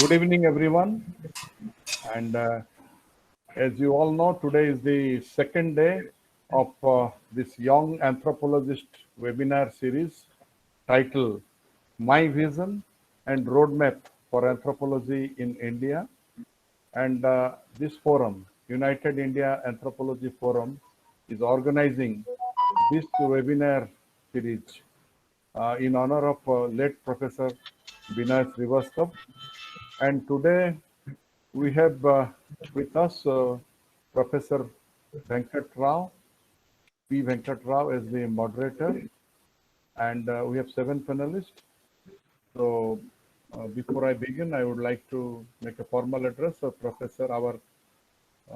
Good evening, everyone. And as you all know, today is the second day of this Young Anthropologist webinar series titled My Vision and Roadmap for Anthropology in India. And this forum, United India Anthropology Forum, is organizing this webinar series in honor of late Professor Binay Srivastav. And today we have with us Professor Venkat Rao, P. Venkat Rao as the moderator, and we have 7 panelists. So before I begin, I would like to make a formal address of Professor, our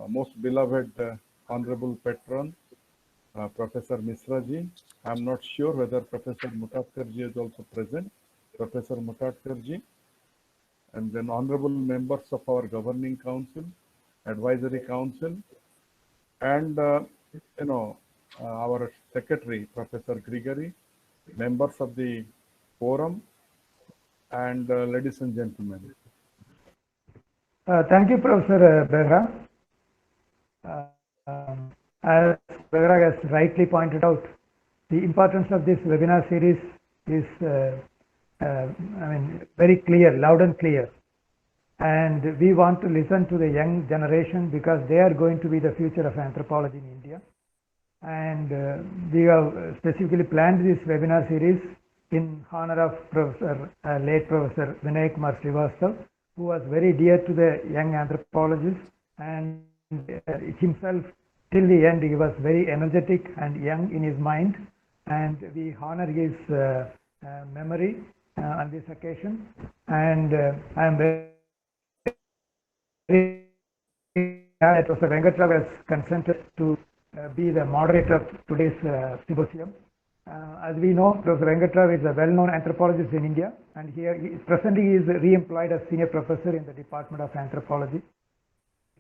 most beloved honorable patron, Professor Misraji. I'm not sure whether Professor Mutatkarji is also present. Professor Mutatkarji, and then honorable members of our governing council, advisory council, and our secretary, Professor Grigory, members of the forum, and ladies and gentlemen. Thank you, Professor Behra. As Behra has rightly pointed out, the importance of this webinar series is very clear, loud and clear. And we want to listen to the young generation because they are going to be the future of anthropology in India. And we have specifically planned this webinar series in honor of late Professor Vinay Kumar Srivastav, who was very dear to the young anthropologists, and himself till the end he was very energetic and young in his mind, and we honor his memory on this occasion. And I am very that Professor Venkat Rao has consented to be the moderator of today's symposium. As we know, Professor Venkat Rao is a well-known anthropologist in India, and presently he is re-employed as senior professor in the Department of Anthropology.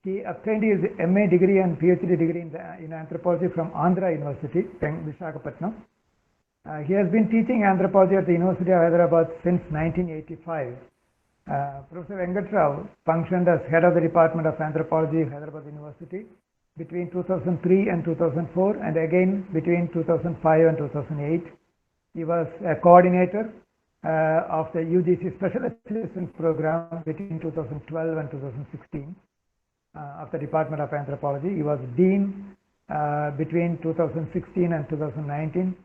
He obtained his MA degree and Ph.D. degree in anthropology from Andhra University, Visakhapatnam. He has been teaching anthropology at the University of Hyderabad since 1985. Professor Venkat Rao functioned as head of the Department of Anthropology at Hyderabad University between 2003 and 2004, and again between 2005 and 2008. He was a coordinator of the UGC Special Assistance Program between 2012 and 2016 of the Department of Anthropology. He was Dean between 2016 and 2019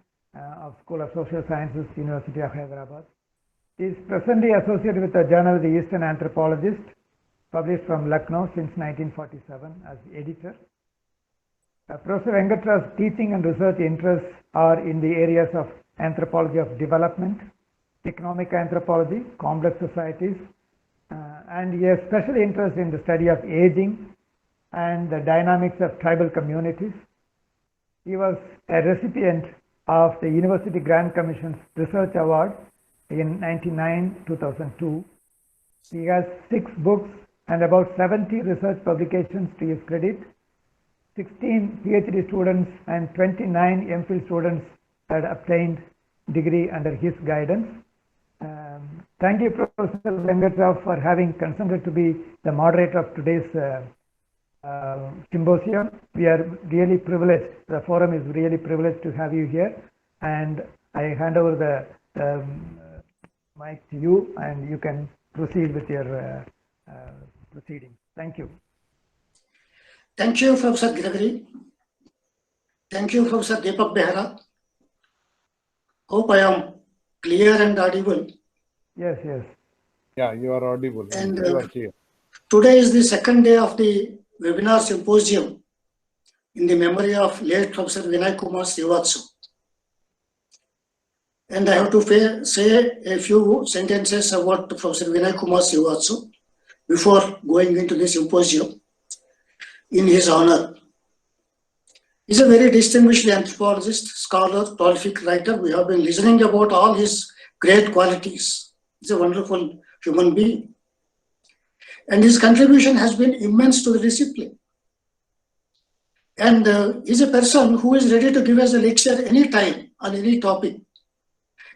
of School of Social Sciences, University of Hyderabad. He is presently associated with the journal The Eastern Anthropologist, published from Lucknow since 1947 as editor. Professor Venkat Rao's teaching and research interests are in the areas of anthropology of development, economic anthropology, complex societies, and he has special interest in the study of aging and the dynamics of tribal communities. He was a recipient of the University Grand Commission's Research Award in 1999-2002. He has 6 books and about 70 research publications to his credit. 16 PhD students and 29 MPhil students had obtained degree under his guidance. Thank you, Professor Venkat Rao, for having consented to be the moderator of today's symposium. We are really privileged, the forum is really privileged to have you here, and I hand over the mic to you, and you can proceed with your proceedings. Thank you. Thank you, Professor Gregory. Thank you, Professor Deepak Behra. Hope I am clear and audible. Yes, yes. Yeah, you are audible. And you are clear. Today is the second day of the webinar symposium in the memory of late Professor Vinay Kumar Srivastav. And I have to say a few sentences about Professor Vinay Kumar Srivastav before going into the symposium in his honor. He is a very distinguished anthropologist, scholar, prolific writer. We have been listening about all his great qualities. He's a wonderful human being. And his contribution has been immense to the discipline. And he's a person who is ready to give us a lecture anytime on any topic.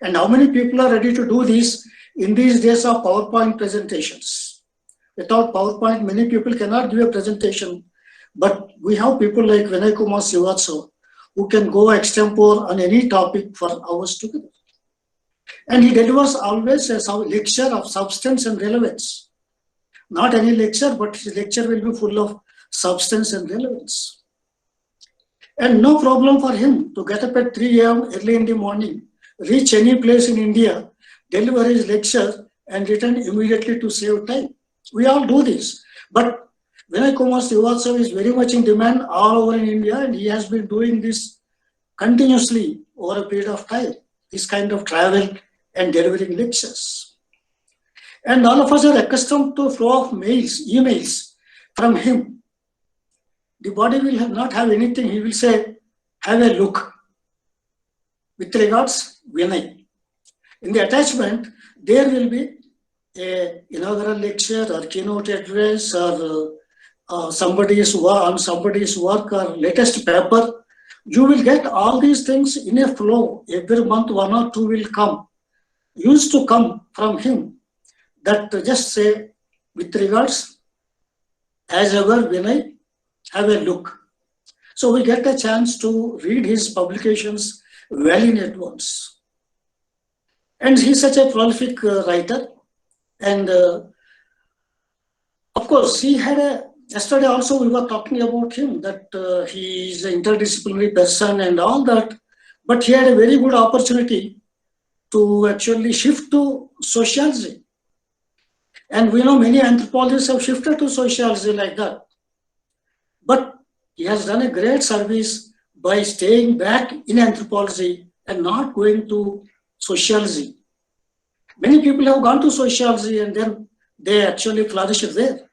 And how many people are ready to do this in these days of PowerPoint presentations? Without PowerPoint, many people cannot give a presentation, but we have people like Vinay Kumar Srivatsa who can go extempore on any topic for hours together. And he delivers always a lecture of substance and relevance. Not any lecture, but his lecture will be full of substance and relevance. And no problem for him to get up at 3 a.m. early in the morning, reach any place in India, deliver his lecture, and return immediately to save time. We all do this. But Vinay Kumar Srivatsa is very much in demand all over in India, and he has been doing this continuously over a period of time, this kind of travel and delivering lectures. And all of us are accustomed to flow of mails, emails from him. The body will not have anything. He will say, have a look. With regards, Vinay. In the attachment, there will be a inaugural lecture or keynote address or somebody's work or latest paper. You will get all these things in a flow. Every month, 1 or 2 will come. Used to come from him. That just say, with regards, as ever, Vinay, have a look. So we get a chance to read his publications well in advance. And he's such a prolific writer. And of course, he had yesterday also we were talking about him, that he is an interdisciplinary person and all that. But he had a very good opportunity to actually shift to sociology. And we know many anthropologists have shifted to sociology like that. But he has done a great service by staying back in anthropology and not going to sociology. Many people have gone to sociology and then they actually flourished there.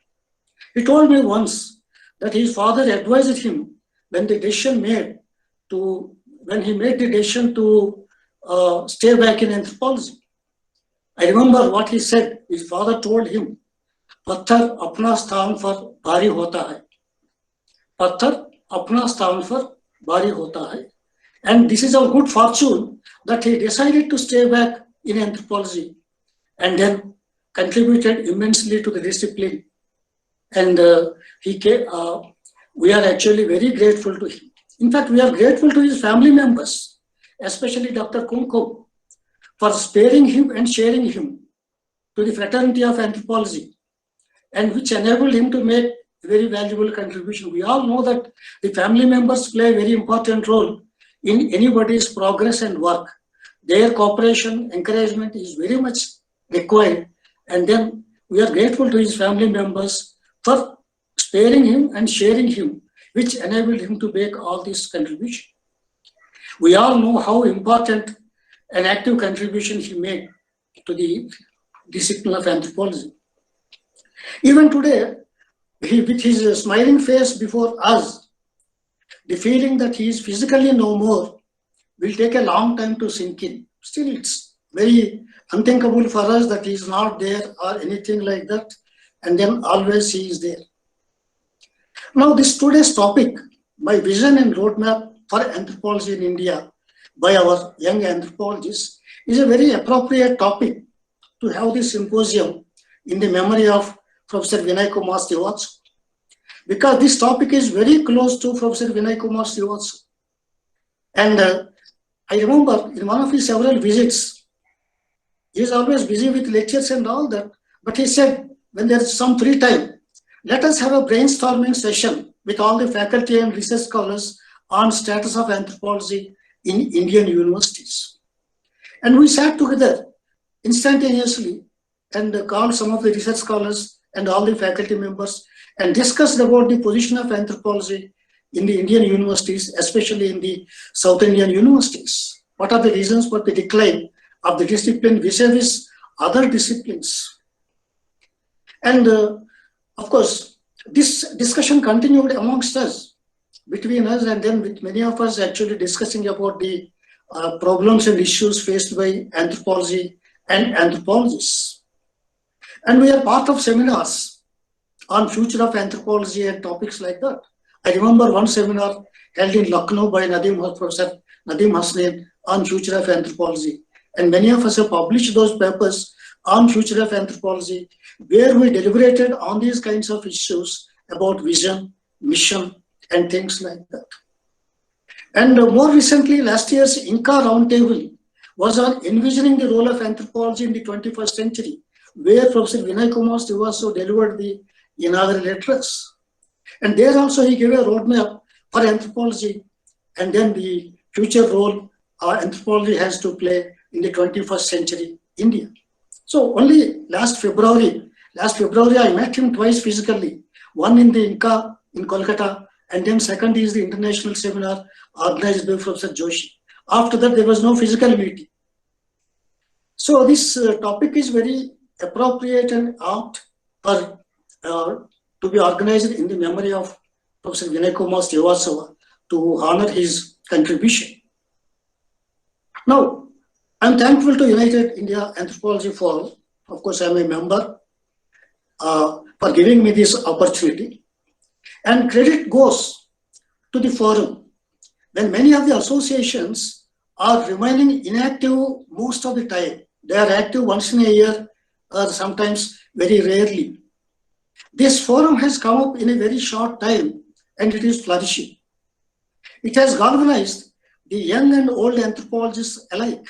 He told me once that his father advised him when he made the decision to stay back in anthropology. I remember what he said. His father told him, "Patthar apna sthan par bhari hota hai." Patthar apna sthan par bhari hota hai. And this is our good fortune that he decided to stay back in anthropology and then contributed immensely to the discipline. And we are actually very grateful to him. In fact, we are grateful to his family members, especially Dr. Kumkum, for sparing him and sharing him to the fraternity of anthropology, and which enabled him to make a very valuable contribution. We all know that the family members play a very important role in anybody's progress and work. Their cooperation, encouragement is very much required, and then we are grateful to his family members for sparing him and sharing him, which enabled him to make all this contribution. We all know how important an active contribution he made to the discipline of anthropology. Even today, with his smiling face before us, the feeling that he is physically no more will take a long time to sink in. Still, it's very unthinkable for us that he is not there or anything like that, and then always he is there. Now, this today's topic, my vision and roadmap for anthropology in India by our young anthropologists, is a very appropriate topic to have this symposium in the memory of Professor Vinay Kumar Srivatsa, because this topic is very close to Professor Vinay Kumar Srivatsa. And I remember in one of his several visits, he is always busy with lectures and all that, but he said, when there is some free time, let us have a brainstorming session with all the faculty and research scholars on status of anthropology in Indian universities. And we sat together instantaneously and called some of the research scholars and all the faculty members and discussed about the position of anthropology in the Indian universities, especially in the South Indian universities. What are the reasons for the decline of the discipline vis-a-vis other disciplines? And of course, this discussion continued amongst us, between us, and then with many of us actually discussing about the problems and issues faced by anthropology and anthropologists. And we are part of seminars on future of anthropology and topics like that. I remember one seminar held in Lucknow by Professor Nadeem Hasnain on future of anthropology. And many of us have published those papers on future of anthropology, where we deliberated on these kinds of issues about vision, mission, and things like that. And more recently, last year's Inca Roundtable was on envisioning the role of anthropology in the 21st century, where Professor Vinay Kumar Srivastav delivered the inaugural address. And there also he gave a roadmap for anthropology and then the future role anthropology has to play in the 21st century India. So only last February I met him twice physically, one in the Inca in Kolkata, and then second is the international seminar organized by Professor Joshi. After that, there was no physical meeting. So this topic is very appropriate and apt for to be organized in the memory of Professor Vinay Kumar Srivastav to honor his contribution. Now, I'm thankful to United India Anthropology Forum. Of course, I'm a member for giving me this opportunity. And credit goes to the forum when many of the associations are remaining inactive most of the time. They are active once in a year or sometimes very rarely. This forum has come up in a very short time and it is flourishing. It has galvanized the young and old anthropologists alike.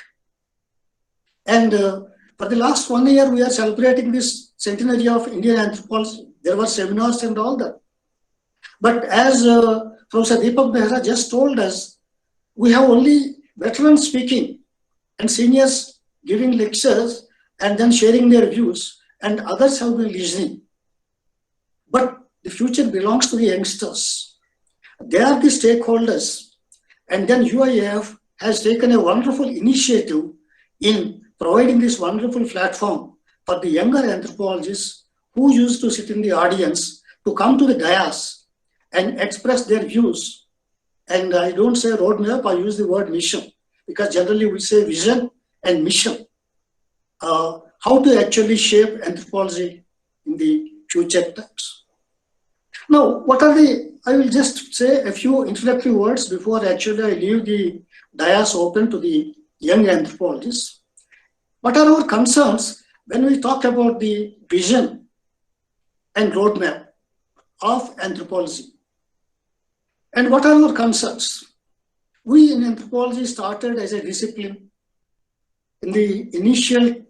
And for the last 1 year, we are celebrating this centenary of Indian anthropology. There were seminars and all that. But as Professor Deepak Behra just told us, we have only veterans speaking and seniors giving lectures and then sharing their views, and others have been listening. But the future belongs to the youngsters. They are the stakeholders. And then UIAF has taken a wonderful initiative in providing this wonderful platform for the younger anthropologists who used to sit in the audience to come to the dais and express their views. And I don't say roadmap, I use the word mission, because generally we say vision and mission. How to actually shape anthropology in the future times. Now, I will just say a few introductory words before actually I leave the dais open to the young anthropologists. What are our concerns when we talk about the vision and roadmap of anthropology? And what are our concerns? We in anthropology started as a discipline. In the initial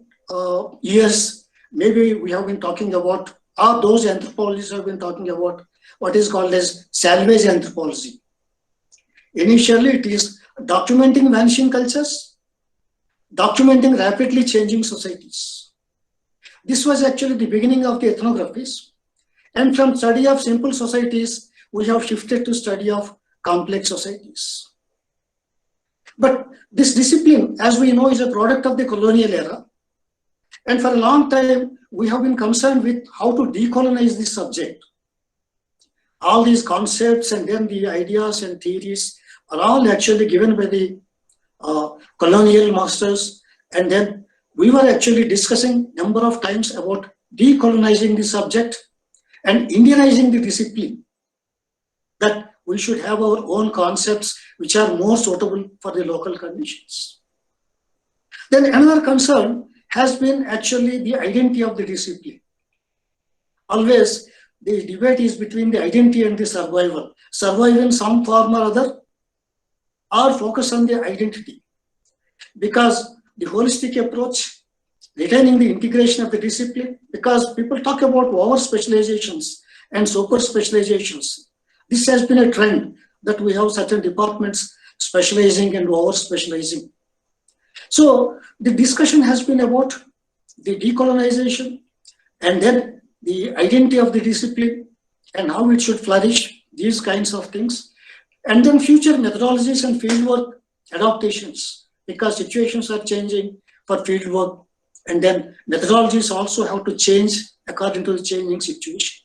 years, maybe we have been talking about, or those anthropologists have been talking about what is called as salvage anthropology. Initially, it is documenting vanishing cultures, documenting rapidly changing societies. This was actually the beginning of the ethnographies. And from study of simple societies, we have shifted to study of complex societies. But this discipline, as we know, is a product of the colonial era. And for a long time, we have been concerned with how to decolonize this subject. All these concepts and then the ideas and theories are all actually given by the colonial masters. And then we were actually discussing a number of times about decolonizing the subject and Indianizing the discipline, that we should have our own concepts which are more suitable for the local conditions. Then another concern has been actually the identity of the discipline. Always the debate is between the identity and the survival. Survive in some form or other, or focus on the identity. Because the holistic approach, retaining the integration of the discipline, because people talk about over specializations and super specializations. This has been a trend that we have certain departments specializing and over specializing. So the discussion has been about the decolonization and then the identity of the discipline and how it should flourish, these kinds of things. And then future methodologies and fieldwork adaptations, because situations are changing for fieldwork, and then methodologies also have to change according to the changing situation.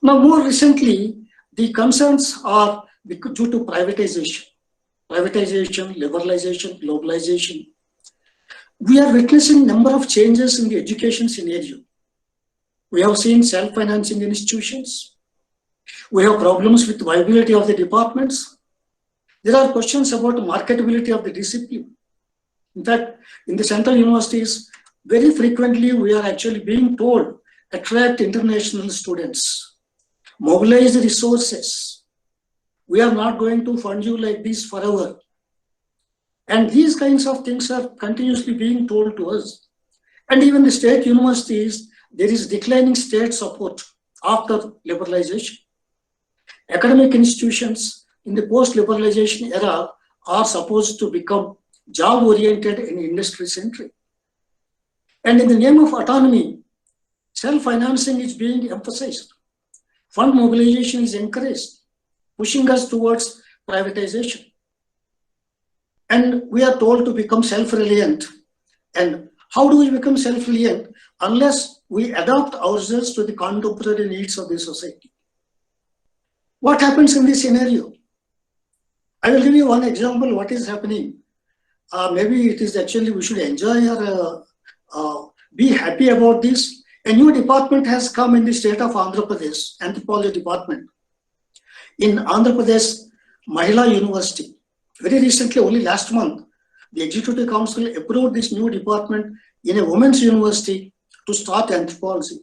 Now, more recently, the concerns are due to privatization, liberalization, globalization. We are witnessing a number of changes in the education scenario. We have seen self-financing institutions. We have problems with viability of the departments. There are questions about marketability of the discipline. In fact, in the central universities, very frequently we are actually being told, attract international students, mobilize the resources. We are not going to fund you like this forever. And these kinds of things are continuously being told to us. And even the state universities, there is declining state support after liberalization. Academic institutions in the post-liberalization era are supposed to become job-oriented and industry-centric. And in the name of autonomy, self-financing is being emphasized. Fund mobilization is encouraged, pushing us towards privatization. And we are told to become self-reliant. And how do we become self-reliant? Unless we adapt ourselves to the contemporary needs of the society. What happens in this scenario? I will give you one example what is happening. Maybe it is actually we should enjoy or be happy about this. A new department has come in the state of Andhra Pradesh, Anthropology department. In Andhra Pradesh, Mahila University. Very recently, only last month, the Executive Council approved this new department in a women's university to start anthropology.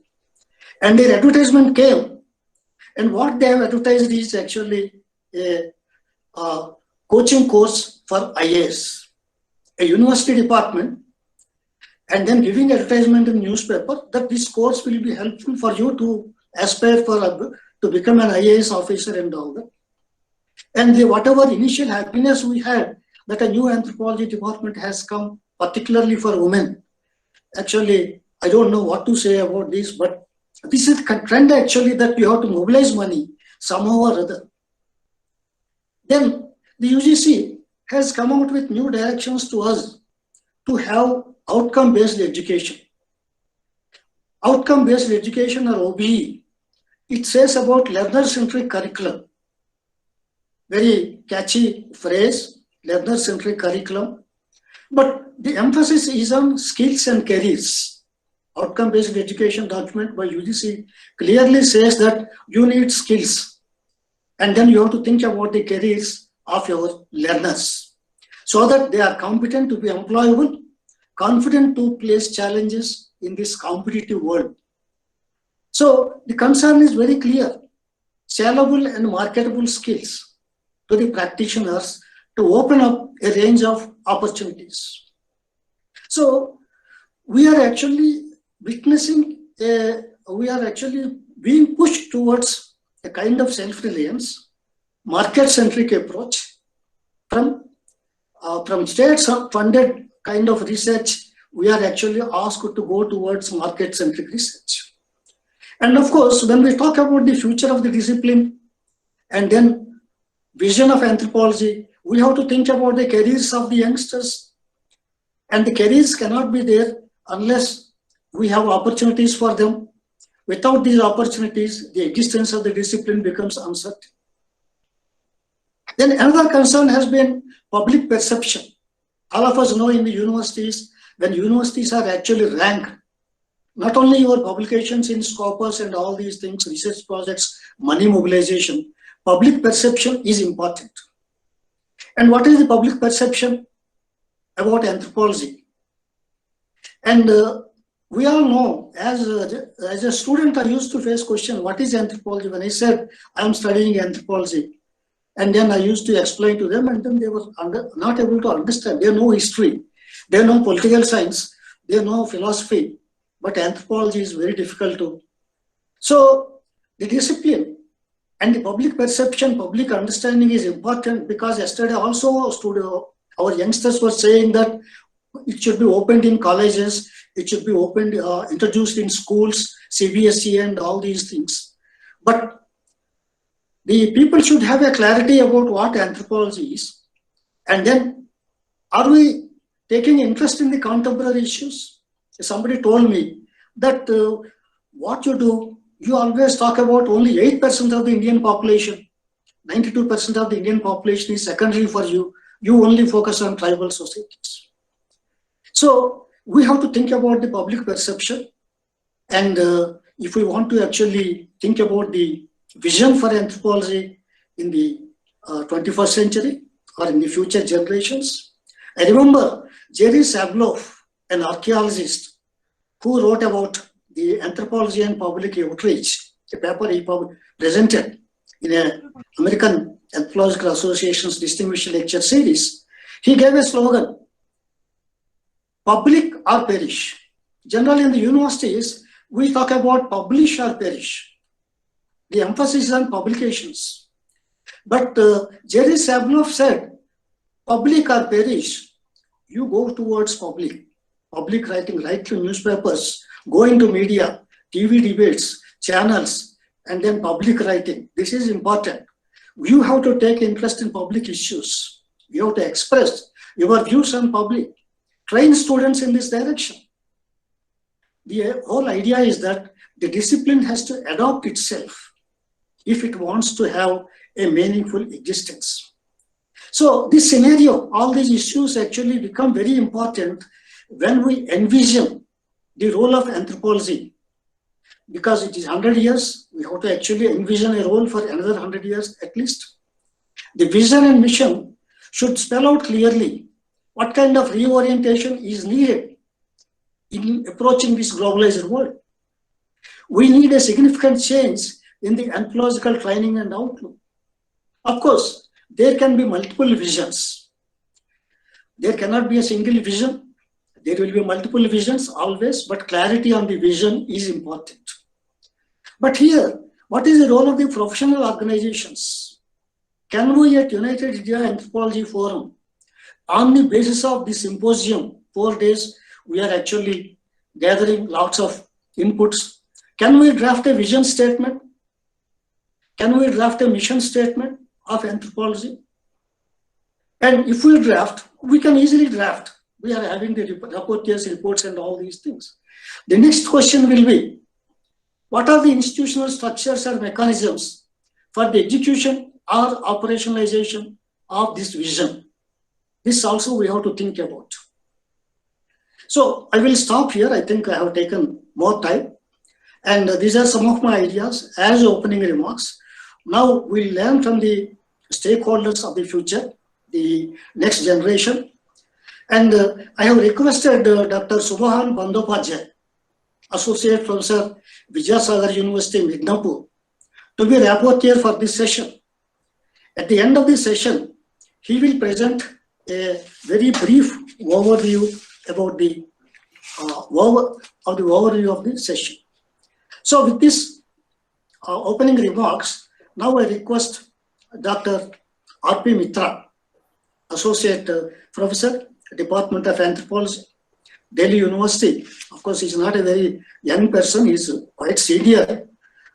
And their advertisement came, and what they have advertised is actually a coaching course for IAS, a university department, and then giving advertisement in newspaper that this course will be helpful for you to aspire to become an IAS officer and all that. And whatever initial happiness we had that a new anthropology department has come, particularly for women. Actually, I don't know what to say about this, but this is a trend actually that you have to mobilize money somehow or other. Then the UGC has come out with new directions to us to have outcome-based education. Outcome-based education or OBE, it says about learner-centric curriculum. Very catchy phrase, learner-centric curriculum. But the emphasis is on skills and careers. Outcome-based education document by UGC clearly says that you need skills. And then you have to think about the careers of your learners so that they are competent to be employable, confident to face challenges in this competitive world. So the concern is very clear. Saleable and marketable skills to the practitioners to open up a range of opportunities. So we are actually witnessing, we are actually being pushed towards a kind of self-reliance, market-centric approach from state-funded kind of research. We are actually asked to go towards market-centric research. And of course, when we talk about the future of the discipline and then vision of anthropology, we have to think about the careers of the youngsters. And the careers cannot be there unless we have opportunities for them. Without these opportunities, the existence of the discipline becomes uncertain. Then another concern has been public perception. All of us know in the universities, when universities are actually ranked, not only your publications in Scopus and all these things, research projects, money mobilization, public perception is important. And what is the public perception about anthropology? And we all know, as a student, I used to face question, what is anthropology? When I said, I am studying anthropology. And then I used to explain to them, and then they were not able to understand. They know history, they know political science, they know philosophy, but anthropology is very difficult to. So the discipline and the public perception, public understanding is important, because yesterday also our youngsters were saying that it should be opened in colleges, it should be opened, introduced in schools, CBSE and all these things. But the people should have a clarity about what anthropology is. And then, are we taking interest in the contemporary issues? Somebody told me that what you do, you always talk about only 8% of the Indian population. 92% of the Indian population is secondary for you. You only focus on tribal societies. So we have to think about the public perception. And if we want to actually think about the vision for anthropology in the 21st century or in the future generations. I remember Jerry Sabloff, an archaeologist, who wrote about the anthropology and public outreach, a paper he presented in an American Anthropological Association's Distinguished Lecture Series. He gave a slogan, public or perish. Generally in the universities, we talk about publish or perish. The emphasis is on publications. But Jerry Sabloff said, public or perish, you go towards public. Public writing, write to newspapers, go into media, TV debates, channels, and then public writing. This is important. You have to take interest in public issues. You have to express your views on public. Train students in this direction. The whole idea is that the discipline has to adopt itself if it wants to have a meaningful existence. So this scenario, all these issues actually become very important when we envision the role of anthropology. Because it is 100 years, we have to actually envision a role for another 100 years at least. The vision and mission should spell out clearly what kind of reorientation is needed in approaching this globalized world. We need a significant change in the anthropological training and outlook. Of course, there can be multiple visions. There cannot be a single vision. There will be multiple visions always, but clarity on the vision is important. But here, what is the role of the professional organizations? Can we at United India Anthropology Forum, on the basis of the symposium, 4 days, we are actually gathering lots of inputs. Can we draft a vision statement? Can we draft a mission statement of anthropology? And if we draft, we can easily draft. We are having the rapporteurs, reports, and all these things. The next question will be, what are the institutional structures or mechanisms for the execution or operationalization of this vision? This also we have to think about. So I will stop here. I think I have taken more time. And these are some of my ideas as opening remarks. Now we'll learn from the stakeholders of the future, the next generation. And I have requested Dr. Subhahan Bandyopadhyay, Associate Professor, Vijayasagar University, Midnapur, to be rapporteur for this session. At the end of the session, he will present a very brief overview about the overview of the session. So with this opening remarks, now I request Dr. R.P. Mitra, Associate Professor, Department of Anthropology, Delhi University. Of course, he's not a very young person, he's quite senior,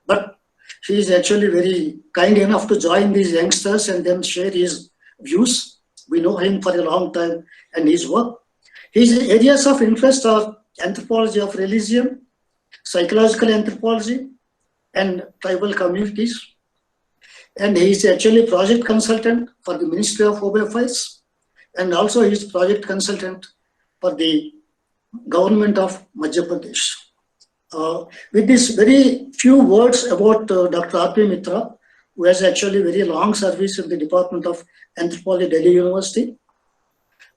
but he is actually very kind enough to join these youngsters and then share his views. We know him for a long time and his work. His areas of interest are anthropology of religion, psychological anthropology, and tribal communities. And he is actually project consultant for the Ministry of Home Affairs, and also he is project consultant for the government of Madhya Pradesh. With these very few words about Dr. R.P. Mitra, who has actually very long service in the Department of Anthropology, Delhi University,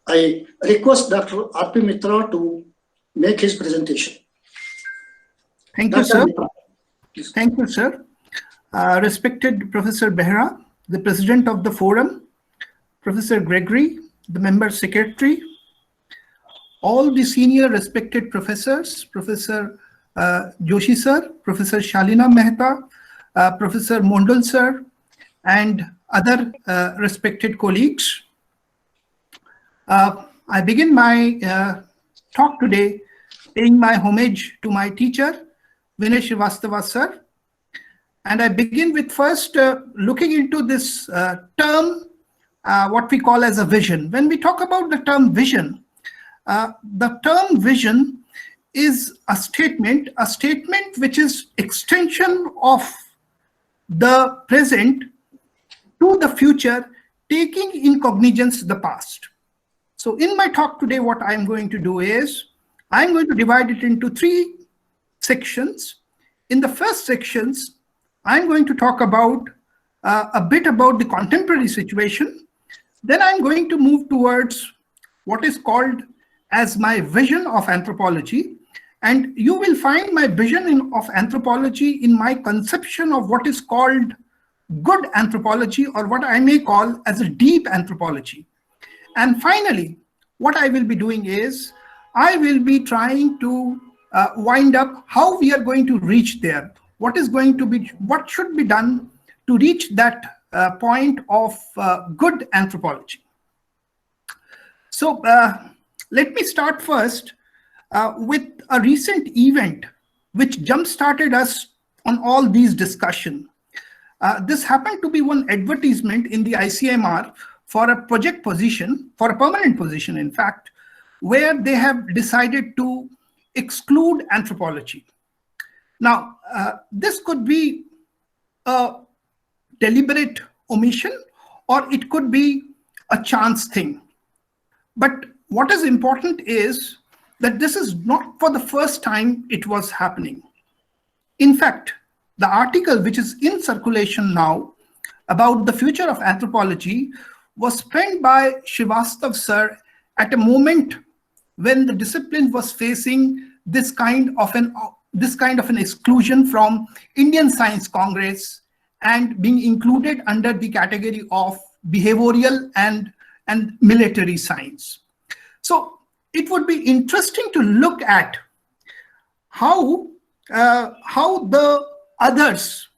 I request Dr. R.P. Mitra to make his presentation. Thank you, sir. Thank you, sir. Respected Professor Behra, the President of the Forum, Professor Gregory, the Member Secretary, all the senior respected professors, Professor Joshi sir, Professor Shalina Mehta, Professor Mondal sir, and other respected colleagues. I begin my talk today paying my homage to my teacher, Vinay Srivastava sir. And I begin with first looking into this term, what we call as a vision. When we talk about the term vision is a statement which is extension of the present to the future, taking in cognizance the past. So in my talk today, what I'm going to do is, I'm going to divide it into 3 sections. In the first sections, I'm going to talk about a bit about the contemporary situation. Then I'm going to move towards what is called as my vision of anthropology. And you will find my vision of anthropology in my conception of what is called good anthropology, or what I may call as a deep anthropology. And finally, what I will be doing is I will be trying to wind up how we are going to reach there. What should be done to reach that point of good anthropology. So let me start first with a recent event which jump-started us on all these discussions. This happened to be one advertisement in the ICMR for a project position, for a permanent position, in fact, where they have decided to exclude anthropology. Now, this could be a deliberate omission, or it could be a chance thing. But what is important is that this is not for the first time it was happening. In fact, the article which is in circulation now about the future of anthropology was penned by Srivastav sir at a moment when the discipline was facing this kind of an exclusion from Indian Science Congress and being included under the category of behavioral and military science. So it would be interesting to look at how the others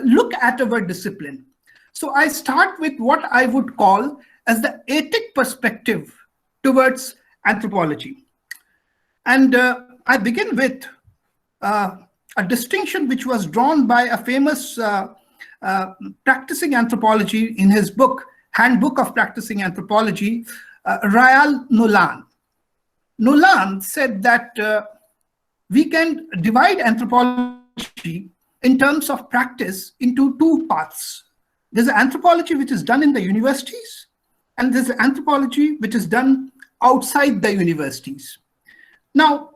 look at our discipline. So I start with what I would call as the ethic perspective towards anthropology. And I begin with a distinction which was drawn by a famous practicing anthropology in his book, Handbook of Practicing Anthropology, Rayal Nolan. Nolan said that we can divide anthropology in terms of practice into two paths. There's anthropology which is done in the universities, and there's anthropology which is done outside the universities. Now,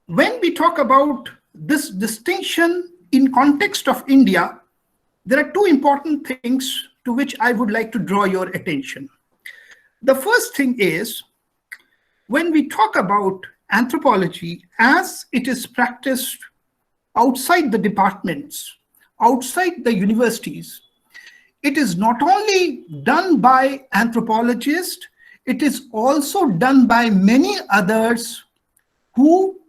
when we talk about this distinction in context of India, there are two important things to which I would like to draw your attention. The first thing is, when we talk about anthropology as it is practiced outside the departments, outside the universities, it is not only done by anthropologists, it is also done by many others who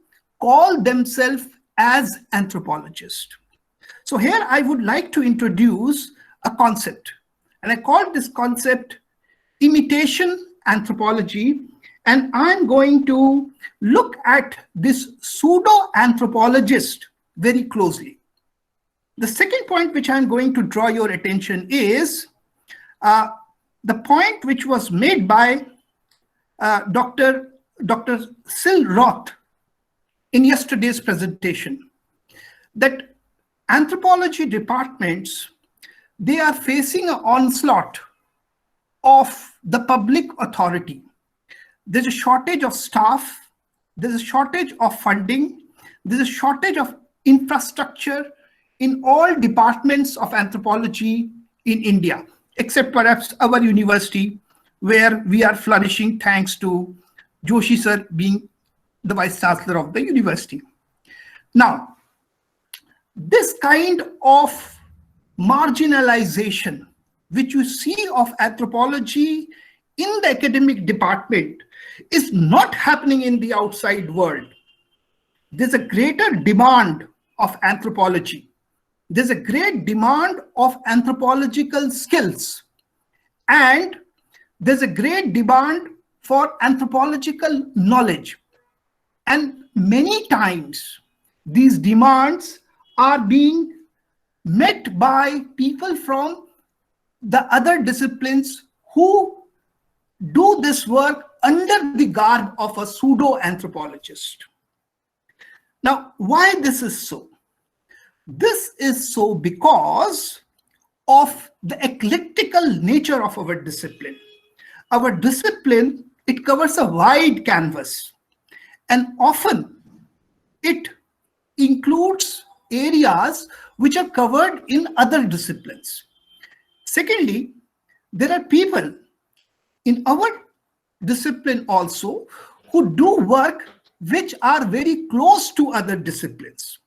call themselves as anthropologists. So here I would like to introduce a concept, and I call this concept imitation anthropology, and I'm going to look at this pseudo-anthropologist very closely. The second point which I'm going to draw your attention is the point which was made by Dr. Sil Roth in yesterday's presentation, that anthropology departments, they are facing an onslaught of the public authority. There's a shortage of staff, there's a shortage of funding, there's a shortage of infrastructure in all departments of anthropology in India, except perhaps our university, where we are flourishing thanks to Joshi sir being the Vice Chancellor of the university. Now, this kind of marginalization which you see of anthropology in the academic department is not happening in the outside world. There's a greater demand of anthropology. There's a great demand of anthropological skills. And there's a great demand for anthropological knowledge. And many times, these demands are being met by people from the other disciplines who do this work under the garb of a pseudo-anthropologist. Now, why this is so? This is so because of the eclectical nature of our discipline. Our discipline, it covers a wide canvas, and often it includes areas which are covered in other disciplines. Secondly, there are people in our discipline also who do work which are very close to other disciplines.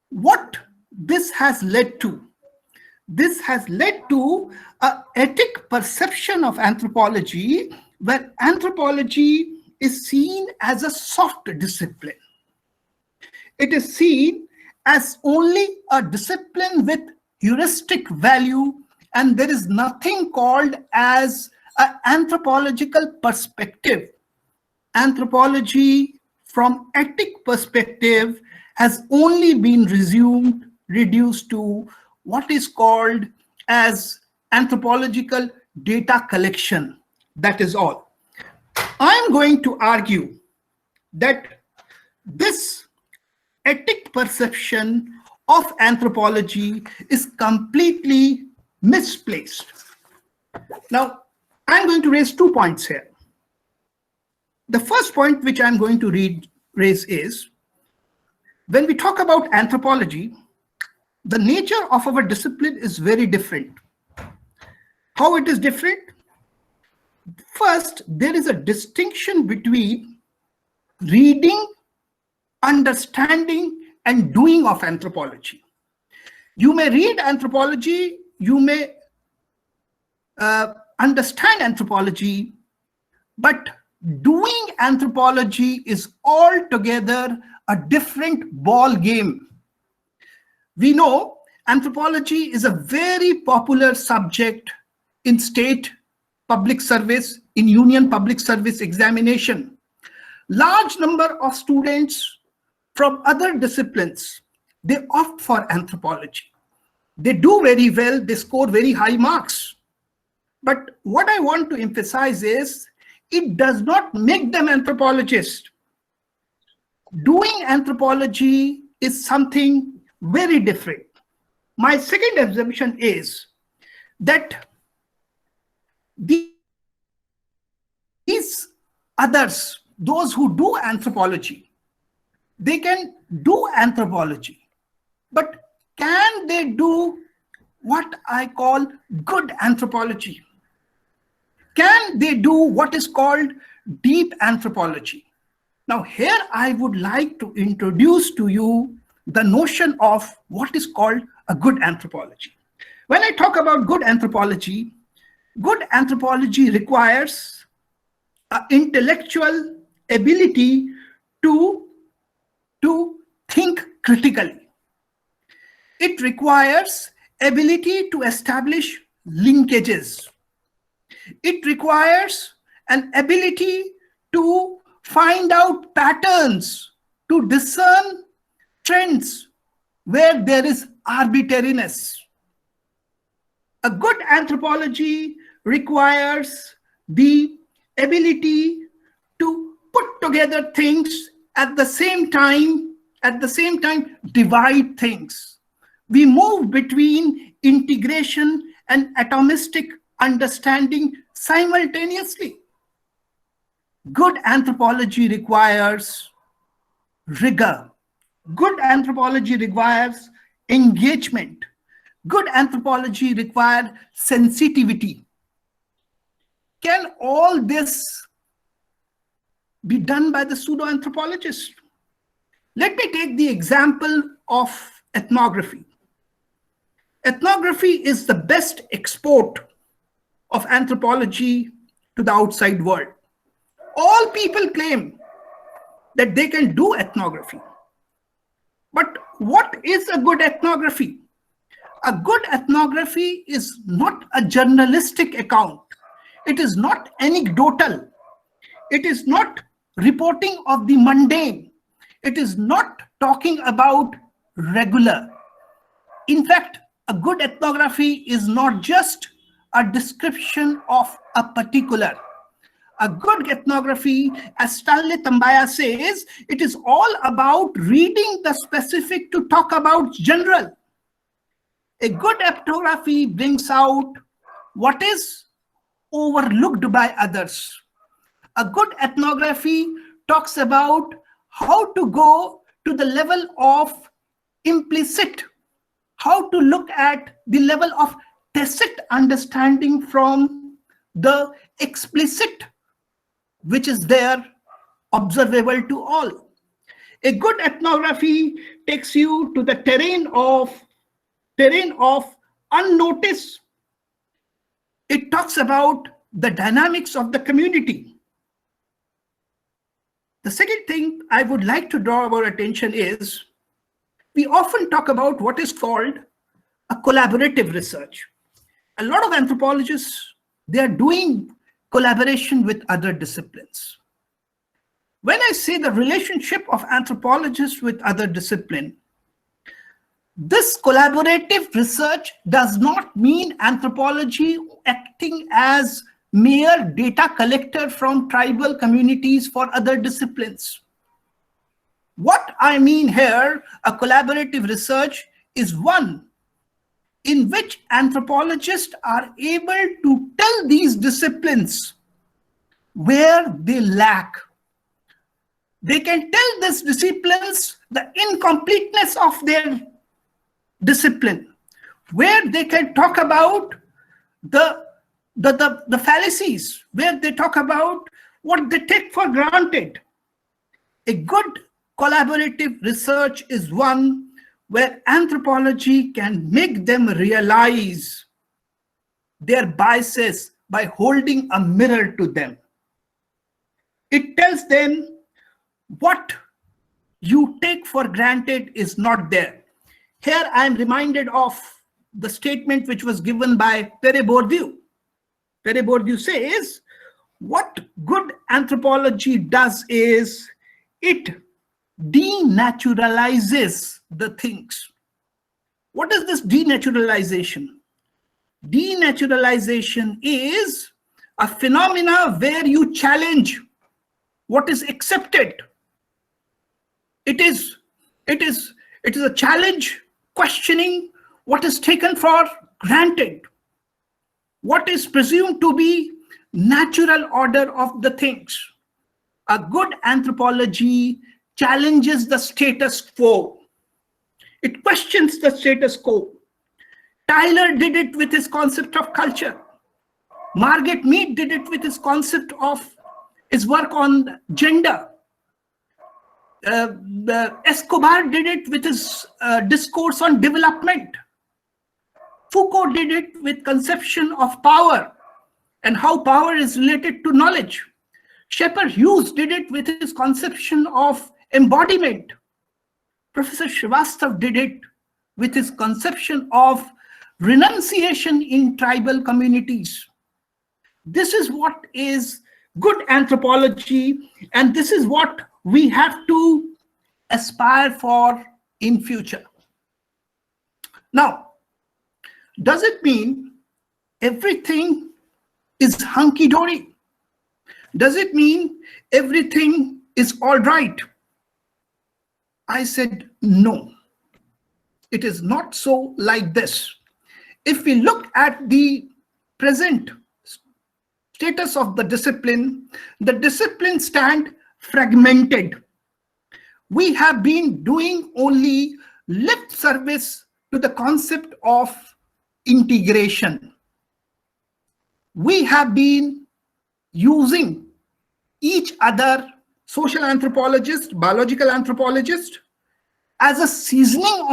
What this has led to? This has led to an ethic perception of anthropology, where anthropology is seen as a soft discipline. It is seen as only a discipline with heuristic value, and there is nothing called as an anthropological perspective. Anthropology from ethic perspective has only been reduced to what is called as anthropological data collection. That is all. I'm going to argue that this ethic perception of anthropology is completely misplaced. Now, I'm going to raise 2 points here. The first point which I'm going to raise is, when we talk about anthropology, the nature of our discipline is very different. How it is different? First, there is a distinction between reading, understanding, and doing of anthropology. You may read anthropology, you may understand anthropology, but doing anthropology is altogether a different ball game. We know anthropology is a very popular subject in state public service, in union public service examination. Large number of students from other disciplines, they opt for anthropology. They do very well, they score very high marks. But what I want to emphasize is, it does not make them anthropologists. Doing anthropology is something very different. My second assumption is that these others, those who do anthropology, they can do anthropology, but can they do what I call good anthropology? Can they do what is called deep anthropology? Now, here I would like to introduce to you the notion of what is called a good anthropology. When I talk about good anthropology requires an intellectual ability to think critically. It requires ability to establish linkages. It requires an ability to find out patterns, to discern trends where there is arbitrariness. A good anthropology requires the ability to put together things at the same time divide things. We move between integration and atomistic understanding simultaneously. Good anthropology requires rigor. Good anthropology requires engagement. Good anthropology requires sensitivity. Can all this be done by the pseudo-anthropologist? Let me take the example of ethnography. Ethnography is the best export of anthropology to the outside world. All people claim that they can do ethnography. But what is a good ethnography? A good ethnography is not a journalistic account. It is not anecdotal. It is not reporting of the mundane. It is not talking about regular. In fact, a good ethnography is not just a description of a particular. A good ethnography, as Stanley Tambaya says, it is all about reading the specific to talk about general. A good ethnography brings out what is overlooked by others. A good ethnography talks about how to go to the level of implicit, how to look at the level of tacit understanding from the explicit, which is there observable to all. A good ethnography takes you to the terrain of unnoticed. It talks about the dynamics of the community. The second thing I would like to draw our attention is, we often talk about what is called a collaborative research. A lot of anthropologists, they are doing collaboration with other disciplines. When I say the relationship of anthropologists with other discipline, this collaborative research does not mean anthropology acting as mere data collector from tribal communities for other disciplines. What I mean here, a collaborative research is one in which anthropologists are able to tell these disciplines where they lack. They can tell these disciplines the incompleteness of their discipline, where they can talk about the fallacies, where they talk about what they take for granted. A good collaborative research is one where anthropology can make them realize their biases by holding a mirror to them. It tells them what you take for granted is not there. Here I am reminded of the statement which was given by Pere Bourdieu. Pere Bourdieu says, what good anthropology does is it denaturalizes the things. What is this denaturalization? Denaturalization is a phenomena where you challenge what is accepted. It is a challenge questioning what is taken for granted, what is presumed to be natural order of the things. A good anthropology challenges the status quo. It questions the status quo. Tyler did it with his concept of culture. Margaret Mead did it with his concept of his work on gender. Escobar did it with his discourse on development. Foucault did it with conception of power and how power is related to knowledge. Shepard Hughes did it with his conception of embodiment. Professor Srivastav did it with his conception of renunciation in tribal communities. This is what is good anthropology, and this is what we have to aspire for in future. Now, does it mean everything is hunky-dory? Does it mean everything is all right? I said no. It is not so like this. If we look at the present status of the discipline stand fragmented. We have been doing only lip service to the concept of integration. We have been using each other, social anthropologist, biological anthropologist, as a seasoning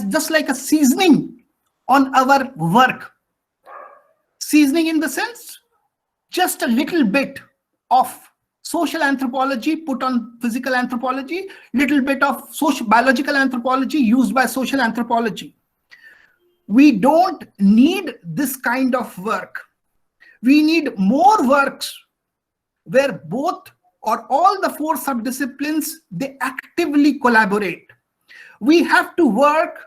just like a seasoning on our work. Seasoning in the sense, just a little bit of social anthropology put on physical anthropology, little bit of biological anthropology used by social anthropology. We don't need this kind of work. We need more works where both or all the four subdisciplines, they actively collaborate. We have to work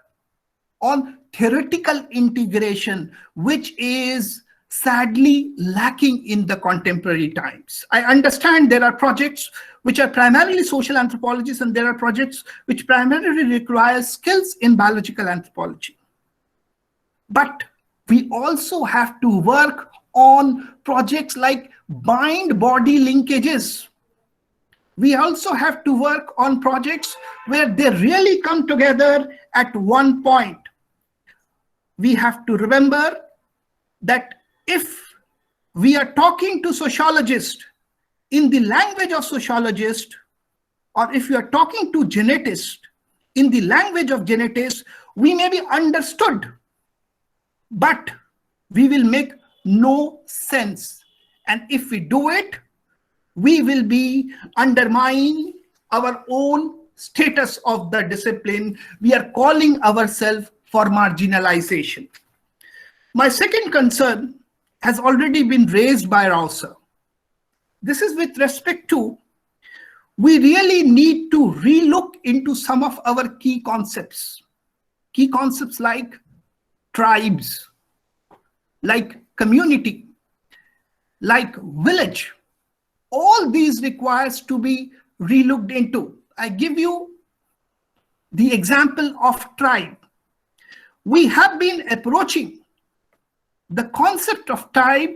on theoretical integration, which is sadly lacking in the contemporary times. I understand there are projects which are primarily social anthropologists, and there are projects which primarily require skills in biological anthropology. But we also have to work on projects like mind-body linkages. We also have to work on projects where they really come together at one point. We have to remember that if we are talking to sociologists, in the language of sociologists, or if you are talking to genetists, in the language of genetics, we may be understood, but we will make no sense. And if we do it, we will be undermining our own status of the discipline. We are calling ourselves for marginalization. My second concern has already been raised by Rao sir. This is with respect to, we really need to relook into some of our key concepts like tribes, like community, like village. All these requires to be relooked into. I give you the example of tribe. We have been approaching the concept of tribe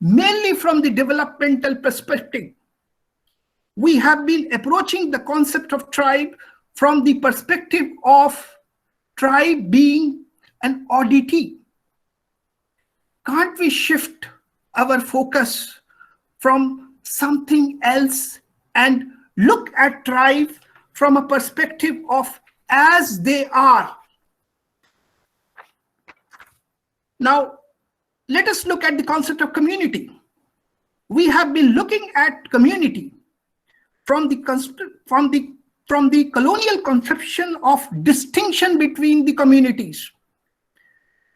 mainly from the developmental perspective. We have been approaching the concept of tribe from the perspective of tribe being an oddity. Can't we shift our focus from something else and look at tribe from a perspective of as they are? Now, let us look at the concept of community. We have been looking at community from the colonial conception of distinction between the communities.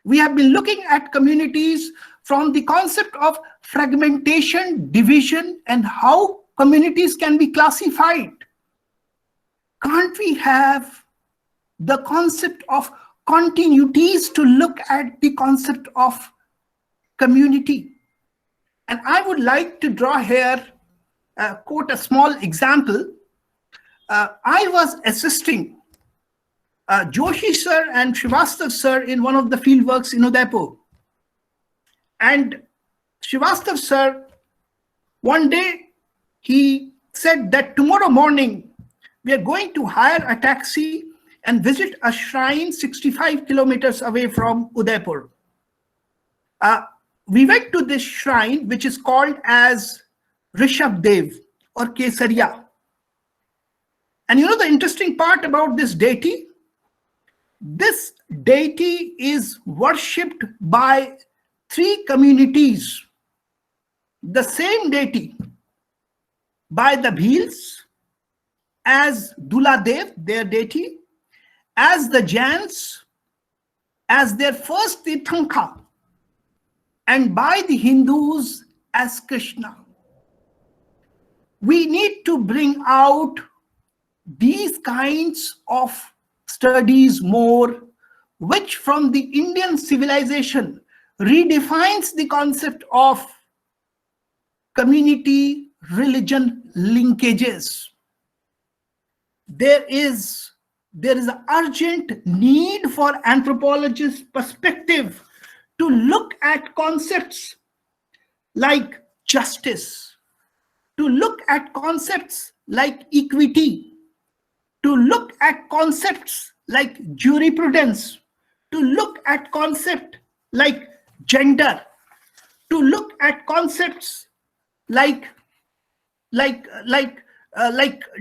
We have been looking at communities from the concept of fragmentation, division, and how communities can be classified. Can't we have the concept of continuities to look at the concept of community? And I would like to draw here, quote a small example. I was assisting Joshi sir and Srivastav sir in one of the field works in Udaipur. And Srivastav sir, one day he said that tomorrow morning we are going to hire a taxi and visit a shrine 65 kilometers away from Udaipur. We went to this shrine, which is called as Rishabh Dev or Kesariya. And you know the interesting part about this deity? This deity is worshipped by 3 communities. The same deity by the Bhils, as Duladev, their deity, as the Jains, as their first Tirthankar, and by the Hindus as Krishna. We need to bring out these kinds of studies more, which from the Indian civilization redefines the concept of community religion linkages. There is an urgent need for anthropologists' perspective to look at concepts like justice, to look at concepts like equity, to look at concepts like jurisprudence, to look at concepts like gender, to look at concepts like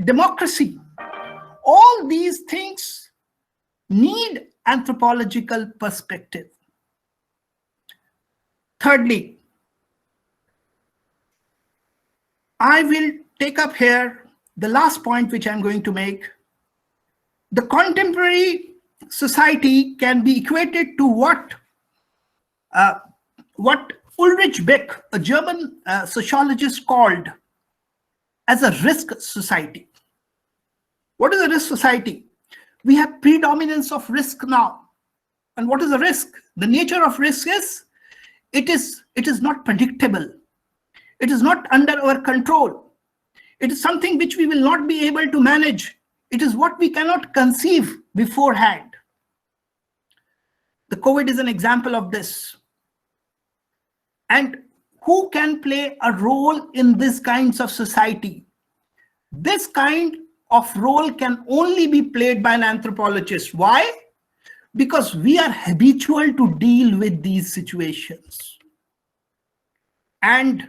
democracy. All these things need anthropological perspective. Thirdly, I will take up here the last point which I'm going to make. The contemporary society can be equated to what Ulrich Beck, a German sociologist, called as a risk society. What is a risk society? We have predominance of risk now. And what is a risk? The nature of risk is, it is not predictable. It is not under our control. It is something which we will not be able to manage. It is what we cannot conceive beforehand. The COVID is an example of this. And who can play a role in these kinds of society? This kind of role can only be played by an anthropologist. Why? Because we are habitual to deal with these situations. And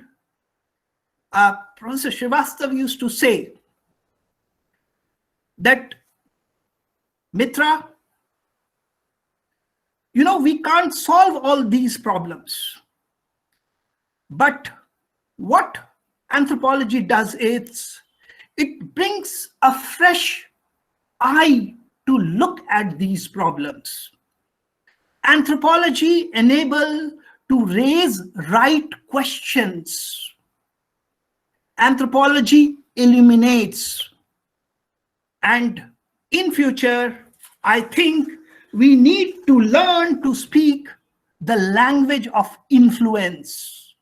Professor Srivastava used to say that, Mitra, we can't solve all these problems. But what anthropology does is, it brings a fresh eye to look at these problems. Anthropology enables to raise right questions. Anthropology illuminates. And in future, I think we need to learn to speak the language of influence.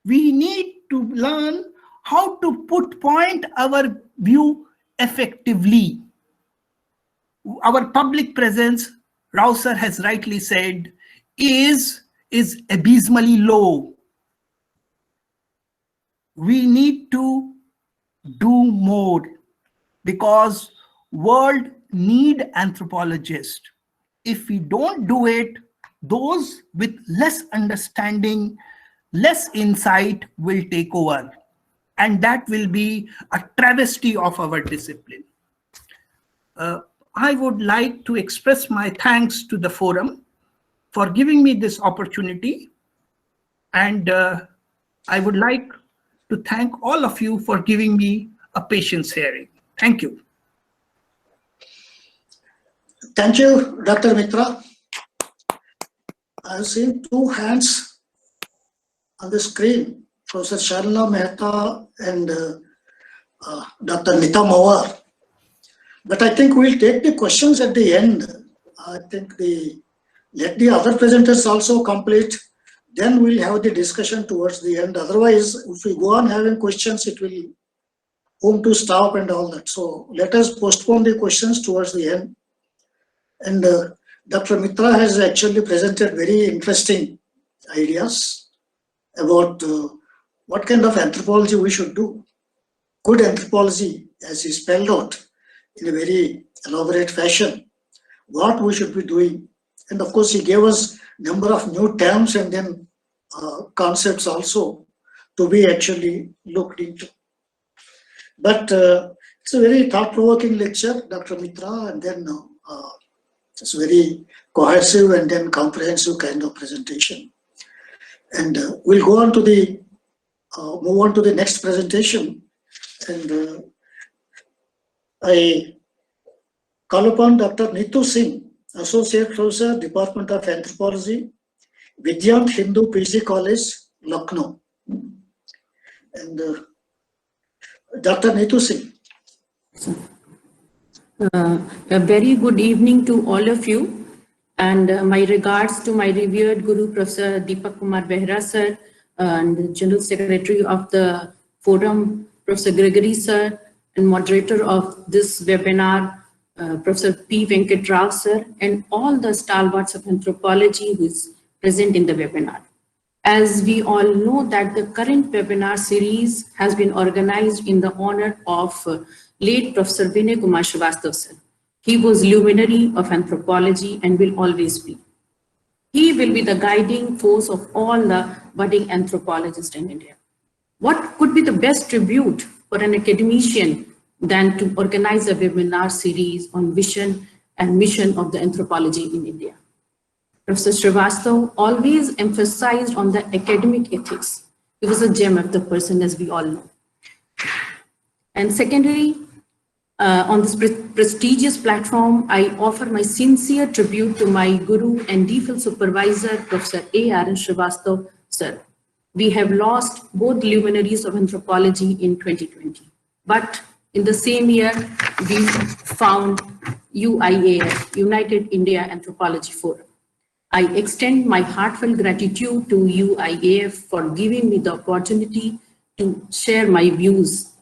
We need to learn how to point our view effectively. Our public presence, Rao sir has rightly said, is abysmally low. We need to do more because world need anthropologists. If we don't do it, those with less understanding, less insight will take over. And that will be a travesty of our discipline. I would like to express my thanks to the forum for giving me this opportunity. And I would like to thank all of you for giving me a patience hearing. Thank you. Thank you, Dr. Mitra. I've seen two hands on the screen, Professor Sharla Mehta and Dr. Nita Mawar. But I think we'll take the questions at the end. I think let the other presenters also complete, then we'll have the discussion towards the end. Otherwise, if we go on having questions, it will whom to stop and all that. So let us postpone the questions towards the end. And Dr. Mitra has actually presented very interesting ideas about what kind of anthropology we should do. Good anthropology, as he spelled out in a very elaborate fashion, what we should be doing. And of course, he gave us a number of new terms and then concepts also to be actually looked into. But it's a very thought-provoking lecture, Dr. Mitra, and then it's very cohesive and then comprehensive kind of presentation. And we'll go on to the, move on to the next presentation. And I call upon Dr. Neetu Singh, Associate Professor, Department of Anthropology, Vidyant Hindu PG College, Lucknow. And Dr. Neetu Singh. A very good evening to all of you, and my regards to my revered Guru Professor Deepak Kumar Behra sir and the General Secretary of the Forum, Professor Gregory sir, and moderator of this webinar, Professor P. Venkat Rao sir, and all the stalwarts of anthropology who is present in the webinar. As we all know that the current webinar series has been organized in the honor of late Professor Vinay Kumar Srivastava sir. He was luminary of anthropology and will always be. He will be the guiding force of all the budding anthropologists in India. What could be the best tribute for an academician than to organize a webinar series on vision and mission of the anthropology in India? Professor Srivastava always emphasized on the academic ethics. He was a gem of the person, as we all know. And secondly, on this prestigious platform, I offer my sincere tribute to my Guru and DPhil supervisor, Professor A.R.N. Srivastava sir. We have lost both luminaries of anthropology in 2020. But in the same year, we found UIAF, United India Anthropology Forum. I extend my heartfelt gratitude to UIAF for giving me the opportunity to share my views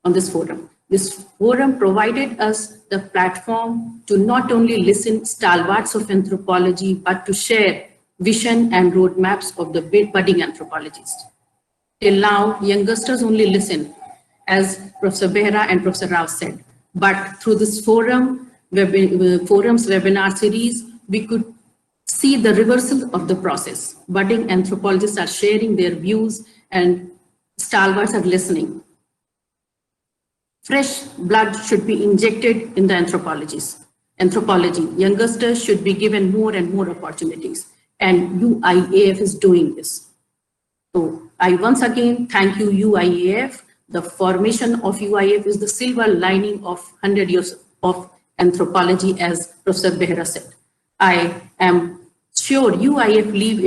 on this forum. This forum provided us the platform to not only listen stalwarts of anthropology, but to share vision and roadmaps of the budding anthropologists. Till now, youngsters only listen, as Professor Behra and Professor Rao said. But through this forum's webinar series, we could see the reversal of the process. Budding anthropologists are sharing their views and stalwarts are listening. Fresh blood should be injected in the anthropology. Youngsters should be given more and more opportunities, and UIAF is doing this. So I once again thank you, UIAF. The formation of UIAF is the silver lining of 100 years of anthropology, as Professor Behra said. I am sure UIAF leave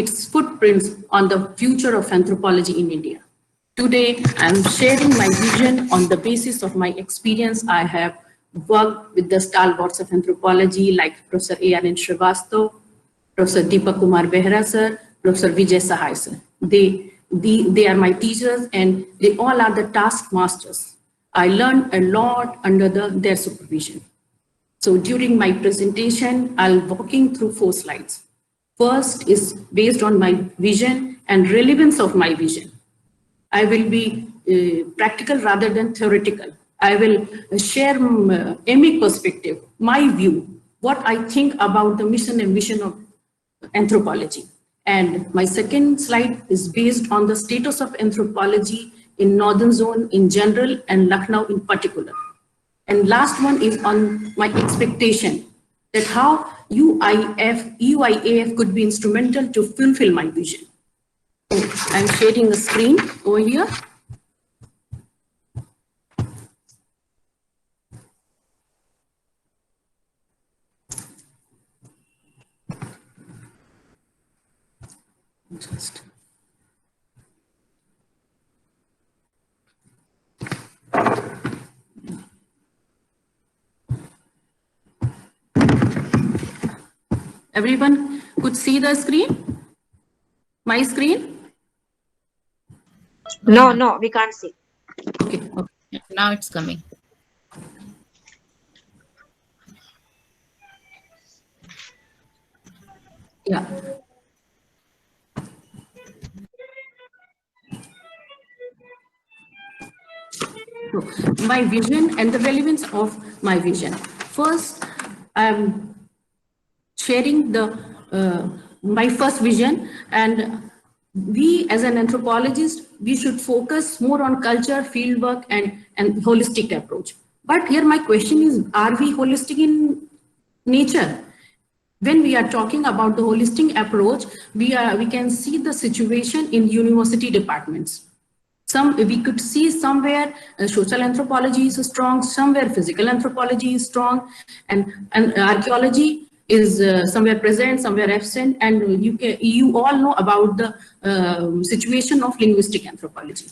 its footprints on the future of anthropology in India. Today, I am sharing my vision on the basis of my experience. I have worked with the stalwarts of anthropology like Professor A.R.N. Srivastav, Professor Deepak Kumar Behra sir, Professor Vijay Sahai sir. They are my teachers and they all are the taskmasters. I learned a lot under their supervision. So during my presentation, I'll be walking through 4 slides. First is based on my vision and relevance of my vision. I will be practical rather than theoretical. I will share emic perspective, my view, what I think about the mission and vision of anthropology. And my second slide is based on the status of anthropology in Northern Zone in general and Lucknow in particular. And last one is on my expectation that how UIAF could be instrumental to fulfill my vision. So I'm sharing the screen over here. Just. Everyone could see the screen? My screen? No, we can't see. Okay. Now it's coming. Yeah. So, my vision and the relevance of my vision. First, I'm sharing my first vision, and we as an anthropologist, we should focus more on culture, fieldwork, and holistic approach. But here my question is, are we holistic in nature? When we are talking about the holistic approach, we can see the situation in university departments. We could see somewhere social anthropology is strong, somewhere physical anthropology is strong, and archaeology is somewhere present, somewhere absent, and you all know about the situation of linguistic anthropology.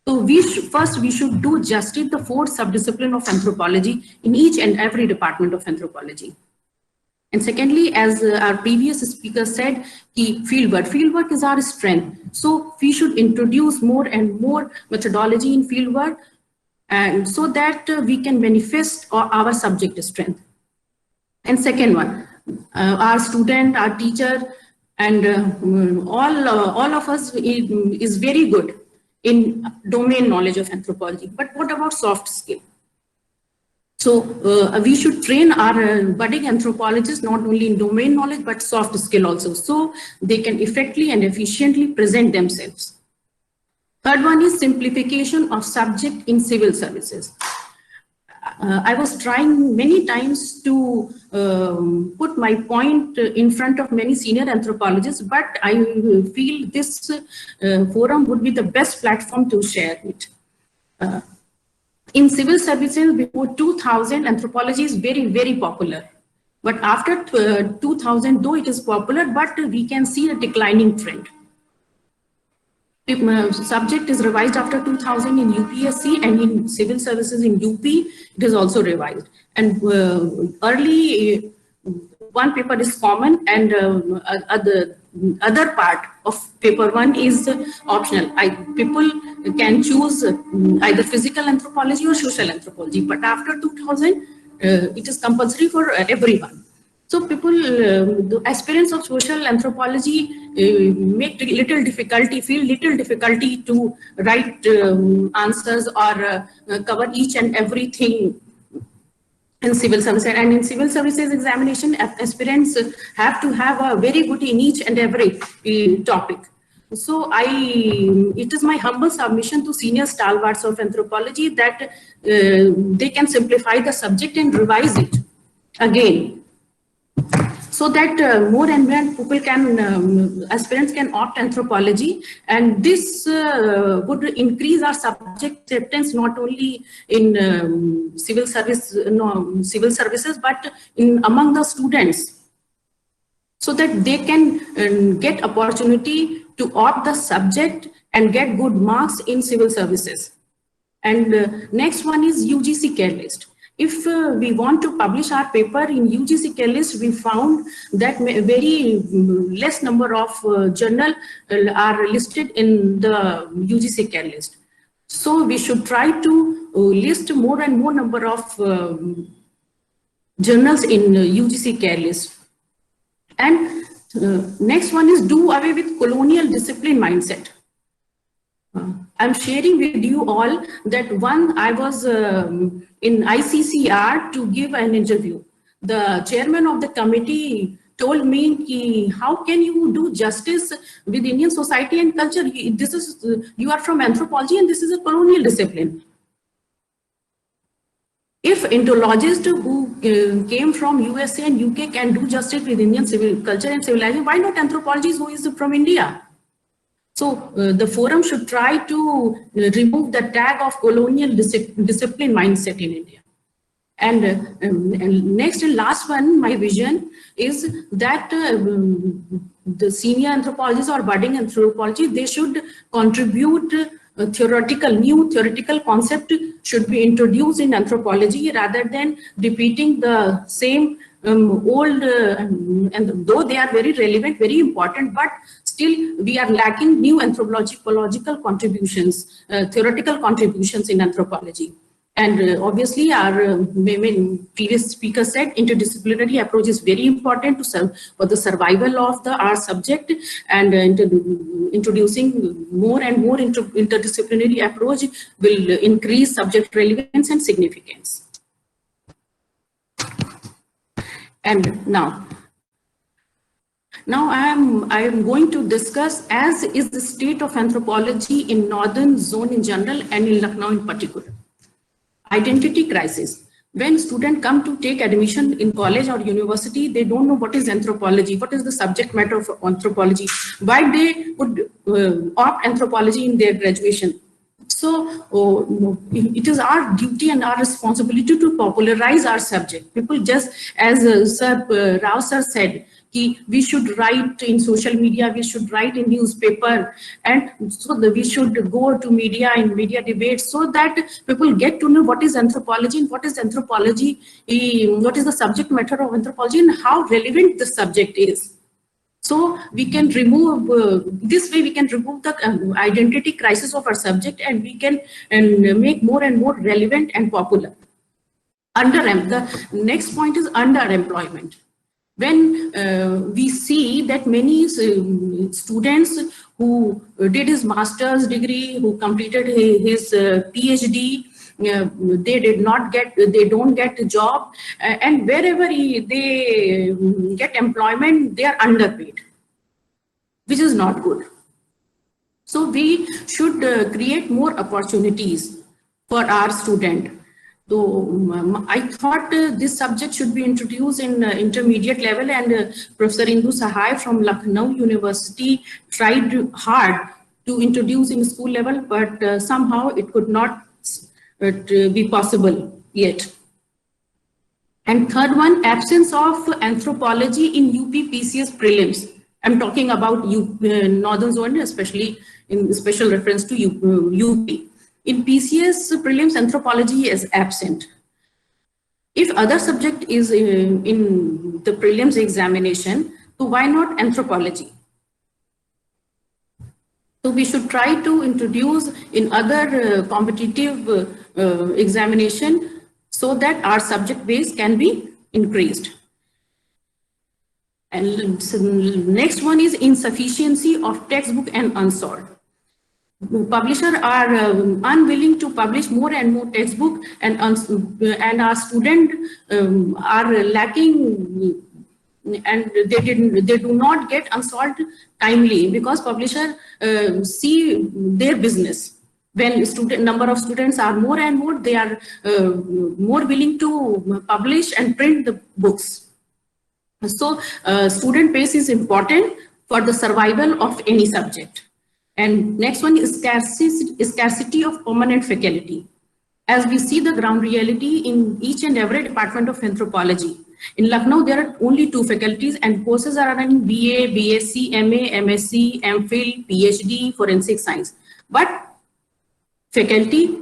So first we should do justice the 4 subdiscipline of anthropology in each and every department of anthropology. And secondly, as our previous speaker said, fieldwork is our strength. So we should introduce more and more methodology in fieldwork, and so that we can manifest our subject strength. And second one, our student, our teacher, and all of us is very good in domain knowledge of anthropology. But what about soft skill? So we should train our budding anthropologists not only in domain knowledge, but soft skill also, so they can effectively and efficiently present themselves. Third one is simplification of subject in civil services. I was trying many times to put my point in front of many senior anthropologists, but I feel this forum would be the best platform to share it. In civil services, before 2000, anthropology is very, very popular. But after 2000, though it is popular, but we can see a declining trend. Subject is revised after 2000 in UPSC, and in civil services in UP, it is also revised. And early, one paper is common, and other part of paper 1 is optional. People can choose either physical anthropology or social anthropology, but after 2000, it is compulsory for everyone. So people, the aspirants of social anthropology feel little difficulty to write answers or cover each and everything in civil services. And in civil services examination, aspirants have to have a very good in each and every topic. so it is my humble submission to senior stalwarts of anthropology that they can simplify the subject and revise it again, so that more and more people can, aspirants can opt anthropology, and this would increase our subject acceptance not only in civil services, but in among the students, so that they can get opportunity to opt the subject and get good marks in civil services. And next one is UGC care list. If we want to publish our paper in UGC care list, we found that very less number of journals are listed in the UGC care list. So we should try to list more and more number of journals in UGC care list. And next one is do away with colonial discipline mindset. I'm sharing with you all that I was in ICCR to give an interview. The chairman of the committee told me, how can you do justice with Indian society and culture? This is, you are from anthropology and this is a colonial discipline. If Etiologists who came from USA and UK can do justice with Indian civil culture and civilization, why not anthropologists who is from India? So the forum should try to remove the tag of colonial discipline mindset in India. And next and last one, my vision is that the senior anthropologists or budding anthropologists, they should contribute new theoretical concept should be introduced in anthropology rather than repeating the same old, and though they are very relevant, very important, but still we are lacking new anthropological contributions, theoretical contributions in anthropology. And obviously our previous speaker said interdisciplinary approach is very important for the survival of our subject, and introducing more and more interdisciplinary approach will increase subject relevance and significance. And now I am going to discuss as is the state of anthropology in northern zone in general and in Lucknow in particular. Identity crisis. When students come to take admission in college or university, they don't know what is anthropology, what is the subject matter of anthropology, why they would opt anthropology in their graduation. So it is our duty and our responsibility to popularize our subject. People, just as Sir Rao sir said, we should write in social media, we should write in newspaper, and so we should go to media in media debates so that people get to know what is anthropology and what is anthropology, what is the subject matter of anthropology and how relevant the subject is. So we can remove, this way we can remove the identity crisis of our subject, and we can make more and more relevant and popular. The next point is underemployment. When we see that many students who did his master's degree, who completed his PhD, they don't get a job, and wherever they get employment, they are underpaid, which is not good. So we should create more opportunities for our student. So I thought this subject should be introduced in intermediate level, and Professor Indu Sahai from Lucknow University tried hard to introduce in school level, but somehow it could not be possible yet. And third one, absence of anthropology in UP PCS prelims. I'm talking about Northern Zone, especially in special reference to UP. In PCS prelims, anthropology is absent. If other subject is in the prelims examination, so why not anthropology? So we should try to introduce in other competitive examination so that our subject base can be increased. And next one is insufficiency of textbook and unsolved. Publishers are unwilling to publish more and more textbook, and our students are lacking and they do not get unsolved timely, because publisher see their business. When number of students are more and more, they are more willing to publish and print the books. So student base is important for the survival of any subject. And next one is scarcity of permanent faculty. As we see the ground reality in each and every department of anthropology. In Lucknow, there are only 2 faculties, and courses are running BA, BSc, MA, MSc, MPhil, PhD, forensic science. But faculty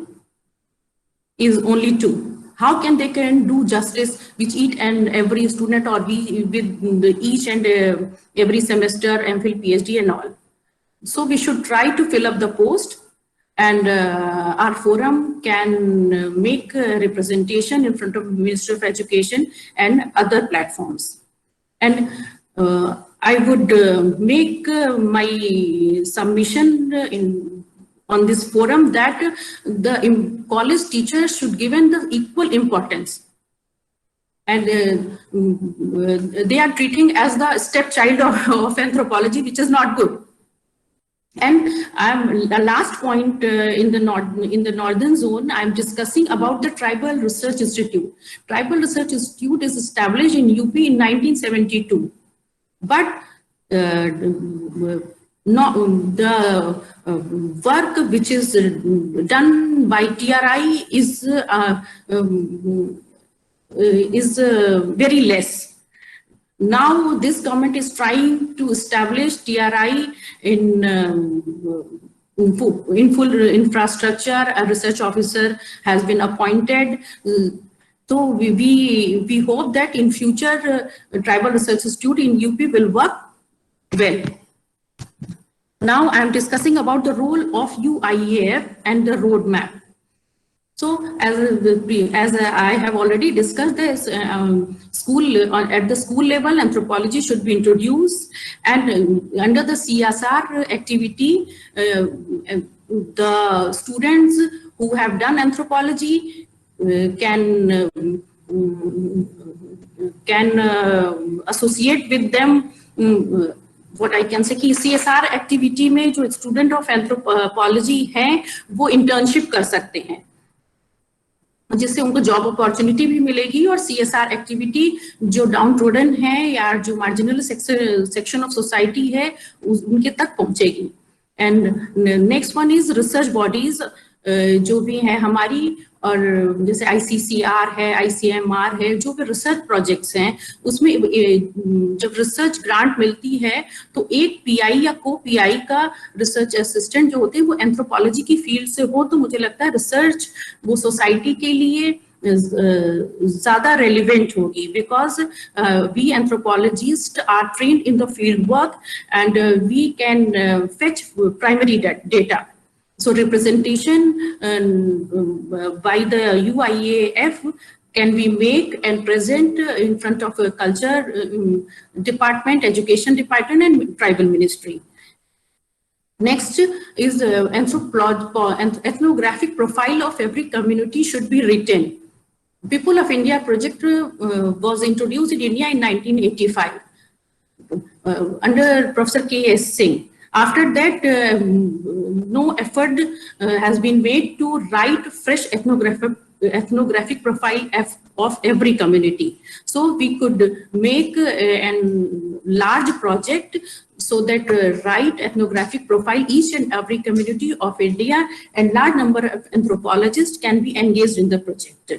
is only 2. How can they do justice with each and every student, or with each and every semester, MPhil, PhD and all? So we should try to fill up the post, and our forum can make representation in front of Ministry of Education and other platforms. And I would make my submission on this forum that the college teachers should given the equal importance. And they are treating as the stepchild of anthropology, which is not good. And the last point in the northern zone, I'm discussing about the Tribal Research Institute. Tribal Research Institute is established in UP in 1972, but the work which is done by TRI is very less. Now this government is trying to establish TRI in full infrastructure. A research officer has been appointed. So we hope that in future Tribal Research Institute in UP will work well. Now I am discussing about the role of UIAF and the roadmap. So as I have already discussed this, at the school level, anthropology should be introduced, and under the CSR activity, the students who have done anthropology can associate with them. What I can say कि CSR activity में जो student of anthropology हैं, वो internship कर सकते हैं, जिससे उनको जॉब अपॉर्चुनिटी भी मिलेगी, और CSR एक्टिविटी जो डाउन ट्रोडन है या जो मार्जिनल सेक्शन ऑफ सोसाइटी है उनके तक पहुंचेगी. And next one is research bodies जो भी है हमारी, और जैसे ICCR है, ICMR है, जो भी रिसर्च प्रोजेक्ट्स हैं उसमें जब रिसर्च ग्रांट मिलती है तो एक PI या को PI का रिसर्च असिस्टेंट जो होते हैं वो एंथ्रोपोलॉजी की फील्ड से हो, तो मुझे लगता है रिसर्च वो सोसाइटी के लिए ज़्यादा रेलिवेंट होगी, because we anthropologists are trained in the field work and we can fetch primary data. So representation by the UIAF can be made and present in front of a culture department, education department and tribal ministry. Next is ethnographic profile of every community should be written. People of India project was introduced in India in 1985 under Professor K.S. Singh. After that, no effort has been made to write fresh ethnographic profile of every community. So we could make a large project so that write ethnographic profile each and every community of India, and large number of anthropologists can be engaged in the project.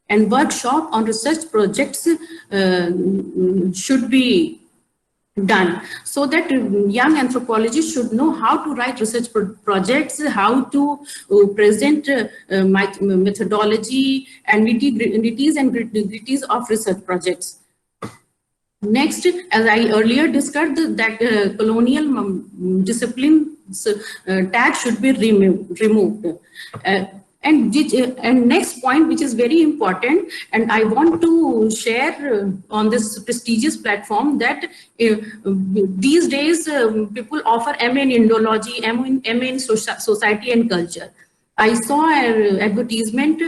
And workshop on research projects should be done so that young anthropologists should know how to write research projects, how to present methodology and nitty-gritties and gritties of research projects. Next, as I earlier discussed, that colonial discipline tag should be removed. And next point, which is very important, and I want to share on this prestigious platform, that these days people offer MA in Indology, MA in Society and Culture. I saw an advertisement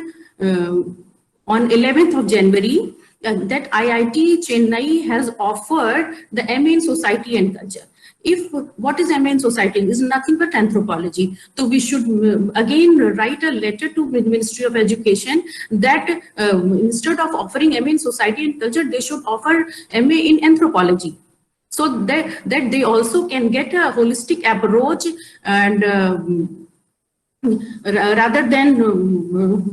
on 11th of January that IIT Chennai has offered the MA in Society and Culture. If what is MA in Society is nothing but anthropology, so we should again write a letter to the Ministry of Education that instead of offering MA in Society and Culture, they should offer MA in Anthropology, so that they also can get a holistic approach and rather than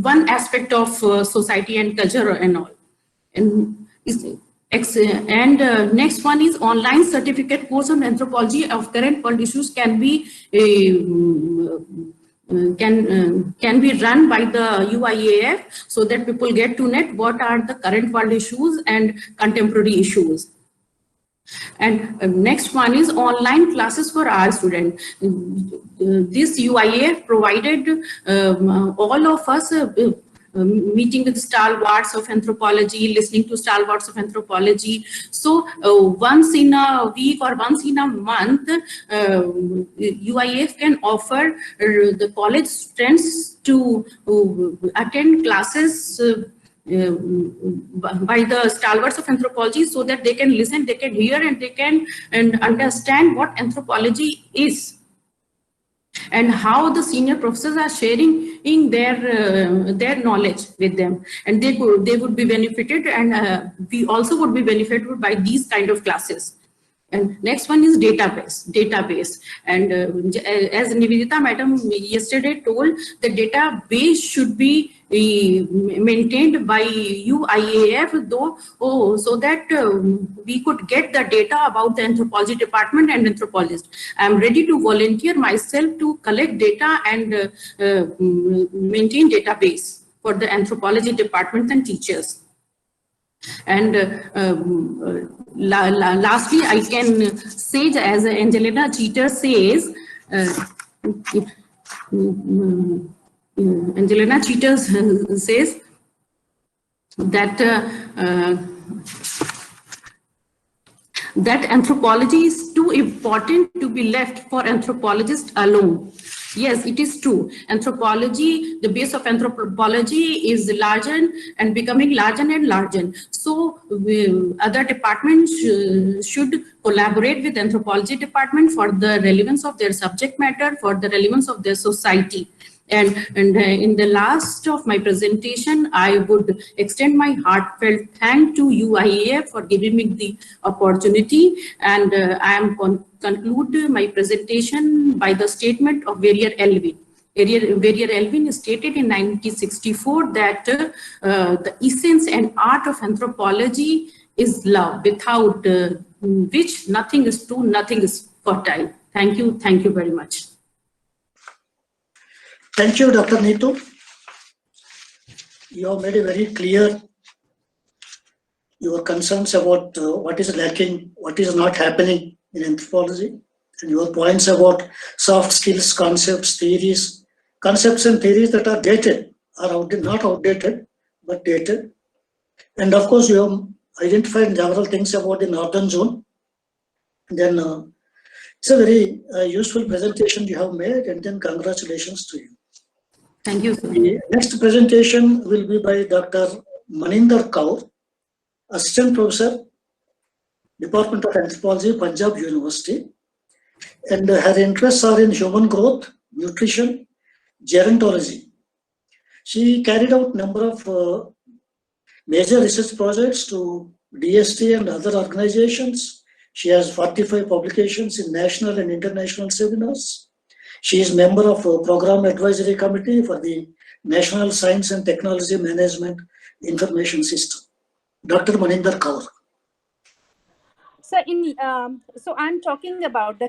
one aspect of society and culture and all. And next one is online certificate course on anthropology of current world issues can be run by the UIAF, so that people get to know what are the current world issues and contemporary issues. And next one is online classes for our students. This UIAF provided all of us meeting with stalwarts of anthropology, listening to stalwarts of anthropology. So once in a week or once in a month, UIAF can offer the college students to attend classes by the stalwarts of anthropology, so that they can listen, they can hear, and they can understand what anthropology is, and how the senior professors are sharing in their knowledge with them, and they would be benefited, and we also would be benefited by these kind of classes. And next one is database. And as Nivedita madam yesterday told, the database should be maintained by UIAF, so that we could get the data about the anthropology department and anthropologists. I am ready to volunteer myself to collect data and maintain database for the anthropology department and teachers. And lastly, I can say, as Angelina Cheater says, Angelina Cheater says that that anthropology is too important to be left for anthropologists alone. Yes, it is true. Anthropology, the base of anthropology is larger and becoming larger and larger. So other departments should collaborate with anthropology department for the relevance of their subject matter, for the relevance of their society. And in the last of my presentation, I would extend my heartfelt thanks to UIAF for giving me the opportunity. And I am conclude my presentation by the statement of Verrier Elvin. Verrier Elvin stated in 1964 that the essence and art of anthropology is love, without which nothing is true, nothing is fertile. Thank you very much. Thank you, Dr. Neetu. You have made it very clear your concerns about what is lacking, what is not happening in anthropology, and your points about soft skills, concepts and theories that are dated, are not outdated, but dated. And of course, you have identified several things about the northern zone. And then it's a very useful presentation you have made, and then congratulations to you. Thank you, sir. The next presentation will be by Dr. Maninder Kaur, Assistant Professor, Department of Anthropology, Punjab University. And her interests are in human growth, nutrition, gerontology. She carried out a number of major research projects to DST and other organizations. She has 45 publications in national and international seminars. She is member of a program advisory committee for the National Science and Technology Management Information System. Dr. Maninder Kaur. So I'm talking about the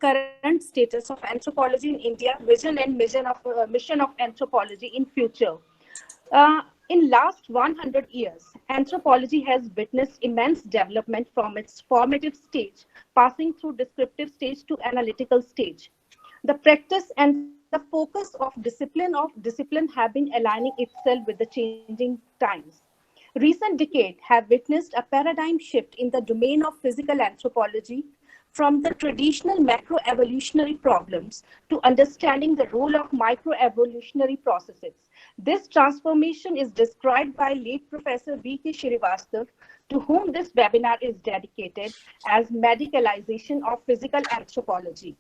current status of anthropology in India, vision and mission of anthropology in future. In last 100 years, anthropology has witnessed immense development from its formative stage, passing through descriptive stage to analytical stage. The practice and the focus of discipline have been aligning itself with the changing times. Recent decades have witnessed a paradigm shift in the domain of physical anthropology, from the traditional macroevolutionary problems to understanding the role of microevolutionary processes. This transformation is described by late Professor V.K. Srivastava, to whom this webinar is dedicated, as medicalization of physical anthropology.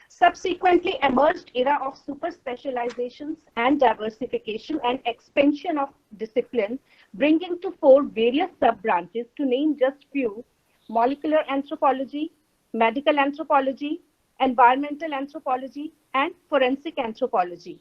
Subsequently emerged era of super specializations and diversification and expansion of discipline, bringing to fore various sub-branches, to name just few: molecular anthropology, medical anthropology, environmental anthropology, and forensic anthropology.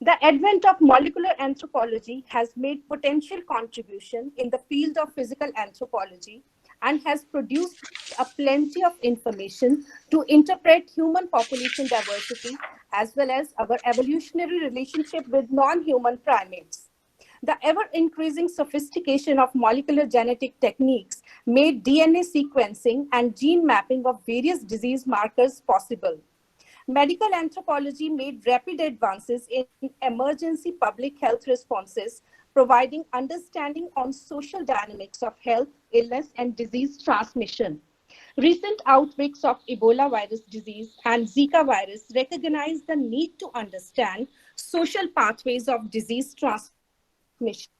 The advent of molecular anthropology has made potential contribution in the field of physical anthropology and has produced a plenty of information to interpret human population diversity as well as our evolutionary relationship with non-human primates. The ever-increasing sophistication of molecular genetic techniques made DNA sequencing and gene mapping of various disease markers possible. Medical anthropology made rapid advances in emergency public health responses, providing understanding on social dynamics of health, illness, and disease transmission. Recent outbreaks of Ebola virus disease and Zika virus recognize the need to understand social pathways of disease transmission.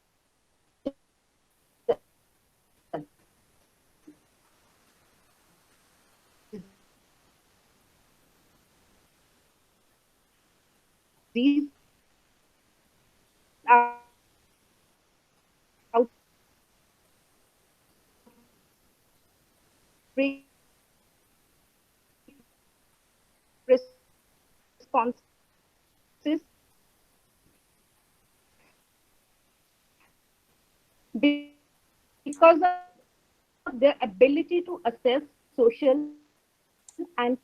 These outbreak responses because of their ability to assess social and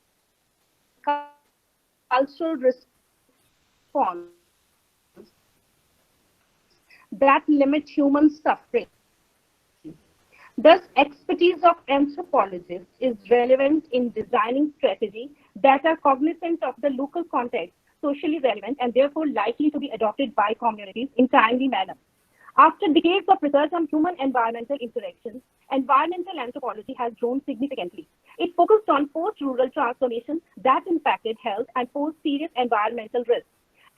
cultural response that limit human suffering. Thus, expertise of anthropologists is relevant in designing strategy that are cognizant of the local context, socially relevant, and therefore likely to be adopted by communities in timely manner. After decades of research on human-environmental interactions, environmental anthropology has grown significantly. It focused on post-rural transformations that impacted health and posed serious environmental risks.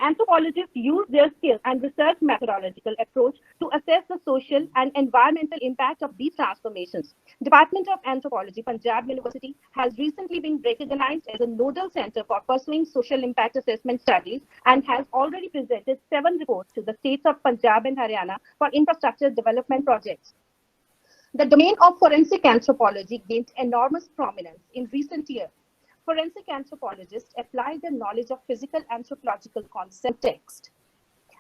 Anthropologists use their skills and research methodological approach to assess the social and environmental impact of these transformations. Department of Anthropology, Punjab University, has recently been recognized as a nodal center for pursuing social impact assessment studies and has already presented 7 reports to the states of Punjab and Haryana for infrastructure development projects. The domain of forensic anthropology gained enormous prominence in recent years. Forensic anthropologists apply their knowledge of physical anthropological context.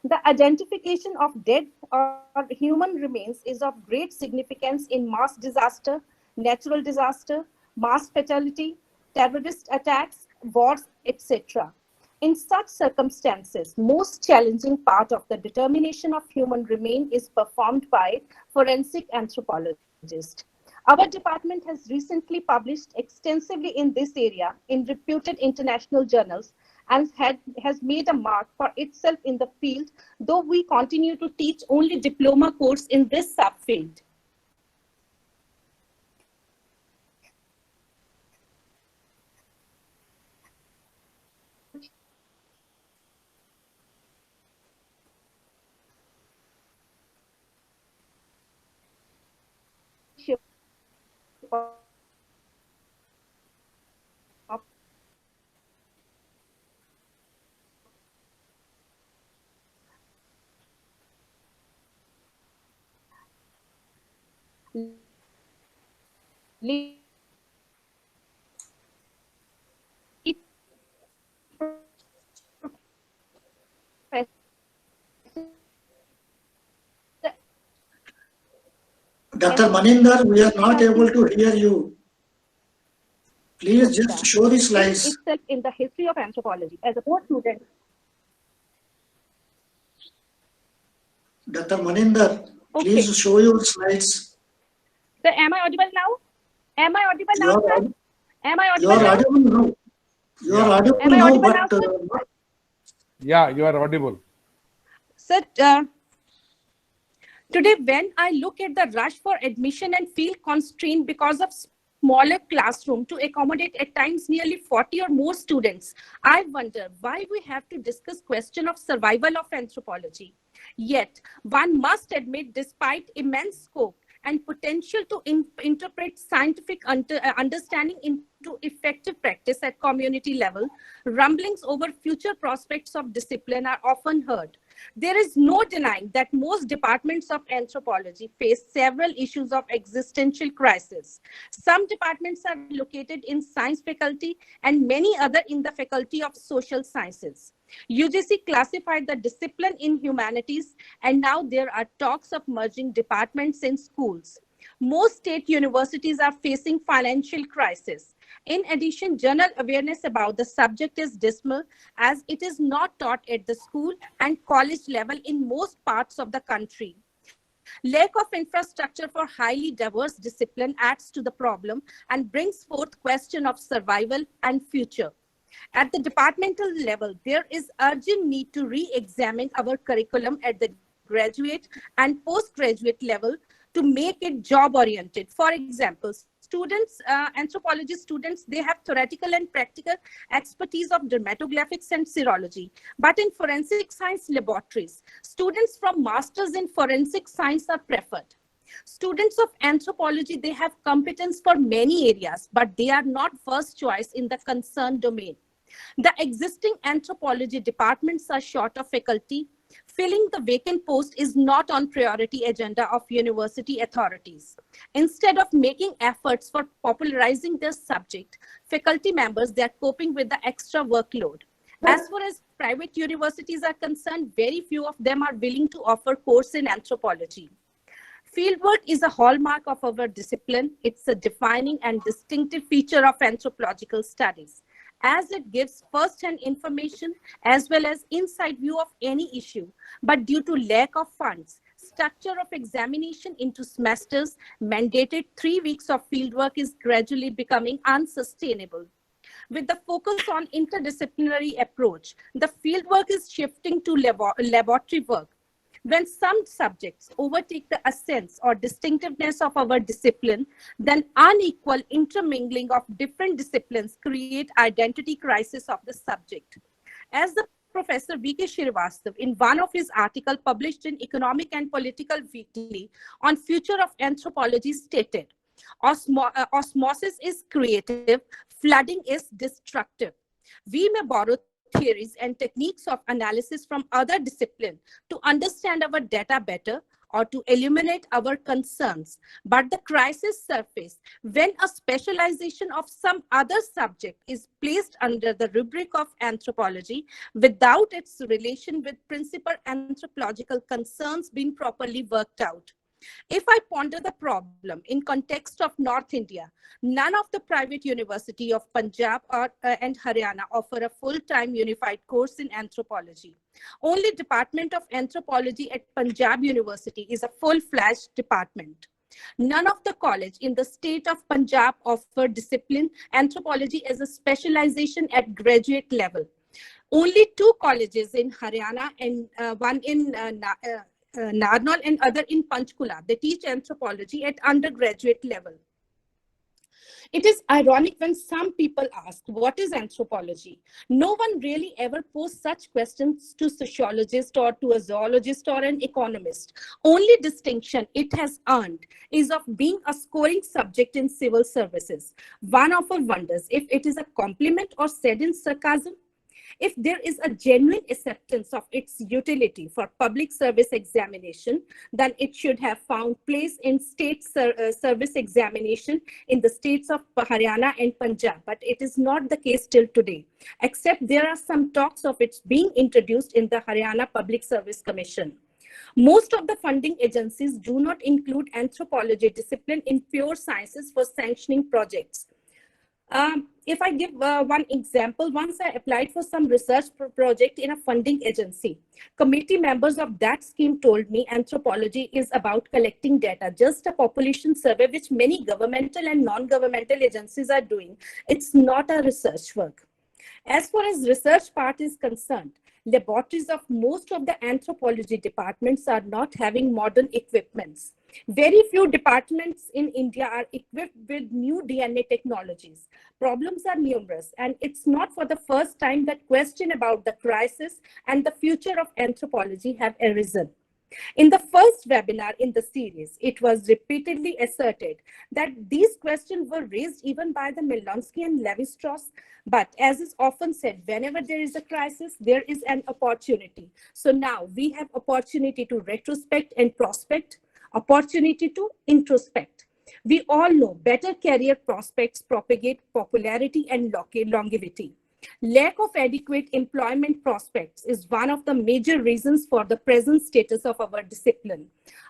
The identification of dead or human remains is of great significance in mass disaster, natural disaster, mass fatality, terrorist attacks, wars, etc. In such circumstances, most challenging part of the determination of human remain is performed by forensic anthropologists. Our department has recently published extensively in this area in reputed international journals and has made a mark for itself in the field, though we continue to teach only diploma course in this subfield. Dr. Maninder, we are not able to hear you. Please just show the slides. Itself in the history of anthropology as a post student. Dr. Maninder, please show your slides. Sir, am I audible now? Am I audible now, sir? Am I audible You are now? audible now. You are audible Am I now, audible but now, sir? Yeah, you are audible. Sir, today when I look at the rush for admission and feel constrained because of smaller classroom to accommodate at times nearly 40 or more students, I wonder why we have to discuss question of survival of anthropology. Yet, one must admit, despite immense scope and potential to interpret scientific understanding into effective practice at community level, rumblings over future prospects of discipline are often heard. There is no denying that most departments of anthropology face several issues of existential crisis. Some departments are located in science faculty and many other in the faculty of social sciences. UGC classified the discipline in humanities, and now there are talks of merging departments in schools. Most state universities are facing financial crisis. In addition, general awareness about the subject is dismal, as it is not taught at the school and college level in most parts of the country. Lack of infrastructure for highly diverse discipline adds to the problem and brings forth question of survival and future. At the departmental level, there is urgent need to re-examine our curriculum at the graduate and postgraduate level to make it job-oriented. For example, students, anthropology students, they have theoretical and practical expertise of dermatographics and serology. But in forensic science laboratories, students from masters in forensic science are preferred. Students of anthropology, they have competence for many areas, but they are not first choice in the concerned domain. The existing anthropology departments are short of faculty. Filling the vacant post is not on priority agenda of university authorities. Instead of making efforts for popularizing their subject, faculty members, they are coping with the extra workload. As far as private universities are concerned, very few of them are willing to offer course in anthropology. Fieldwork is a hallmark of our discipline. It's a defining and distinctive feature of anthropological studies, as it gives first-hand information as well as inside view of any issue. But due to lack of funds, structure of examination into semesters, mandated 3 weeks of fieldwork is gradually becoming unsustainable. With the focus on interdisciplinary approach, the fieldwork is shifting to laboratory work. When some subjects overtake the essence or distinctiveness of our discipline, then unequal intermingling of different disciplines create identity crisis of the subject. As the Professor V.K. Srivastava, in one of his articles published in Economic and Political Weekly on Future of Anthropology stated, osmosis is creative, flooding is destructive. We may borrow theories and techniques of analysis from other disciplines to understand our data better or to illuminate our concerns. But the crisis surfaces when a specialization of some other subject is placed under the rubric of anthropology without its relation with principal anthropological concerns being properly worked out. If I ponder the problem in context of North India, none of the private university of Punjab and Haryana offer a full-time unified course in anthropology. Only Department of Anthropology at Punjab University is a full-fledged department. None of the college in the state of Punjab offer discipline anthropology as a specialization at graduate level. Only 2 colleges in Haryana and one in Narnaul and other in Panchkula, they teach anthropology at undergraduate level. It is ironic when some people ask, what is anthropology? No one really ever posed such questions to sociologist or to a zoologist or an economist. Only distinction it has earned is of being a scoring subject in civil services. One often wonders if it is a compliment or said in sarcasm. If there is a genuine acceptance of its utility for public service examination, then it should have found place in state service examination in the states of Haryana and Punjab, but it is not the case till today, except there are some talks of its being introduced in the Haryana Public Service Commission. Most of the funding agencies do not include anthropology discipline in pure sciences for sanctioning projects. If I give one example, once I applied for some research project in a funding agency. Committee members of that scheme told me anthropology is about collecting data, just a population survey, which many governmental and non-governmental agencies are doing. It's not a research work. As far as research part is concerned, laboratories of most of the anthropology departments are not having modern equipments. Very few departments in India are equipped with new DNA technologies. Problems are numerous, and it's not for the first time that question about the crisis and the future of anthropology have arisen. In the first webinar in the series, it was repeatedly asserted that these questions were raised even by the Milonsky and Levi-Strauss. But as is often said, whenever there is a crisis, there is an opportunity. So now we have opportunity to retrospect and prospect, opportunity to introspect. We all know better career prospects propagate popularity and longevity. Lack of adequate employment prospects is one of the major reasons for the present status of our discipline.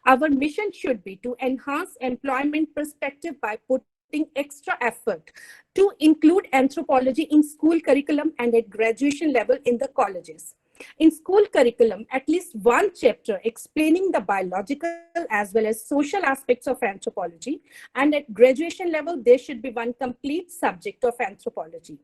Our mission should be to enhance employment perspective by putting extra effort to include anthropology in school curriculum and at graduation level in the colleges. In school curriculum, at least one chapter explaining the biological as well as social aspects of anthropology, and at graduation level, there should be one complete subject of anthropology.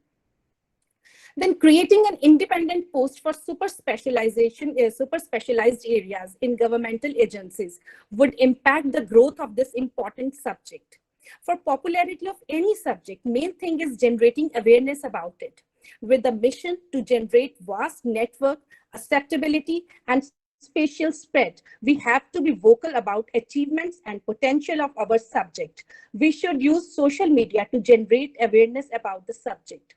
Then creating an independent post for super specialized areas in governmental agencies would impact the growth of this important subject. For popularity of any subject, main thing is generating awareness about it, with the mission to generate vast network, acceptability, and spatial spread. We have to be vocal about achievements and potential of our subject. We should use social media to generate awareness about the subject.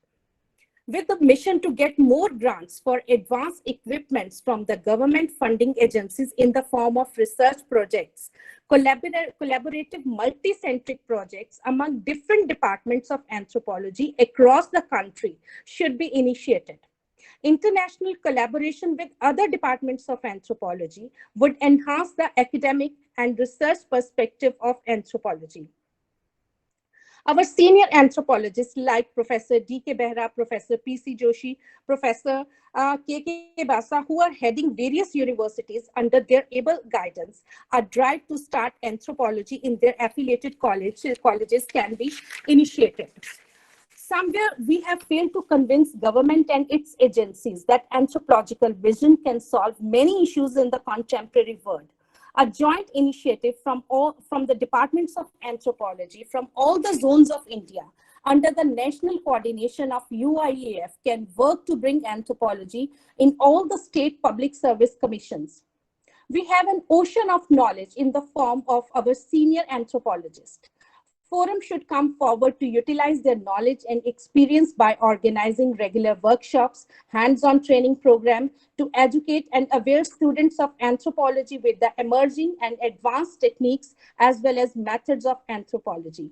With the mission to get more grants for advanced equipments from the government funding agencies in the form of research projects, collaborative multi-centric projects among different departments of anthropology across the country should be initiated. International collaboration with other departments of anthropology would enhance the academic and research perspective of anthropology. Our senior anthropologists like Professor D.K. Behra, Professor P.C. Joshi, Professor K.K. Basa, who are heading various universities under their able guidance, are drive to start anthropology in their affiliated colleges can be initiated. Somewhere we have failed to convince government and its agencies that anthropological vision can solve many issues in the contemporary world. A joint initiative from the departments of anthropology from all the zones of India under the national coordination of UIAF can work to bring anthropology in all the state public service commissions. We have an ocean of knowledge in the form of our senior anthropologists. Forum should come forward to utilize their knowledge and experience by organizing regular workshops, hands-on training program to educate and aware students of anthropology with the emerging and advanced techniques as well as methods of anthropology.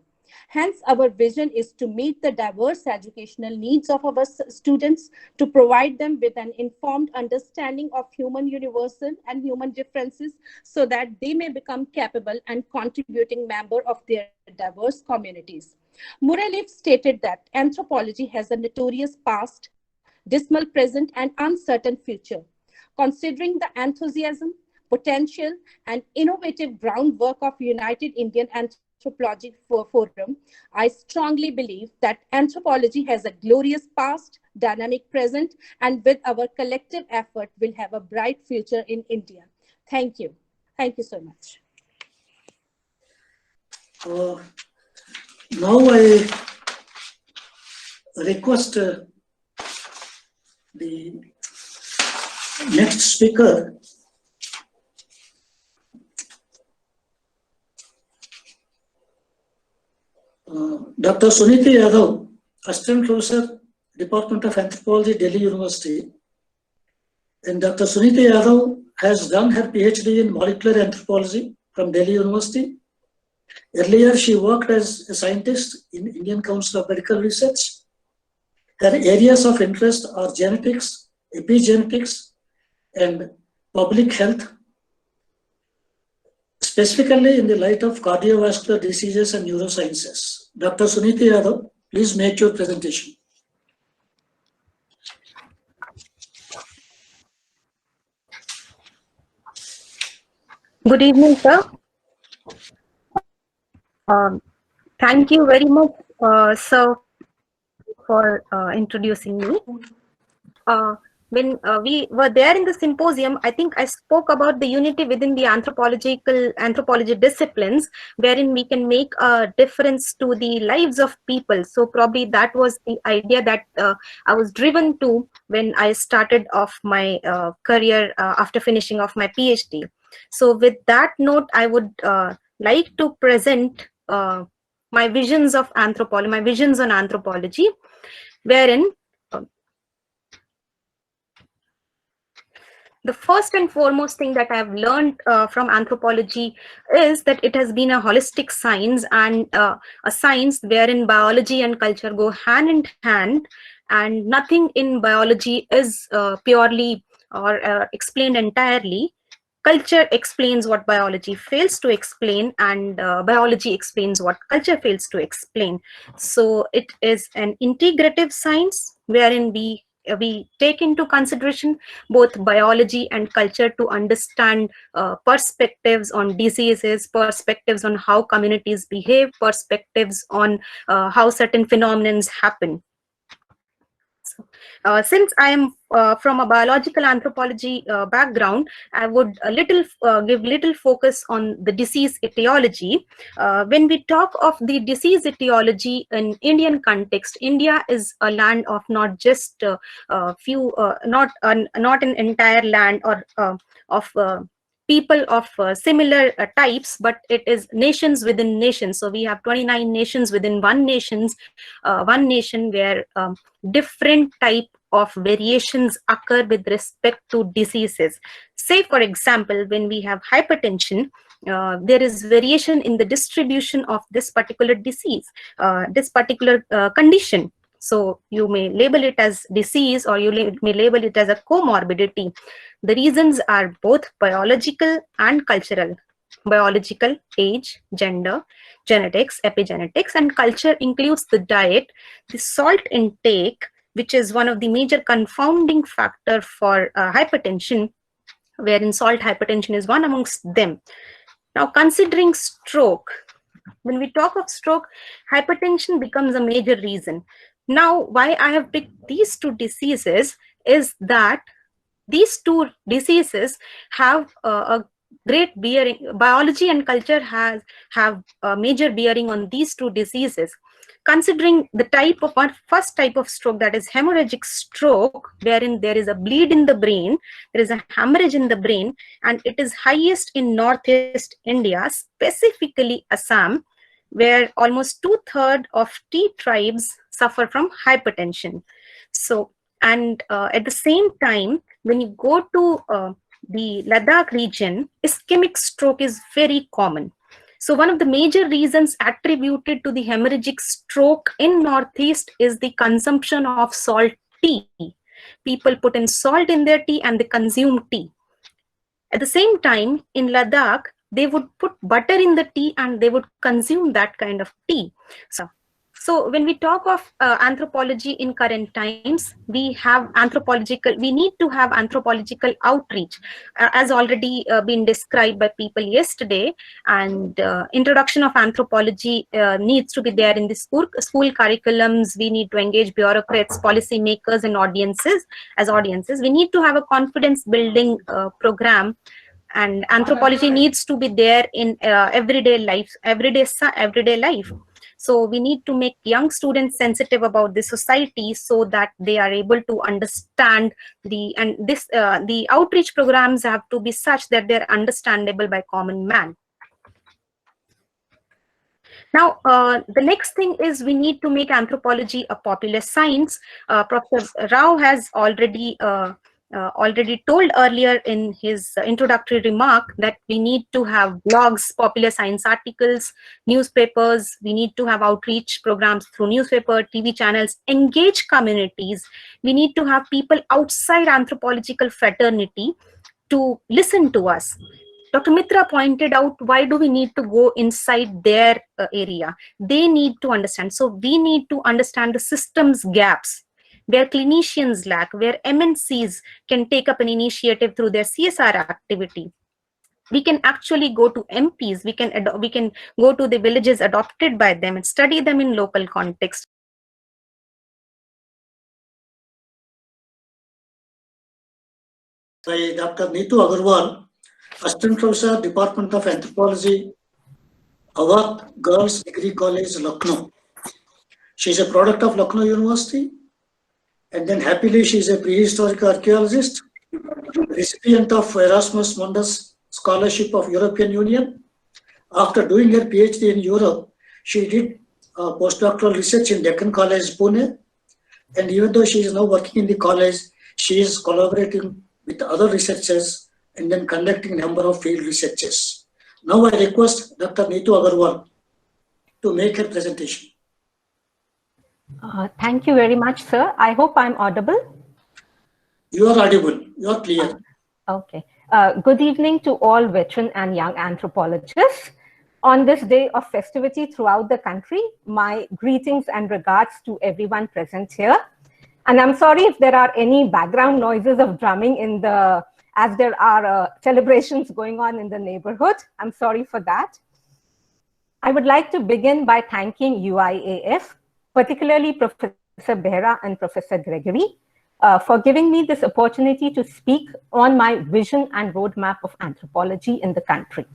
Hence, our vision is to meet the diverse educational needs of our students, to provide them with an informed understanding of human universal and human differences so that they may become capable and contributing member of their diverse communities. Muralev stated that anthropology has a notorious past, dismal present, and uncertain future. Considering the enthusiasm, potential, and innovative groundwork of United Indian Anthropology Forum, I strongly believe that anthropology has a glorious past, dynamic present, and with our collective effort will have a bright future in India. Thank you. Thank you so much. Now I request the next speaker, Dr. Sunita Arrow, Assistant Professor, Department of Anthropology, Delhi University. And Dr. Sunita Arrow has done her Ph.D. in molecular anthropology from Delhi University. Earlier, she worked as a scientist in Indian Council of Medical Research. Her areas of interest are genetics, epigenetics, and public health, specifically in the light of cardiovascular diseases and neurosciences. Dr. Sunita Arrow, please make your presentation. Good evening, sir. Thank you very much, sir, for introducing me. When we were there in the symposium, I think I spoke about the unity within the anthropology disciplines, wherein we can make a difference to the lives of people. So probably that was the idea that I was driven to when I started off my career after finishing off my PhD. So with that note, I would like to present my visions of anthropology, my visions on anthropology, wherein the first and foremost thing that I've learned from anthropology is that it has been a holistic science, and a science wherein biology and culture go hand in hand, and nothing in biology is purely or explained entirely. Culture explains what biology fails to explain, and biology explains what culture fails to explain. So it is an integrative science wherein we take into consideration both biology and culture to understand perspectives on diseases, perspectives on how communities behave, perspectives on how certain phenomena happen. Since I am from a biological anthropology background, I would give little focus on the disease etiology. When we talk of the disease etiology in Indian context, India is a land of not just not an entire land or of people of similar types, but it is nations within nations. So we have 29 nations within one nation where different type of variations occur with respect to diseases. Say, for example, when we have hypertension, there is variation in the distribution of this particular disease, this particular condition. So you may label it as disease, or you may label it as a comorbidity. The reasons are both biological and cultural. Biological, age, gender, genetics, epigenetics, and culture includes the diet, the salt intake, which is one of the major confounding factor for hypertension, wherein salt hypertension is one amongst them. Now, considering stroke, when we talk of stroke, hypertension becomes a major reason. Now, why I have picked these two diseases is that these two diseases have a great bearing. Biology and culture have a major bearing on these two diseases. Considering the type of first type of stroke, that is hemorrhagic stroke, wherein there is a bleed in the brain, there is a hemorrhage in the brain, and it is highest in Northeast India, specifically Assam, where almost 2/3 of tea tribes suffer from hypertension. So, and at the same time, when you go to the Ladakh region, ischemic stroke is very common. So one of the major reasons attributed to the hemorrhagic stroke in Northeast is the consumption of salt tea. People put in salt in their tea and they consume tea. At the same time, in Ladakh, they would put butter in the tea and they would consume that kind of tea. So when we talk of anthropology in current times, we need to have anthropological outreach, as already been described by people yesterday, and introduction of anthropology needs to be there in the school curriculums. We need to engage bureaucrats, policymakers, and audiences. We need to have a confidence building program, and anthropology needs to be there in everyday life. So we need to make young students sensitive about the society so that they are able to understand the outreach programs have to be such that they're understandable by common man. Now, the next thing is we need to make anthropology a popular science. Professor Rao has already told earlier in his introductory remark that we need to have blogs, popular science articles, newspapers. We need to have outreach programs through newspaper, TV channels, engage communities. We need to have people outside anthropological fraternity to listen to us. Dr. Mitra pointed out, why do we need to go inside their area? They need to understand. So we need to understand the system's gaps, where clinicians lack, where MNCs can take up an initiative through their CSR activity. We can actually go to MPs, we can go to the villages adopted by them and study them in local context. by Dr. Neetu Agarwal, Assistant Professor, Department of Anthropology, Awadh Girls Degree College, Lucknow. She is a product of Lucknow University, and then happily she is a prehistoric archaeologist, recipient of Erasmus Mundus Scholarship of European Union. After doing her Ph.D. in Europe, she did postdoctoral research in Deccan College, Pune. And even though she is now working in the college, she is collaborating with other researchers and then conducting a number of field researches. Now I request Dr. Neetu Agarwal to make her presentation. Thank you very much, sir. I hope I'm audible. You are audible. You are clear. Okay. Good evening to all veteran and young anthropologists. On this day of festivity throughout the country, my greetings and regards to everyone present here. And I'm sorry if there are any background noises of drumming in the, as there are celebrations going on in the neighborhood. I'm sorry for that. I would like to begin by thanking UIAF, particularly Professor Behra and Professor Gregory, for giving me this opportunity to speak on my vision and roadmap of anthropology in the country.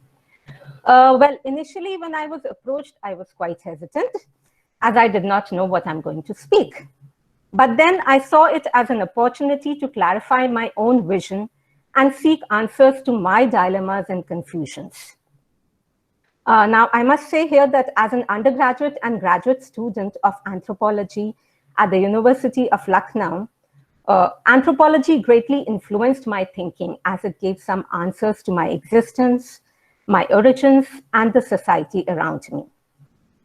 Well, initially when I was approached, I was quite hesitant as I did not know what I'm going to speak. But then I saw it as an opportunity to clarify my own vision and seek answers to my dilemmas and confusions. Now, I must say here that as an undergraduate and graduate student of anthropology at the University of Lucknow, anthropology greatly influenced my thinking as it gave some answers to my existence, my origins, and the society around me.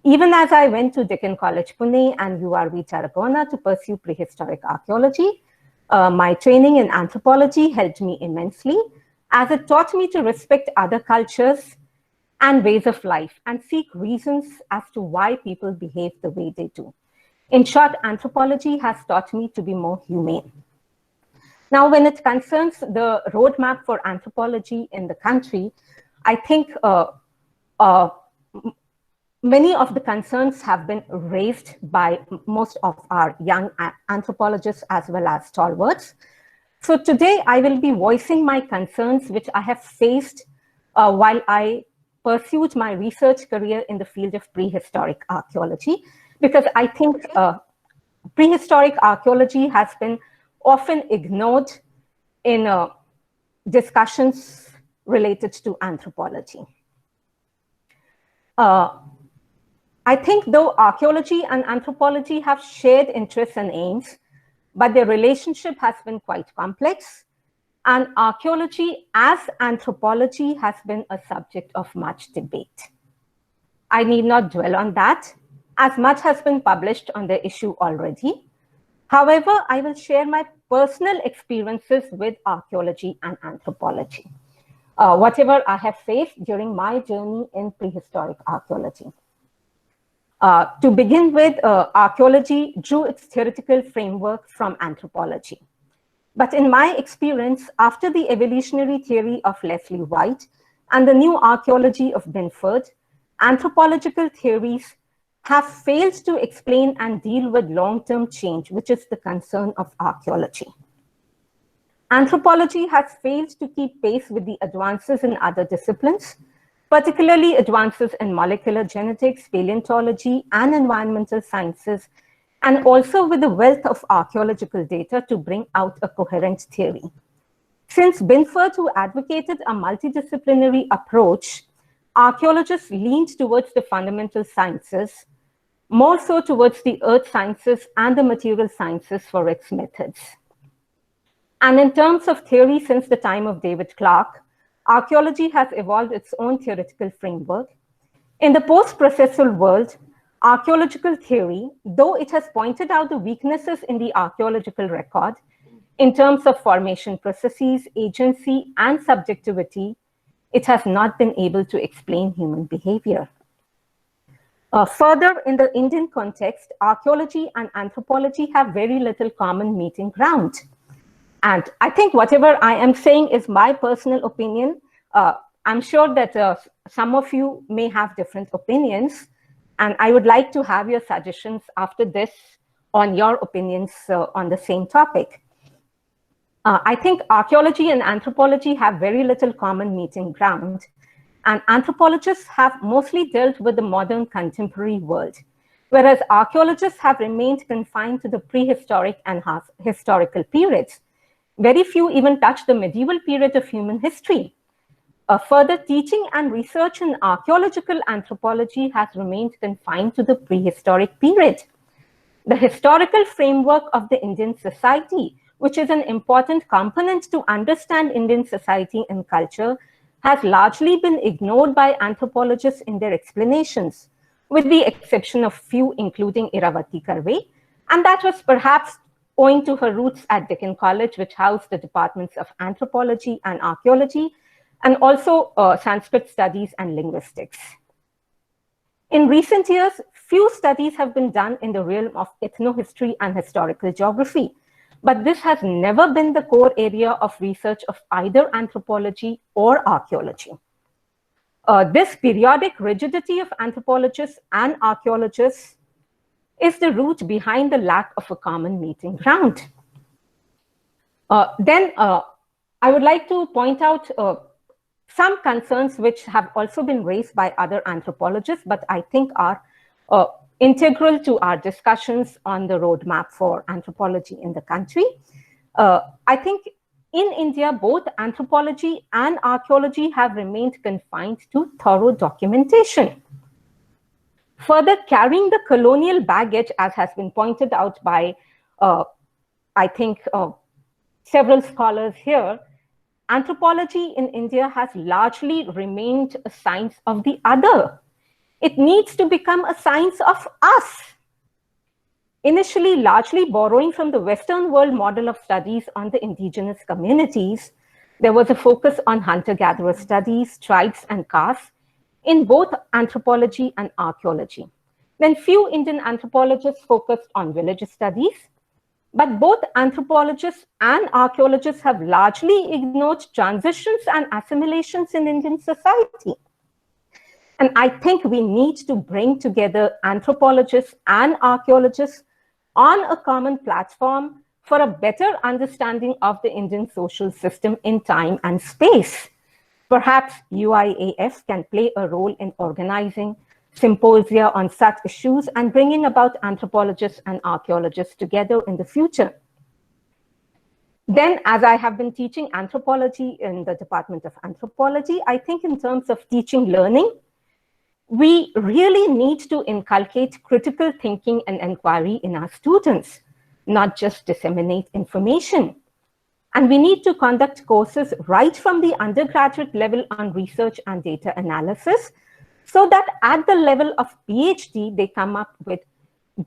Even as I went to Deccan College, Pune and URV Tarragona to pursue prehistoric archaeology, my training in anthropology helped me immensely as it taught me to respect other cultures and ways of life and seek reasons as to why people behave the way they do. In short, anthropology has taught me to be more humane. Now, when it concerns the roadmap for anthropology in the country, I think many of the concerns have been raised by most of our young anthropologists as well as stalwarts. So today I will be voicing my concerns which I have faced while I pursued my research career in the field of prehistoric archaeology, because I think prehistoric archaeology has been often ignored in discussions related to anthropology. I think though archaeology and anthropology have shared interests and aims, but their relationship has been quite complex, and archaeology as anthropology has been a subject of much debate. I need not dwell on that, as much has been published on the issue already. However, I will share my personal experiences with archaeology and anthropology, whatever I have faced during my journey in prehistoric archaeology. To begin with, archaeology drew its theoretical framework from anthropology. But in my experience, after the evolutionary theory of Leslie White and the new archaeology of Binford, anthropological theories have failed to explain and deal with long-term change, which is the concern of archaeology. Anthropology has failed to keep pace with the advances in other disciplines, particularly advances in molecular genetics, paleontology, and environmental sciences, and also with the wealth of archaeological data to bring out a coherent theory. Since Binford, who advocated a multidisciplinary approach, archaeologists leaned towards the fundamental sciences, more so towards the earth sciences and the material sciences for its methods. And in terms of theory, since the time of David Clark, archaeology has evolved its own theoretical framework. In the post-processual world, archaeological theory, though it has pointed out the weaknesses in the archaeological record in terms of formation processes, agency, and subjectivity, it has not been able to explain human behavior. Further, in the Indian context, archaeology and anthropology have very little common meeting ground. And I think whatever I am saying is my personal opinion. I'm sure that some of you may have different opinions, and I would like to have your suggestions after this on your opinions on the same topic. I think archaeology and anthropology have very little common meeting ground, and anthropologists have mostly dealt with the modern contemporary world, whereas archaeologists have remained confined to the prehistoric and historical periods. Very few even touch the medieval period of human history. Further teaching and research in archaeological anthropology has remained confined to the prehistoric period. The historical framework of the Indian society, which is an important component to understand Indian society and culture, has largely been ignored by anthropologists in their explanations, with the exception of few, including Iravati Karve, and that was perhaps owing to her roots at Deccan College, which housed the departments of anthropology and archaeology, and also Sanskrit studies and linguistics. In recent years, few studies have been done in the realm of ethnohistory and historical geography, but this has never been the core area of research of either anthropology or archaeology. This periodic rigidity of anthropologists and archaeologists is the root behind the lack of a common meeting ground. Then I would like to point out some concerns which have also been raised by other anthropologists, but I think are integral to our discussions on the roadmap for anthropology in the country. I think in India, both anthropology and archaeology have remained confined to thorough documentation. Further, carrying the colonial baggage, as has been pointed out by, I think, several scholars here, anthropology in India has largely remained a science of the other. It needs to become a science of us. Initially, largely borrowing from the Western world model of studies on the indigenous communities, there was a focus on hunter-gatherer studies, tribes and castes in both anthropology and archaeology. Then few Indian anthropologists focused on village studies, but both anthropologists and archaeologists have largely ignored transitions and assimilations in Indian society. And I think we need to bring together anthropologists and archaeologists on a common platform for a better understanding of the Indian social system in time and space. Perhaps UIAF can play a role in organizing symposia on such issues and bringing about anthropologists and archaeologists together in the future. Then, as I have been teaching anthropology in the Department of Anthropology, I think in terms of teaching learning, we really need to inculcate critical thinking and inquiry in our students, not just disseminate information. And we need to conduct courses right from the undergraduate level on research and data analysis, so that at the level of PhD, they come up with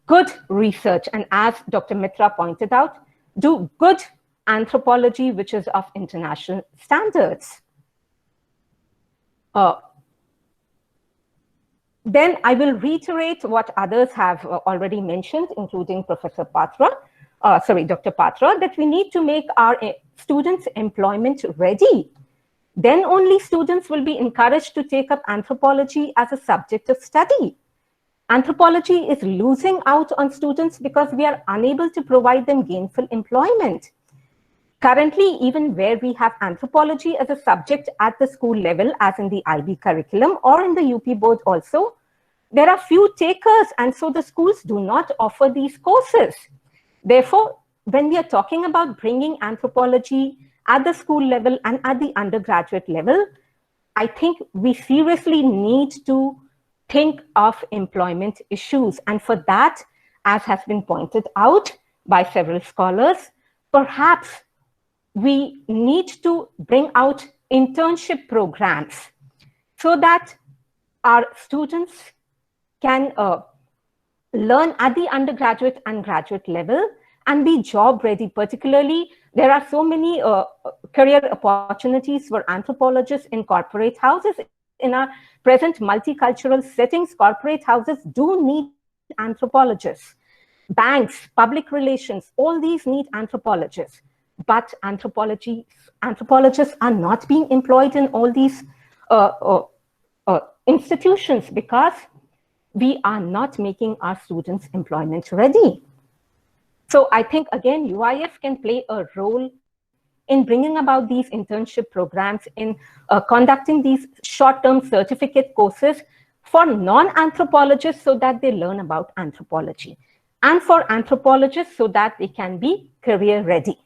good research. And as Dr. Mitra pointed out, do good anthropology, which is of international standards. Then I will reiterate what others have already mentioned, including Dr. Patra, that we need to make our students employment ready. Then only students will be encouraged to take up anthropology as a subject of study. Anthropology is losing out on students because we are unable to provide them gainful employment. Currently, even where we have anthropology as a subject at the school level, as in the IB curriculum or in the UP board also, there are few takers, and so the schools do not offer these courses. Therefore, when we are talking about bringing anthropology at the school level and at the undergraduate level, I think we seriously need to think of employment issues. And for that, as has been pointed out by several scholars, perhaps we need to bring out internship programs so that our students can learn at the undergraduate and graduate level and be job ready. Particularly, there are so many career opportunities for anthropologists in corporate houses. In our present multicultural settings, corporate houses do need anthropologists. Banks, public relations, all these need anthropologists. But anthropologists are not being employed in all these institutions because we are not making our students employment ready. So I think, again, UIF can play a role in bringing about these internship programs, in conducting these short-term certificate courses for non-anthropologists so that they learn about anthropology, and for anthropologists so that they can be career ready.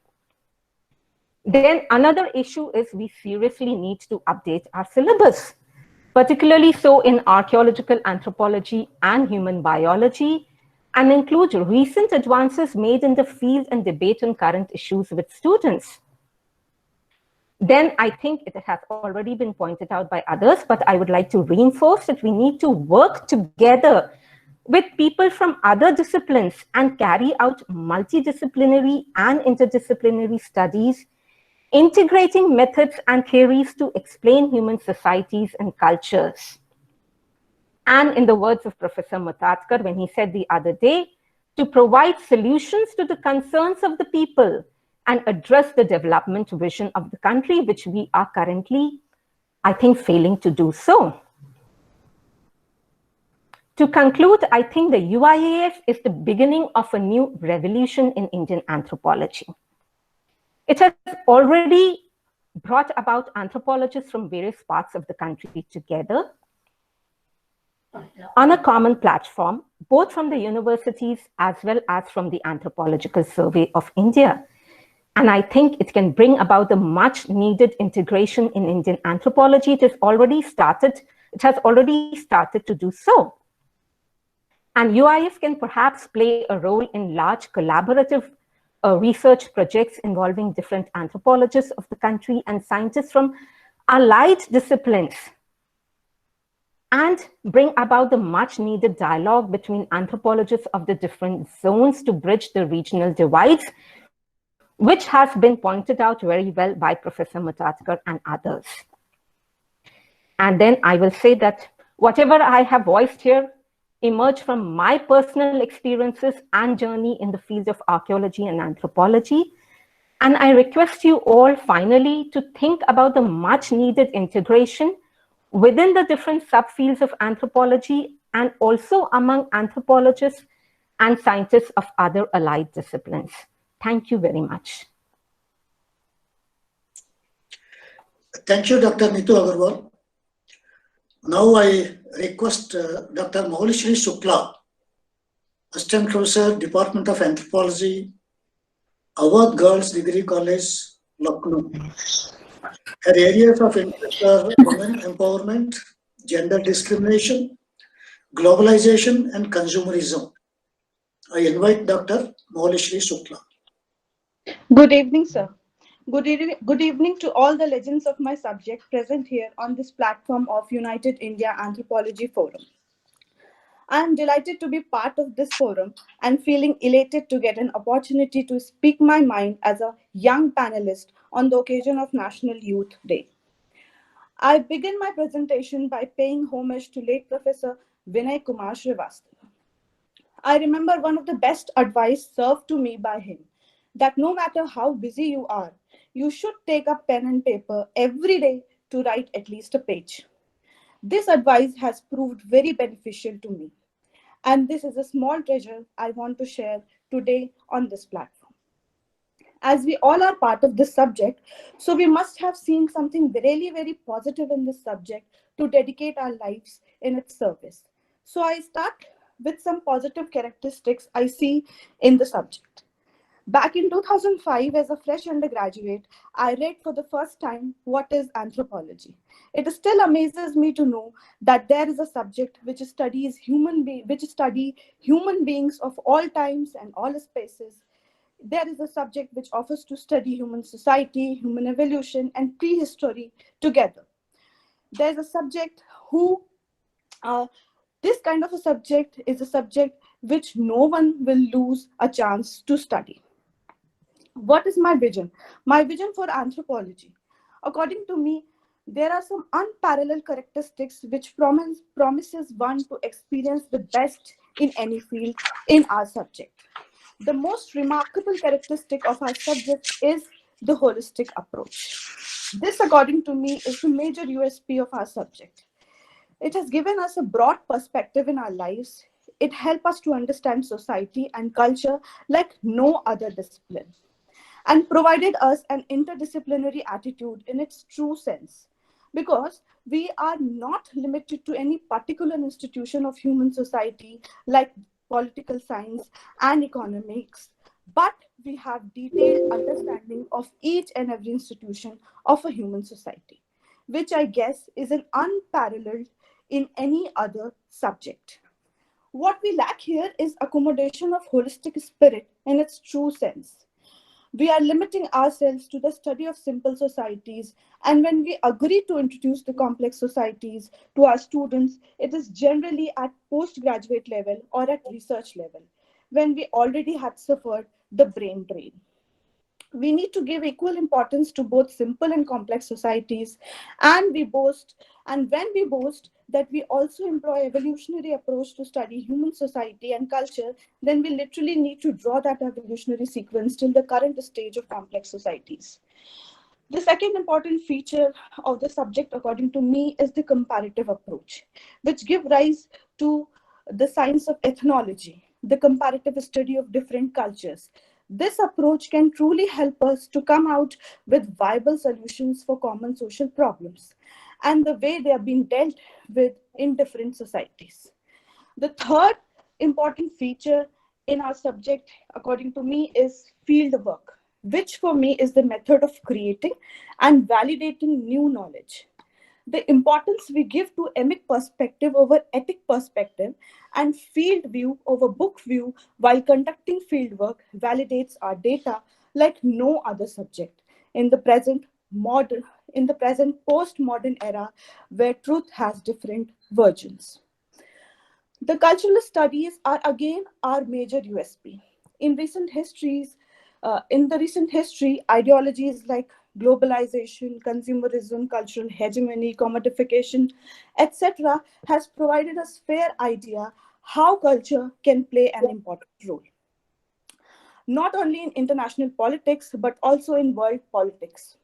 Then another issue is we seriously need to update our syllabus, particularly so in archaeological anthropology and human biology, and include recent advances made in the field and debate on current issues with students. Then I think it has already been pointed out by others, but I would like to reinforce that we need to work together with people from other disciplines and carry out multidisciplinary and interdisciplinary studies, integrating methods and theories to explain human societies and cultures. And in the words of Professor Matatkar, when he said the other day, to provide solutions to the concerns of the people and address the development vision of the country, which we are currently, I think, failing to do so. To conclude, I think the UIAF is the beginning of a new revolution in Indian anthropology. It has already brought about anthropologists from various parts of the country together on a common platform, both from the universities as well as from the Anthropological Survey of India. And I think it can bring about the much needed integration in Indian anthropology. It has already started to do so. And UIAF can perhaps play a role in large collaborative research projects involving different anthropologists of the country and scientists from allied disciplines, and bring about the much needed dialogue between anthropologists of the different zones to bridge the regional divides, which has been pointed out very well by Professor Matatkar and others. And then I will say that whatever I have voiced here emerged from my personal experiences and journey in the field of archaeology and anthropology. And I request you all finally to think about the much needed integration within the different subfields of anthropology and also among anthropologists and scientists of other allied disciplines. Thank you very much. Thank you, Dr. Nitu Agarwal. Now I request Dr. Maulishri Shukla, Assistant Professor, Department of Anthropology, Awadh Girls Degree College, Lucknow. Her areas of interest are women empowerment, gender discrimination, globalization, and consumerism. I invite Dr. Maulishri Shukla. Good evening, sir. Good evening to all the legends of my subject present here on this platform of United India Anthropology Forum. I am delighted to be part of this forum and feeling elated to get an opportunity to speak my mind as a young panelist on the occasion of National Youth Day. I begin my presentation by paying homage to late Professor Vinay Kumar Srivastava. I remember one of the best advice served to me by him, that no matter how busy you are, you should take up pen and paper every day to write at least a page. This advice has proved very beneficial to me, and this is a small treasure I want to share today on this platform. As we all are part of this subject, so we must have seen something really very positive in this subject to dedicate our lives in its service. So I start with some positive characteristics I see in the subject. Back in 2005, as a fresh undergraduate, I read for the first time what is anthropology. It still amazes me to know that there is a subject which studies human beings of all times and all spaces. There is a subject which offers to study human society, human evolution, and prehistory together. There's a subject this kind of a subject is a subject which no one will lose a chance to study. What is my vision? My vision for anthropology. According to me, there are some unparalleled characteristics which promises one to experience the best in any field in our subject. The most remarkable characteristic of our subject is the holistic approach. This, according to me, is the major USP of our subject. It has given us a broad perspective in our lives. It helps us to understand society and culture like no other discipline. and provided us an interdisciplinary attitude in its true sense, because we are not limited to any particular institution of human society like political science and economics, but we have detailed understanding of each and every institution of a human society, which I guess is an unparalleled in any other subject. What we lack here is accommodation of holistic spirit in its true sense. We are limiting ourselves to the study of simple societies, and when we agree to introduce the complex societies to our students, it is generally at postgraduate level or at research level, when we already had suffered the brain drain. We need to give equal importance to both simple and complex societies, and when we boast that we also employ evolutionary approach to study human society and culture, then we literally need to draw that evolutionary sequence till the current stage of complex societies. The second important feature of the subject, according to me, is the comparative approach, which give rise to the science of ethnology, the comparative study of different cultures. This approach can truly help us to come out with viable solutions for common social problems and the way they are being dealt with in different societies. The third important feature in our subject, according to me, is field work, which for me is the method of creating and validating new knowledge. The importance we give to emic perspective over ethic perspective and field view over book view while conducting field work validates our data like no other subject in the present postmodern era where truth has different versions. The cultural studies are again our major USP. In the recent history, ideologies like globalization, consumerism, cultural hegemony, commodification, etc., has provided us fair idea how culture can play an important role, not only in international politics but also in world politics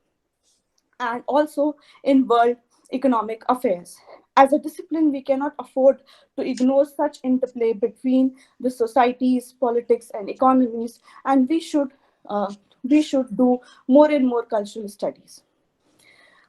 and also in world economic affairs. As a discipline, we cannot afford to ignore such interplay between the societies, politics, and economies, and we should do more and more cultural studies.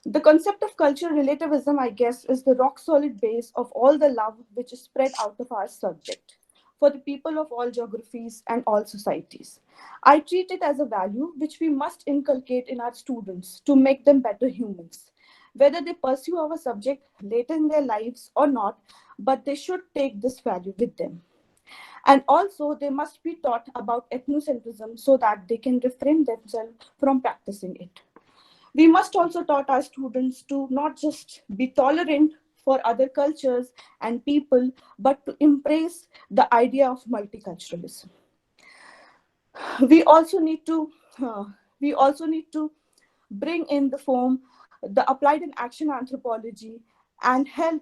The concept of cultural relativism, I guess, is the rock solid base of all the love which is spread out of our subject for the people of all geographies and all societies. I treat it as a value which we must inculcate in our students to make them better humans, whether they pursue our subject later in their lives or not, but they should take this value with them. And also, they must be taught about ethnocentrism so that they can refrain themselves from practicing it. We must also taught our students to not just be tolerant for other cultures and people, but to embrace the idea of multiculturalism. We also need to bring in the form the applied and action anthropology and help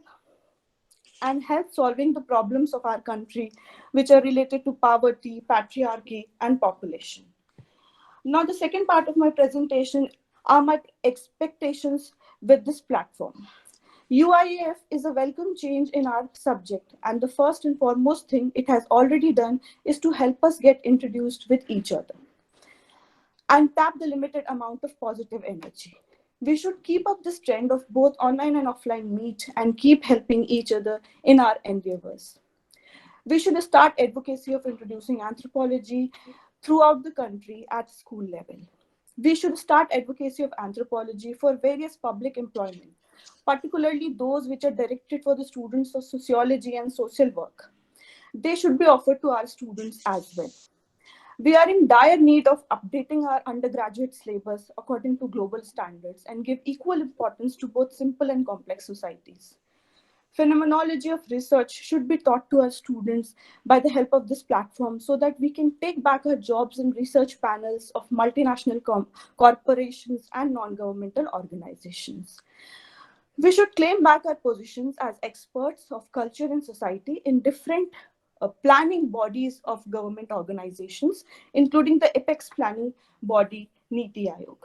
solving the problems of our country, which are related to poverty, patriarchy, and population. Now, the second part of my presentation are my expectations with this platform. UIAF is a welcome change in our subject, and the first and foremost thing it has already done is to help us get introduced with each other and tap the limited amount of positive energy. We should keep up this trend of both online and offline meet and keep helping each other in our endeavors. We should start advocacy of introducing anthropology throughout the country at school level. We should start advocacy of anthropology for various public employment, particularly those which are directed for the students of sociology and social work. They should be offered to our students as well. We are in dire need of updating our undergraduate syllabus according to global standards and give equal importance to both simple and complex societies. Phenomenology of research should be taught to our students by the help of this platform so that we can take back our jobs in research panels of multinational corporations and non-governmental organizations. We should claim back our positions as experts of culture and society in different planning bodies of government organizations, including the apex planning body, Niti Aayog.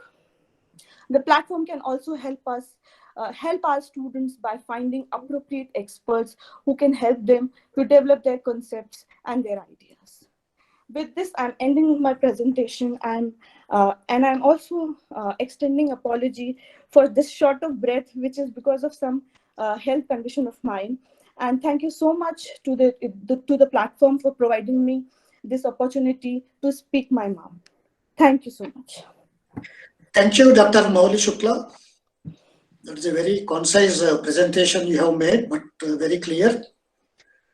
The platform can also help our students by finding appropriate experts who can help them to develop their concepts and their ideas. With this, I'm ending my presentation, and I'm also extending apology for this short of breath, which is because of some health condition of mine. And thank you so much to the platform for providing me this opportunity to speak my mom. Thank you so much. Thank you, Dr. Mauli Shukla. That is a very concise presentation you have made, but very clear.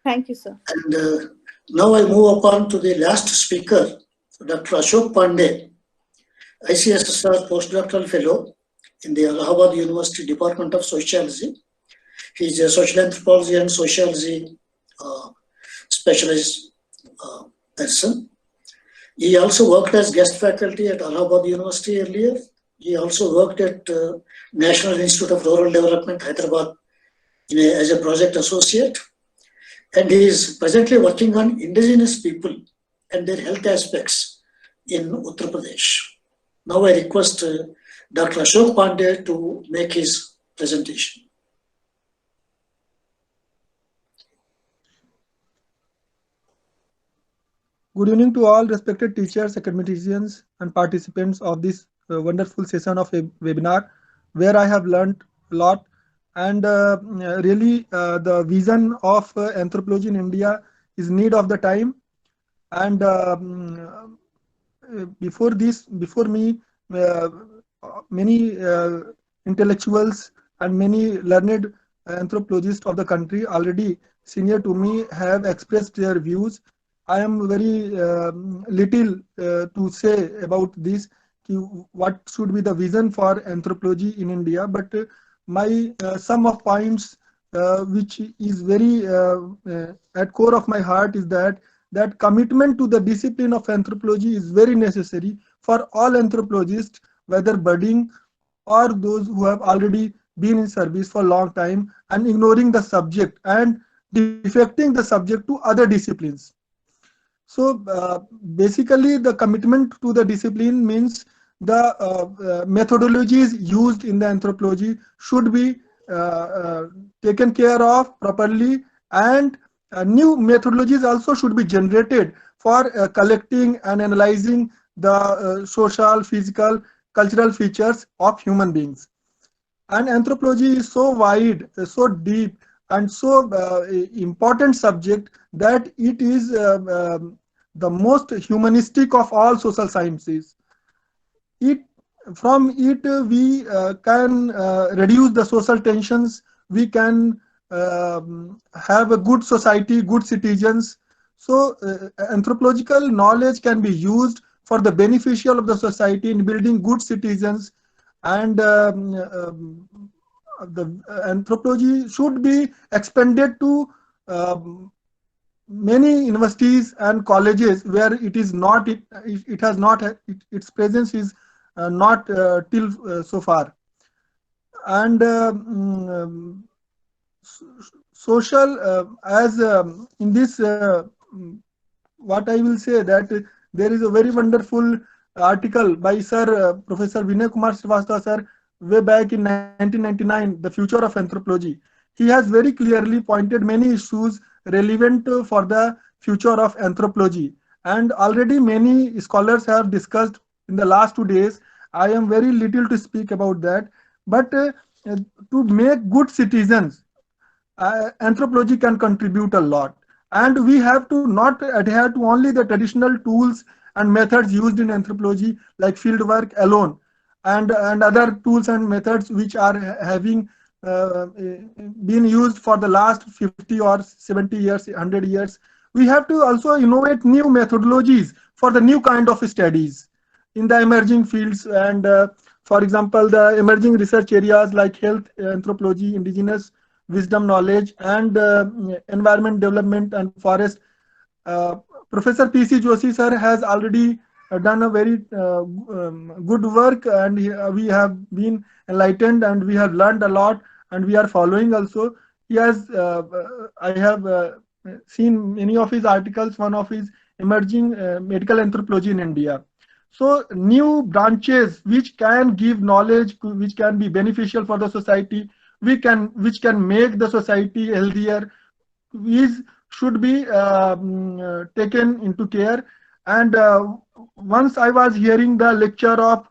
Thank you, sir. And now I move upon to the last speaker, Dr. Ashok Pandey, ICSSR postdoctoral fellow in the Allahabad University Department of Sociology. He is a social anthropology and sociology specialized person. He also worked as guest faculty at Allahabad University earlier. He also worked at National Institute of Rural Development, Hyderabad, as a project associate. And he is presently working on indigenous people and their health aspects in Uttar Pradesh. Now I request Dr. Ashok Pandey to make his presentation. Good evening to all respected teachers, academicians, and participants of this wonderful session of a webinar, where I have learned a lot. And really, the vision of anthropology in India is need of the time. And before me, many intellectuals and many learned anthropologists of the country already senior to me have expressed their views. I am very little to say about this, what should be the vision for anthropology in India, but my sum of points which is very at core of my heart is that commitment to the discipline of anthropology is very necessary for all anthropologists, whether budding or those who have already been in service for a long time and ignoring the subject and defecting the subject to other disciplines. So basically the commitment to the discipline means the methodologies used in the anthropology should be taken care of properly, and new methodologies also should be generated for collecting and analyzing the social, physical, cultural features of human beings. And anthropology is so wide, so deep, and so important subject that it is the most humanistic of all social sciences. From it we can reduce the social tensions, we can have a good society, good citizens. So anthropological knowledge can be used for the beneficial of the society in building good citizens, and the anthropology should be expanded to many universities and colleges where it is not, it has not, its presence is not till so far. And social, as in this, what I will say, that there is a very wonderful article by Sir Professor Vinay Kumar Srivastava sir way back in 1999, The Future of Anthropology. He has very clearly pointed many issues relevant for the future of anthropology, and already many scholars have discussed in the last 2 days. I am very little to speak about that, but to make good citizens, anthropology can contribute a lot, and we have to not adhere to only the traditional tools and methods used in anthropology like field work alone, and other tools and methods which are having been used for the last 50 or 70 years, 100 years. We have to also innovate new methodologies for the new kind of studies in the emerging fields, and for example, the emerging research areas like health anthropology, indigenous wisdom knowledge, and environment development and forest. Professor P.C. Joshi sir has already done a very good work, and we have been enlightened and we have learned a lot, and we are following also. He has, I have seen many of his articles, one of his emerging medical anthropology in India. So new branches which can give knowledge, which can be beneficial for the society, which can make the society healthier, should be taken into care. And once I was hearing the lecture of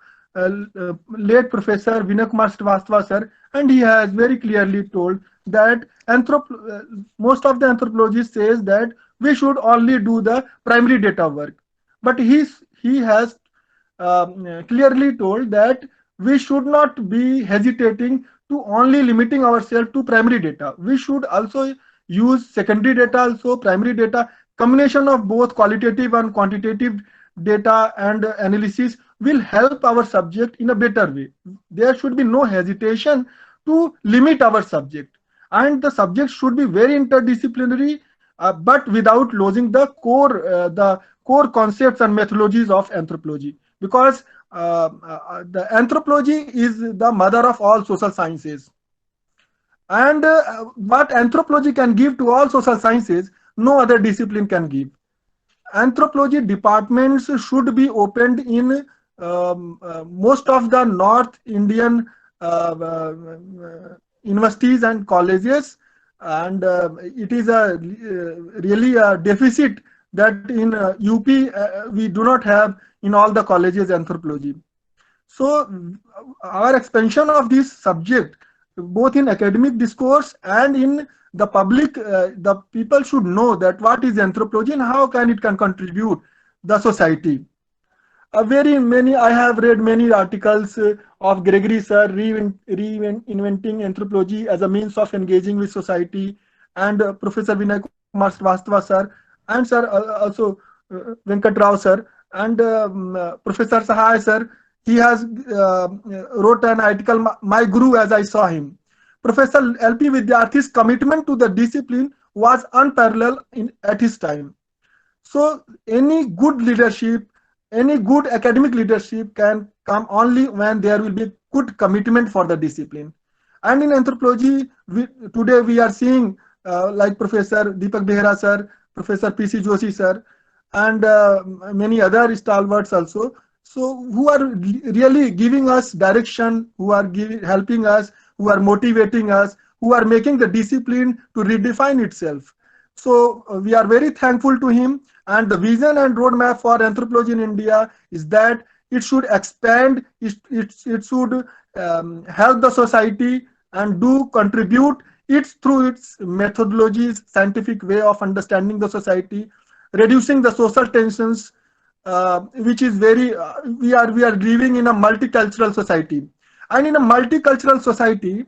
late Professor Vinay Kumar Srivastava sir, and he has very clearly told that most of the anthropologists says that we should only do the primary data work. But he has clearly told that we should not be hesitating to only limiting ourselves to primary data. We should also use secondary data, also primary data. Combination of both qualitative and quantitative data and analysis will help our subject in a better way. There should be no hesitation to limit our subject, and the subject should be very interdisciplinary, but without losing the core concepts and methodologies of anthropology, because the anthropology is the mother of all social sciences. And what anthropology can give to all social sciences, no other discipline can give. Anthropology departments should be opened in most of the North Indian universities and colleges, and it is really a deficit that in UP we do not have in all the colleges anthropology. So our expansion of this subject, both in academic discourse and in the public, the people should know that what is anthropology and how it can contribute the society. I have read many articles of Gregory sir reinventing anthropology as a means of engaging with society, and Professor Vinay Kumar Srivastava sir, and sir also Venkat Rao sir, and Professor Sahai sir. He has wrote an article, My Guru as I Saw Him. Professor L.P. Vidyarthi's commitment to the discipline was unparalleled at his time. So any good leadership, any good academic leadership can come only when there will be good commitment for the discipline. And in anthropology, today we are seeing like Professor Deepak Behra sir, Professor P.C. Joshi sir, and many other stalwarts also. So who are really giving us direction, who are helping us, who are motivating us, who are making the discipline to redefine itself. So we are very thankful to him, and the vision and roadmap for anthropology in India is that it should expand, it should help the society and do contribute through its methodologies, scientific way of understanding the society, reducing the social tensions, which is very we are living in a multicultural society, and in a multicultural society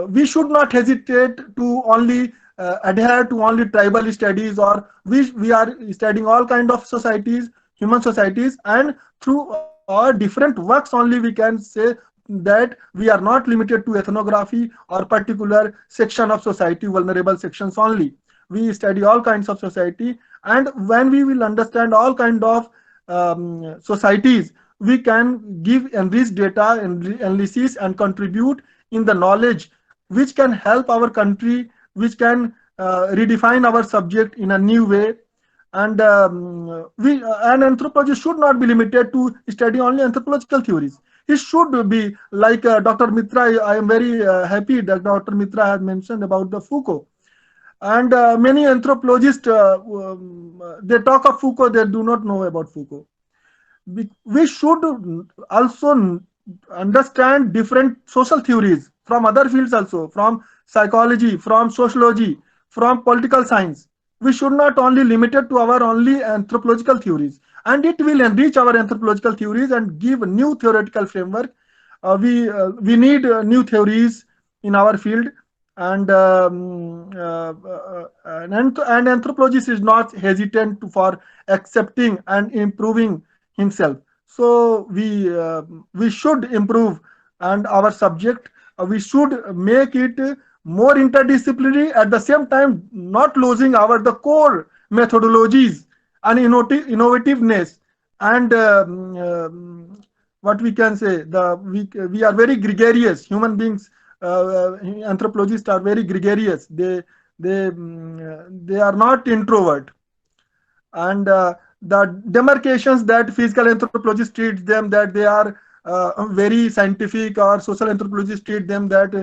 we should not hesitate to only adhere to only tribal studies, or we are studying all kind of societies, human societies, and through our different works only we can say that we are not limited to ethnography or particular section of society, vulnerable sections only. We study all kinds of society, and when we will understand all kind of societies, we can give enriched data and analysis and contribute in the knowledge which can help our country, which can redefine our subject in a new way. And an anthropologist should not be limited to study only anthropological theories. He should be like Dr. Mitra. I am very happy that Dr. Mitra has mentioned about the Foucault. And many anthropologists, they talk of Foucault, they do not know about Foucault. We should also understand different social theories from other fields also, from psychology, from sociology, from political science. We should not only limit it to our only anthropological theories, and it will enrich our anthropological theories and give a new theoretical framework. We need new theories in our field. And an anthropologist is not hesitant for accepting and improving himself. So we should improve, and our subject we should make it more interdisciplinary, at the same time not losing the core methodologies and innovativeness, and what we can say, we are very gregarious human beings. Anthropologists are very gregarious. They are not introvert, and the demarcations that physical anthropologists treat them, that they are very scientific, or social anthropologists treat them that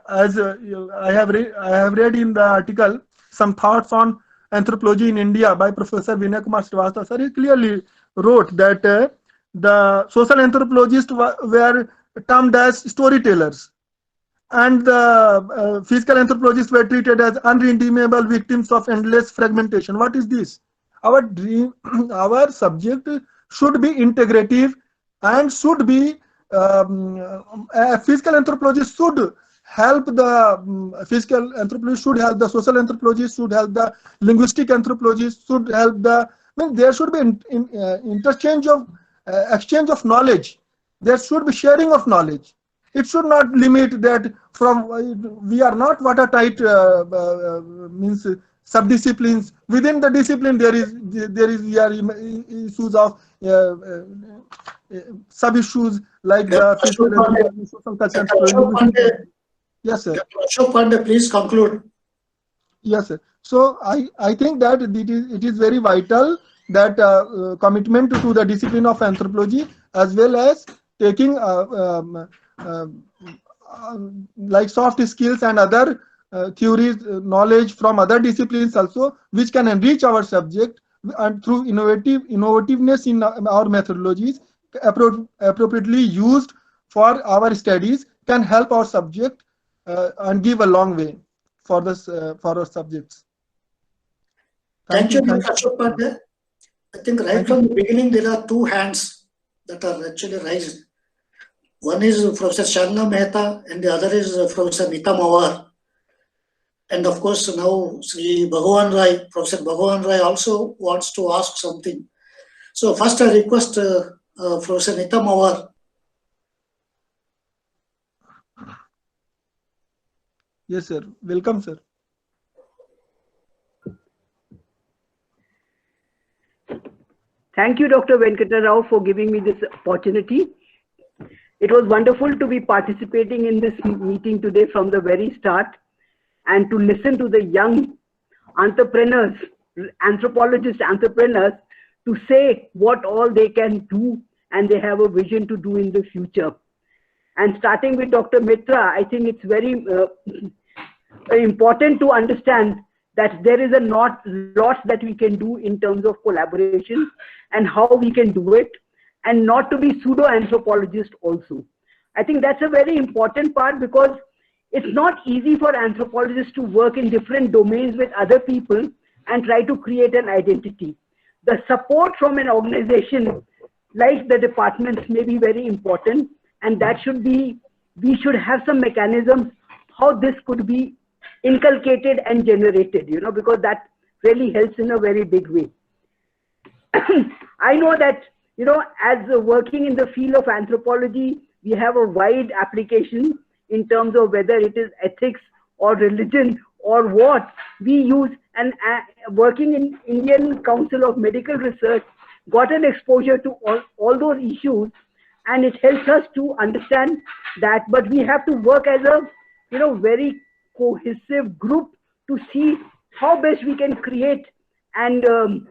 as I have read in the article some thoughts on Anthropology in India by Professor Vinay Kumar Srivastava, sir, he clearly wrote that the social anthropologists were termed as storytellers, and the physical anthropologists were treated as unredeemable victims of endless fragmentation. What is this? Our dream, our subject should be integrative and should be a physical anthropologist should help the physical anthropologist, should help the social anthropologist, should help the linguistic anthropologist, should help the, I mean, there should be interchange of exchange of knowledge. There should be sharing of knowledge. It should not limit that from, we are not watertight means subdisciplines. Within the discipline there is issues of sub issues like the physical social culture. Yes, sir. Ashok Pandey, please conclude. Yes, sir. So I think that it is very vital that commitment to the discipline of anthropology, as well as taking like soft skills and other theories, knowledge from other disciplines also, which can enrich our subject, and through innovativeness in our methodologies appropriately used for our studies, can help our subject and give a long way for this for our subjects. Thank you, Dr. Ashok Pandey. I think right from the beginning there are two hands that are actually raised. One is Professor Shangna Mehta and the other is Professor Nita Mawar. And of course now Sri Bhagavan Rai, Professor Bhagavan Rai also wants to ask something. So first I request Professor Nita Mawar. Yes, sir. Welcome, sir. Thank you, Dr. Venkata Rao, for giving me this opportunity. It was wonderful to be participating in this meeting today from the very start, and to listen to the young entrepreneurs, anthropologists, entrepreneurs, to say what all they can do and they have a vision to do in the future. And starting with Dr. Mitra, I think it's very important to understand that there is a lot that we can do in terms of collaboration and how we can do it, and not to be pseudo-anthropologists also. I think that's a very important part, because it's not easy for anthropologists to work in different domains with other people and try to create an identity. The support from an organization like the departments may be very important, and that should be, we should have some mechanisms how this could be inculcated and generated, you know, because that really helps in a very big way. I know that, you know, as working in the field of anthropology, we have a wide application in terms of whether it is ethics or religion or what we use. And working in Indian Council of Medical Research, got an exposure to all those issues, and it helps us to understand that. But we have to work as a, you know, very cohesive group to see how best we can create and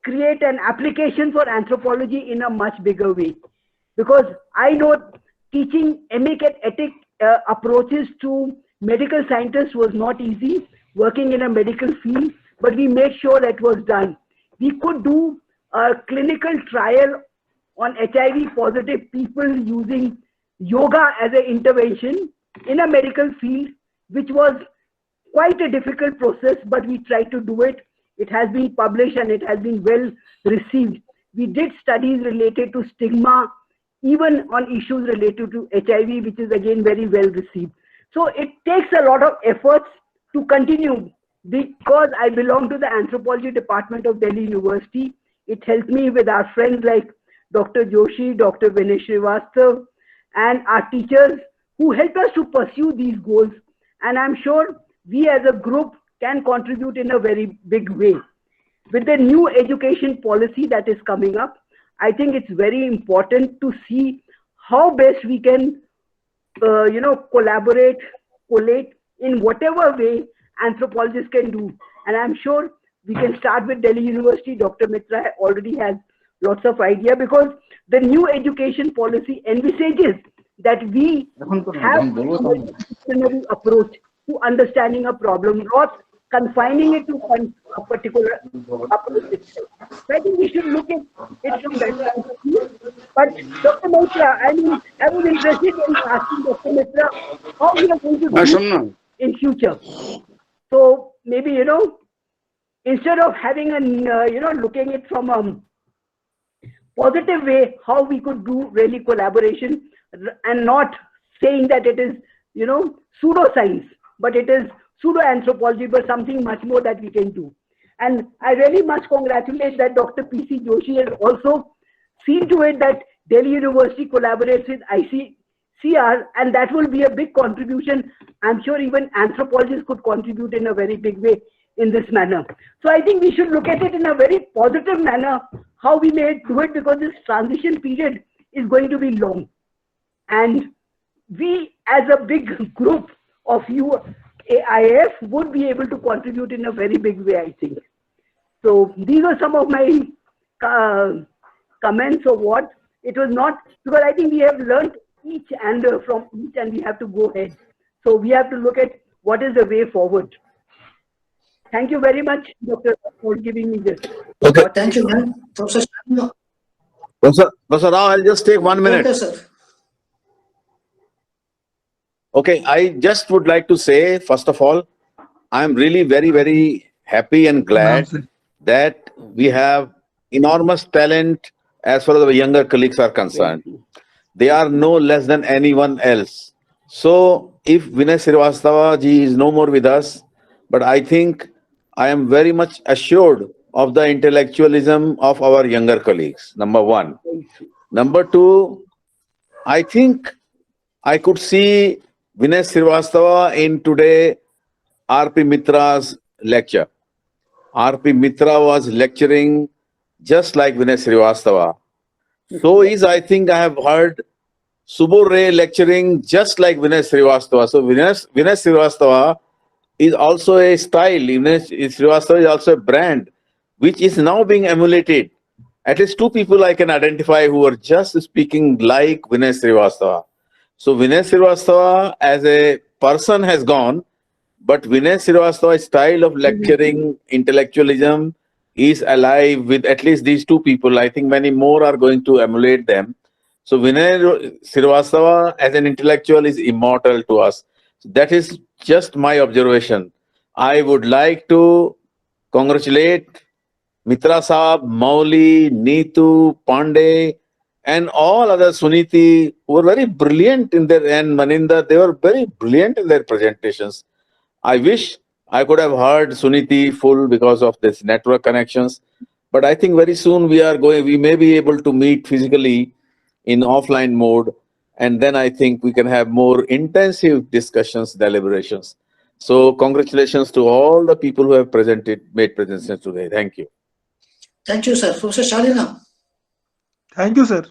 create an application for anthropology in a much bigger way. Because I know teaching emic and ethic approaches to medical scientists was not easy, working in a medical field, but we made sure that was done. We could do a clinical trial on HIV positive people using yoga as an intervention in a medical field, which was quite a difficult process, but we tried to do it. It has been published and it has been well received. We did studies related to stigma, even on issues related to HIV, which is again very well received. So it takes a lot of efforts to continue. Because I belong to the anthropology department of Delhi University, it helped me with our friends like Dr. Joshi, Dr. Vinay Srivastava, and our teachers who helped us to pursue these goals. And I'm sure we as a group can contribute in a very big way. With the new education policy that is coming up, I think it's very important to see how best we can, you know, collaborate, collate in whatever way anthropologists can do. And I'm sure we can start with Delhi University. Dr. Mitra already has lots of idea, because the new education policy envisages that we have a disciplinary approach to understanding a problem, not confining it to a particular approach itself. So I think we should look at it from that point of view. But Dr. Mitra, I mean, I was interested in asking Dr. Mitra how we are going to do it in future. So maybe, you know, instead of having a, you know, looking at it from a positive way, how we could do really collaboration and not saying that it is, you know, pseudoscience, but it is pseudo-anthropology, but something much more that we can do. And I really must congratulate that Dr. P.C. Joshi has also seen to it that Delhi University collaborates with ICCR, and that will be a big contribution. I'm sure even anthropologists could contribute in a very big way in this manner. So I think we should look at it in a very positive manner, how we may do it, because this transition period is going to be long. And we as a big group of UIAF would be able to contribute in a very big way, I think. So these are some of my comments of what it was not, because I think we have learned each and from each, and we have to go ahead. So we have to look at what is the way forward. Thank you very much, Dr. for giving me this. Okay. Thank you, man. Professor Rao, I'll just take 1 minute. Okay, sir. Okay, I just would like to say, first of all, I'm really very, very happy and glad that we have enormous talent as far as the younger colleagues are concerned. They are no less than anyone else. So if Vinay Srivastava ji is no more with us, but I think I am very much assured of the intellectualism of our younger colleagues, number one. Number two, I think I could see Vinay Srivastava in today R.P. Mitra's lecture. R.P. Mitra was lecturing just like Vinay Srivastava. So is, I think I have heard Subur Ray lecturing just like Vinay Srivastava. So Vinay Srivastava is also a style. Vinay Srivastava is also a brand which is now being emulated. At least two people I can identify who are just speaking like Vinay Srivastava. So Vinay Srivastava as a person has gone, but Vinay Srivastava's style of lecturing, intellectualism is alive with at least these two people. I think many more are going to emulate them. So Vinay Srivastava as an intellectual is immortal to us. That is just my observation. I would like to congratulate Mitra Saab, Mauli, Neetu, Pandey, and all other Suniti who were very brilliant in their, and Maninda, they were very brilliant in their presentations. I wish I could have heard Suniti full because of this network connections. But I think very soon we may be able to meet physically in offline mode. And then I think we can have more intensive discussions, deliberations. So congratulations to all the people who have made presentations today. Thank you. Thank you, sir. Professor Shalina. Thank you, sir.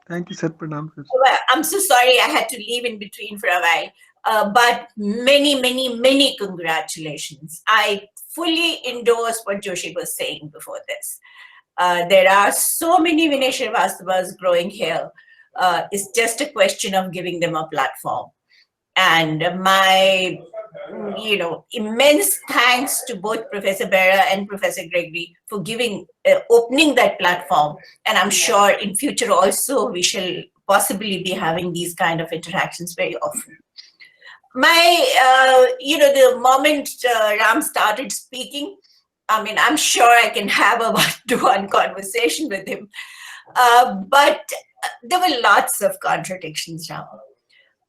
Thank you, sir. Pranam, sir. Well, I'm so sorry I had to leave in between for a while, but many, many, many congratulations. I fully endorse what Joshi was saying before this. There are so many Vinay Srivastavas growing here. It's just a question of giving them a platform. And my, immense thanks to both Professor Bera and Professor Gregory for opening that platform. And I'm sure in future also we shall possibly be having these kind of interactions very often. The moment Ram started speaking, I mean, I'm sure I can have a one-to-one conversation with him. But there were lots of contradictions now.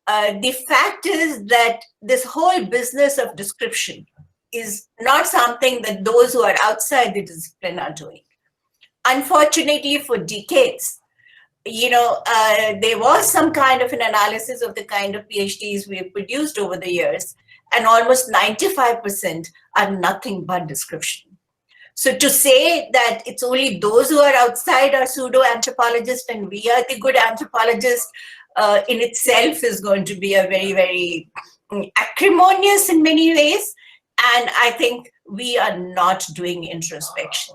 The fact is that this whole business of description is not something that those who are outside the discipline are doing. Unfortunately, for decades, there was some kind of an analysis of the kind of PhDs we have produced over the years, and almost 95% are nothing but description. So to say that it's only those who are outside are pseudo-anthropologists and we are the good anthropologists in itself is going to be a very, very acrimonious in many ways. And I think we are not doing introspection.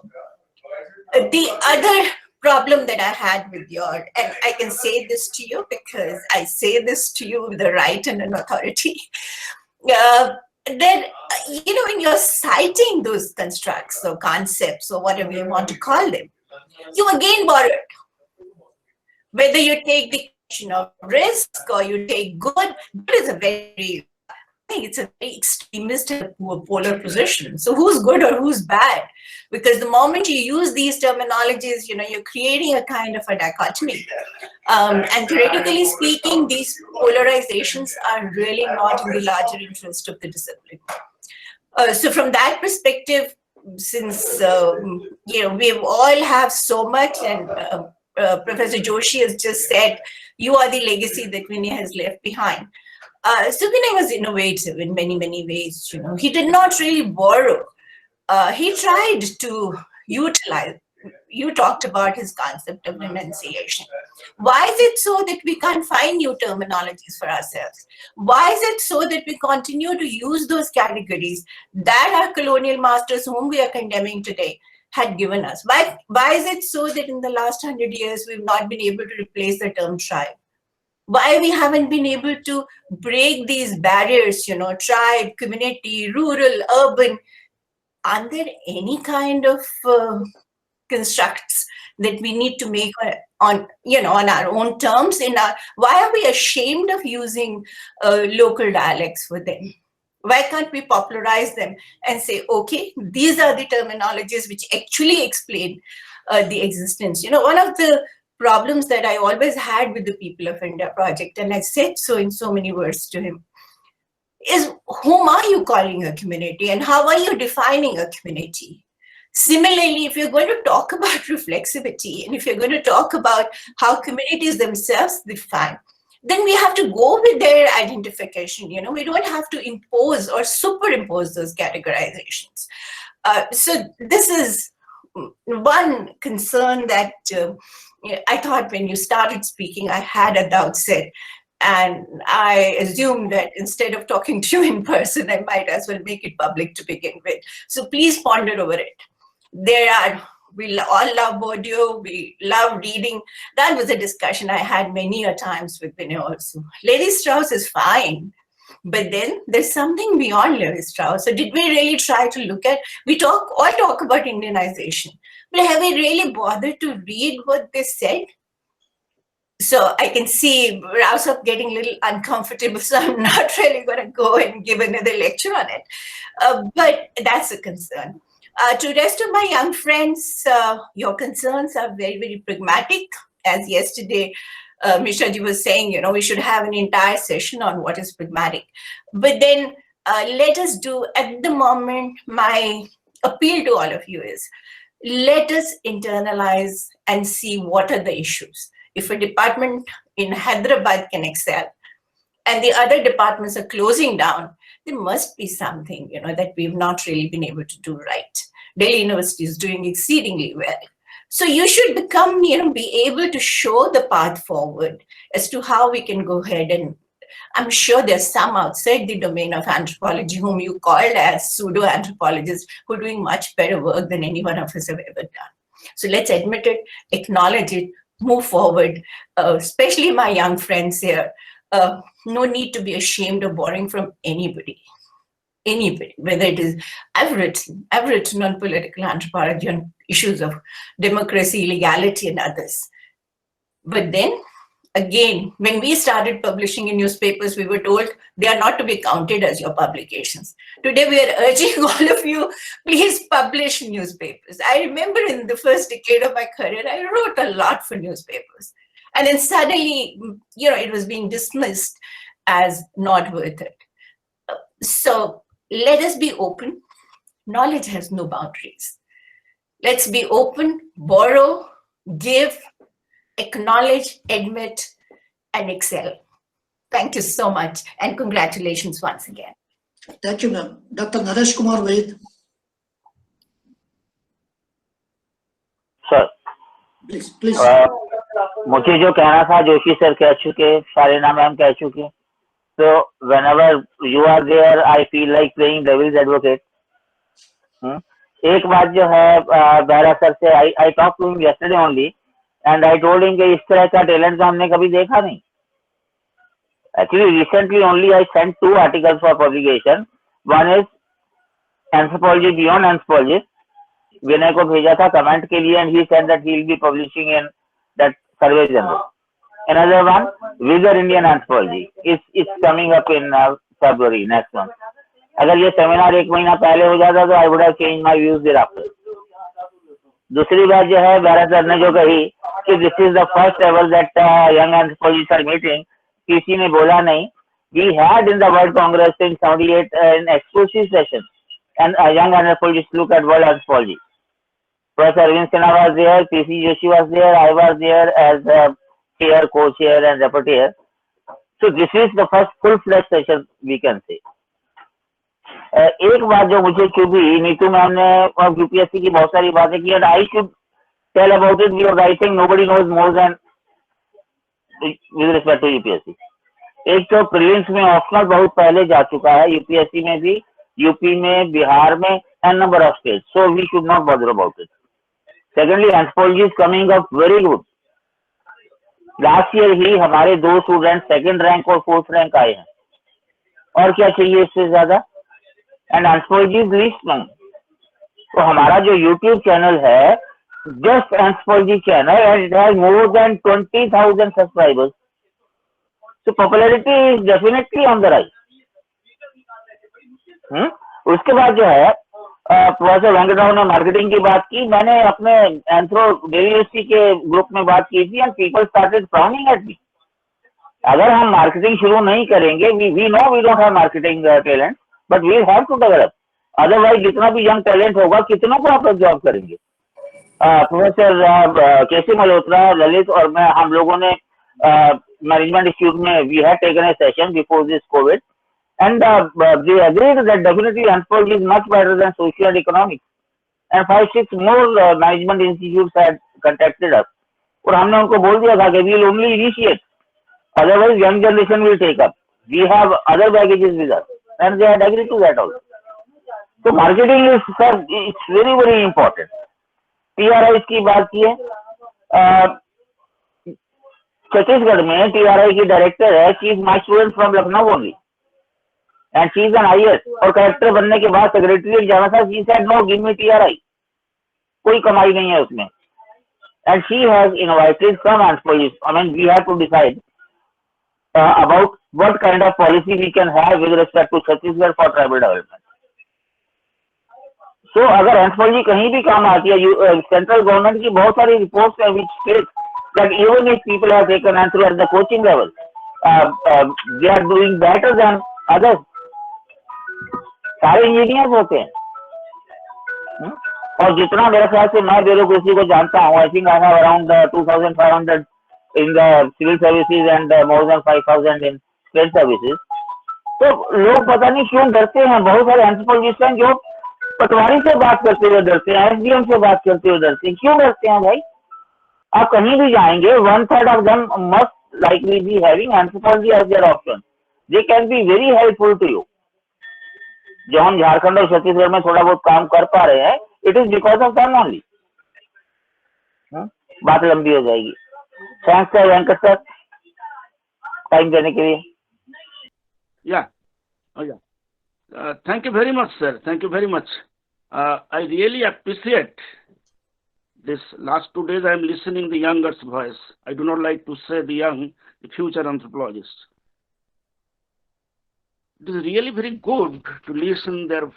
The other problem that I had with and I can say this to you because I say this to you with a right and an authority. then, when you're citing those constructs or concepts or whatever you want to call them, you again borrow it. Whether you take the question of risk or you take good, good is a very, I think it's a very extremist and polar position. So who's good or who's bad? Because the moment you use these terminologies, you're creating a kind of a dichotomy. And theoretically speaking, these polarizations are really not in the larger interest of the discipline. So from that perspective, since we all have so much, and Professor Joshi has just said, you are the legacy that Vinay has left behind. So Vinay was innovative in many, many ways. He did not really borrow. He tried to utilize. You talked about his concept of renunciation. Why is it so that we can't find new terminologies for ourselves? Why is it so that we continue to use those categories that our colonial masters, whom we are condemning today, had given us? Why is it so that in the last 100 years, we've not been able to replace the term tribe? Why we haven't been able to break these barriers, tribe, community, rural, urban? Are there any kind of constructs that we need to make on our own terms? Why are we ashamed of using local dialects for them? Why can't we popularize them and say, okay, these are the terminologies which actually explain the existence? One of the problems that I always had with the People of India project, and I said so in so many words to him, is whom are you calling a community and how are you defining a community? Similarly, if you're going to talk about reflexivity and if you're going to talk about how communities themselves define, then we have to go with their identification. We don't have to impose or superimpose those categorizations. So this is one concern that I thought when you started speaking, I had at the outset. And I assumed that instead of talking to you in person, I might as well make it public to begin with. So please ponder over it. We all love Bourdieu, we love reading. That was a discussion I had many a times with Vinay also. Levi-Strauss is fine, but then there's something beyond Levi-Strauss. So did we really try to look at, all talk about Indianization, but have we really bothered to read what they said? So I can see Rausap getting a little uncomfortable, so I'm not really going to go and give another lecture on it. But that's a concern. To the rest of my young friends, your concerns are very, very pragmatic. As yesterday, Mishra ji was saying, we should have an entire session on what is pragmatic. But then let us do, at the moment, my appeal to all of you is, let us internalize and see what are the issues. If a department in Hyderabad can excel and the other departments are closing down, there must be something, that we've not really been able to do right. Delhi University is doing exceedingly well. So you should become, be able to show the path forward as to how we can go ahead. And I'm sure there's some outside the domain of anthropology whom you called as pseudo-anthropologists who are doing much better work than any one of us have ever done. So let's admit it, acknowledge it, move forward, especially my young friends here. No need to be ashamed of borrowing from anybody, whether it is, I've written on political anthropology, on issues of democracy, legality, and others. But then, again, when we started publishing in newspapers, we were told they are not to be counted as your publications. Today, we are urging all of you, please publish newspapers. I remember in the first decade of my career, I wrote a lot for newspapers. And then suddenly, it was being dismissed as not worth it. So let us be open. Knowledge has no boundaries. Let's be open, borrow, give, acknowledge, admit, and excel. Thank you so much, and congratulations once again. Thank you, ma'am. Dr. Naresh Kumar Vaid. Sir Please. मुझे जो कहना था Joshi sir कह चुके, शालिना ma'am कह चुके. So whenever you are there, I feel like playing devil's advocate. एक बात जो है बेहरा सर से, I talked to him yesterday only, and I told him कि इस तरह का talent तो हमने कभी देखा नहीं. Actually, recently only I sent 2 articles for publication, One is Anthropology Beyond Anthropology. Vinay को भेजा था comment के लिए, and he said that he will be publishing in that survey journal. Another one, Vigor Indian Anthropology, is coming up in February next month. अगर ये seminar एक महीना पहले हो जाता तो I would have changed my views thereafter. दूसरी बात जो है, बैरा सर ने जो कही कि this is the first ever that young anthropologists are meeting, किसी ने बोला नहीं. We had in the World Congress in 78 an exclusive session, and young anthropologists look at world anthropology. Professor Arvind Sinha was there, P.C. Joshi was there, I was there as chair, co-chair, and rapporteur. So this is the first full-fledged session we can say. एक बात जो मुझे चुभी, Neetu ma'am ने और UPSC की बहुत सारी बातें की, and I should tell about it because I think nobody knows more than with respect to UPSC. एक तो प्रीलिम्स में ऑप्शनल बहुत पहले जा चुका है, यूपीएससी में भी, यूपी में, बिहार में, and number of states. So we should not bother about it. Secondly, anthropology is coming up very good. Last year ही हमारे 2 स्टूडेंट सेकंड रैंक और 4th रैंक आए हैं, और क्या चाहिए इससे ज्यादा. And anthropology is least known. तो हमारा जो यूट्यूब चैनल है, just anthropology channel, and it has more than 20,000 subscribers. So popularity is definitely on the rise. उसके बाद जो है, प्रोफेसर वेंकटराव ने मार्केटिंग की बात की, मैंने अपने एंथ्रो यूनिवर्सिटी के ग्रुप में बात की थी, and people started frowning at me. अगर हम मार्केटिंग शुरू नहीं करेंगे, we know we don't have marketing talent, but we have to develop. Otherwise जितना भी यंग टैलेंट होगा, कितनों को आप लोग जॉब करेंगे. प्रोफेसर केसी मल्होत्रा, ललित और मैं, हम लोगों ने मैनेजमेंट इंस्टीट्यूट में we have taken a session before this Covid, and they agreed that definitely anthropology is much better than social and economics. And 5-6 more management institutes had contacted us. और हमने उनको बोल दिया था कि we will only initiate, otherwise young generation will take up. We have other baggages with us, and they had agreed to that also. So marketing is, sir, it's very very important. TRI की बात की है, छत्तीसगढ़ में TRI की director है, she is my student from Lucknow only. And she is an IS, और collector बनने के बाद सेक्रेटरीट जाना था, she said no, give me TRI. कोई कमाई नहीं है उसमें. And she has invited some anthropologists. I mean, we have to decide about what kind of policy we can have with respect to Chhattisgarh for tribal development. So अगर anthropology कहीं भी काम आती है, सेंट्रल गवर्नमेंट की बहुत सारी reports है which state that even if people have taken anthro at the coaching level, they are doing better than others. सारे इंजीनियर होते हैं. और जितना मेरे ख्याल से मैं ब्यूरोक्रेसी को जानता हूँ, I think I have around 2,500 in the civil services and more than 5,000 in state services. तो लोग पता नहीं क्यों डरते हैं. बहुत सारे एंथ्रोपोलॉजिस्ट हैं जो पटवारी से बात करते हुए डरते हैं, एसडीएम से बात करते हुए डरते हैं. क्यों डरते हैं भाई? आप कहीं भी जाएंगे, 1/3 of them must likely be having anthropology as their option. They can be very helpful to you. जो हम झारखंड और छत्तीसगढ़ में थोड़ा बहुत काम कर पा रहे हैं, it is because of them only. बात लंबी हो जाएगी. Thanks sir, Venkat sir, time देने के लिए. Thank you very much, sir. Thank you very much. I really appreciate this. Last 2 days I am listening the younger's voice. I do not like to say the young, the future anthropologists. It is really very good to listen their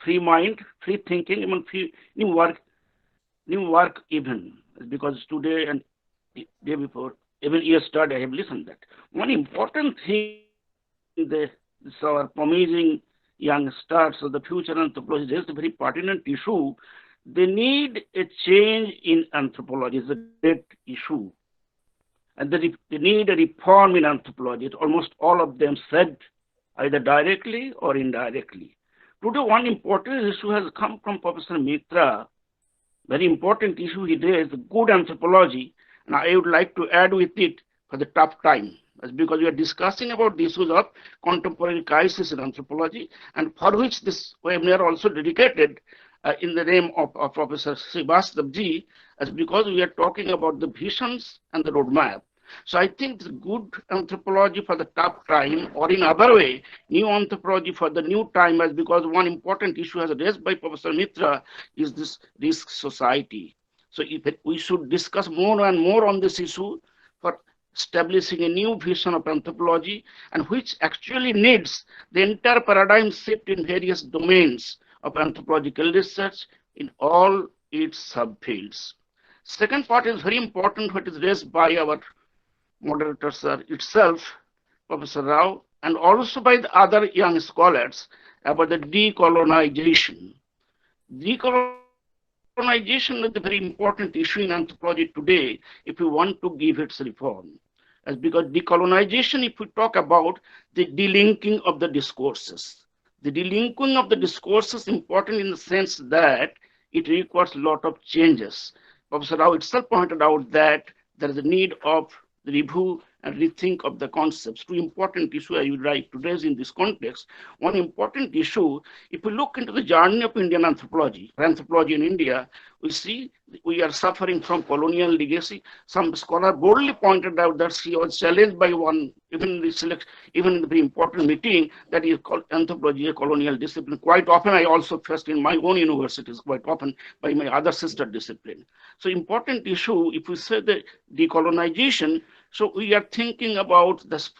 free mind, free thinking, even free new work even, because today and the day before, even yesterday I have listened that. One important thing, this our promising young stars of the future anthropology is a very pertinent issue. They need a change in anthropology. It's a great issue. And they need a reform in anthropology. Almost all of them said, either directly or indirectly. Today, one important issue has come from Professor Mitra. Very important issue he raised, good anthropology. And I would like to add with it for the tough time. That's because we are discussing about the issues of contemporary crisis in anthropology, and for which this webinar also dedicated in the name of Professor Srivastava ji, as because we are talking about the visions and the roadmap. So I think the good anthropology for the tough time, or in other way, new anthropology for the new time, as because one important issue as raised by Professor Mitra is this risk society. So if we should discuss more and more on this issue for establishing a new vision of anthropology, and which actually needs the entire paradigm shift in various domains of anthropological research in all its subfields. Second part is very important, what is raised by our moderator sir itself, Professor Rao, and also by the other young scholars about the decolonization. Decolonization is a very important issue in anthropology today if we want to give its reform. As because decolonization, if we talk about the delinking of the discourses. The delinking of the discourses is important in the sense that it requires a lot of changes. Professor Rao itself pointed out that there is a need of review and rethink of the concepts. Two important issues I would like to raise in this context. One important issue, if we look into the journey of Indian anthropology in India, we see we are suffering from colonial legacy. Some scholar boldly pointed out that she was challenged by one, even in the very important meeting, that is called anthropology, a colonial discipline. Quite often I also faced in my own universities, quite often by my other sister discipline. So important issue, if we say the decolonization, so we are thinking about this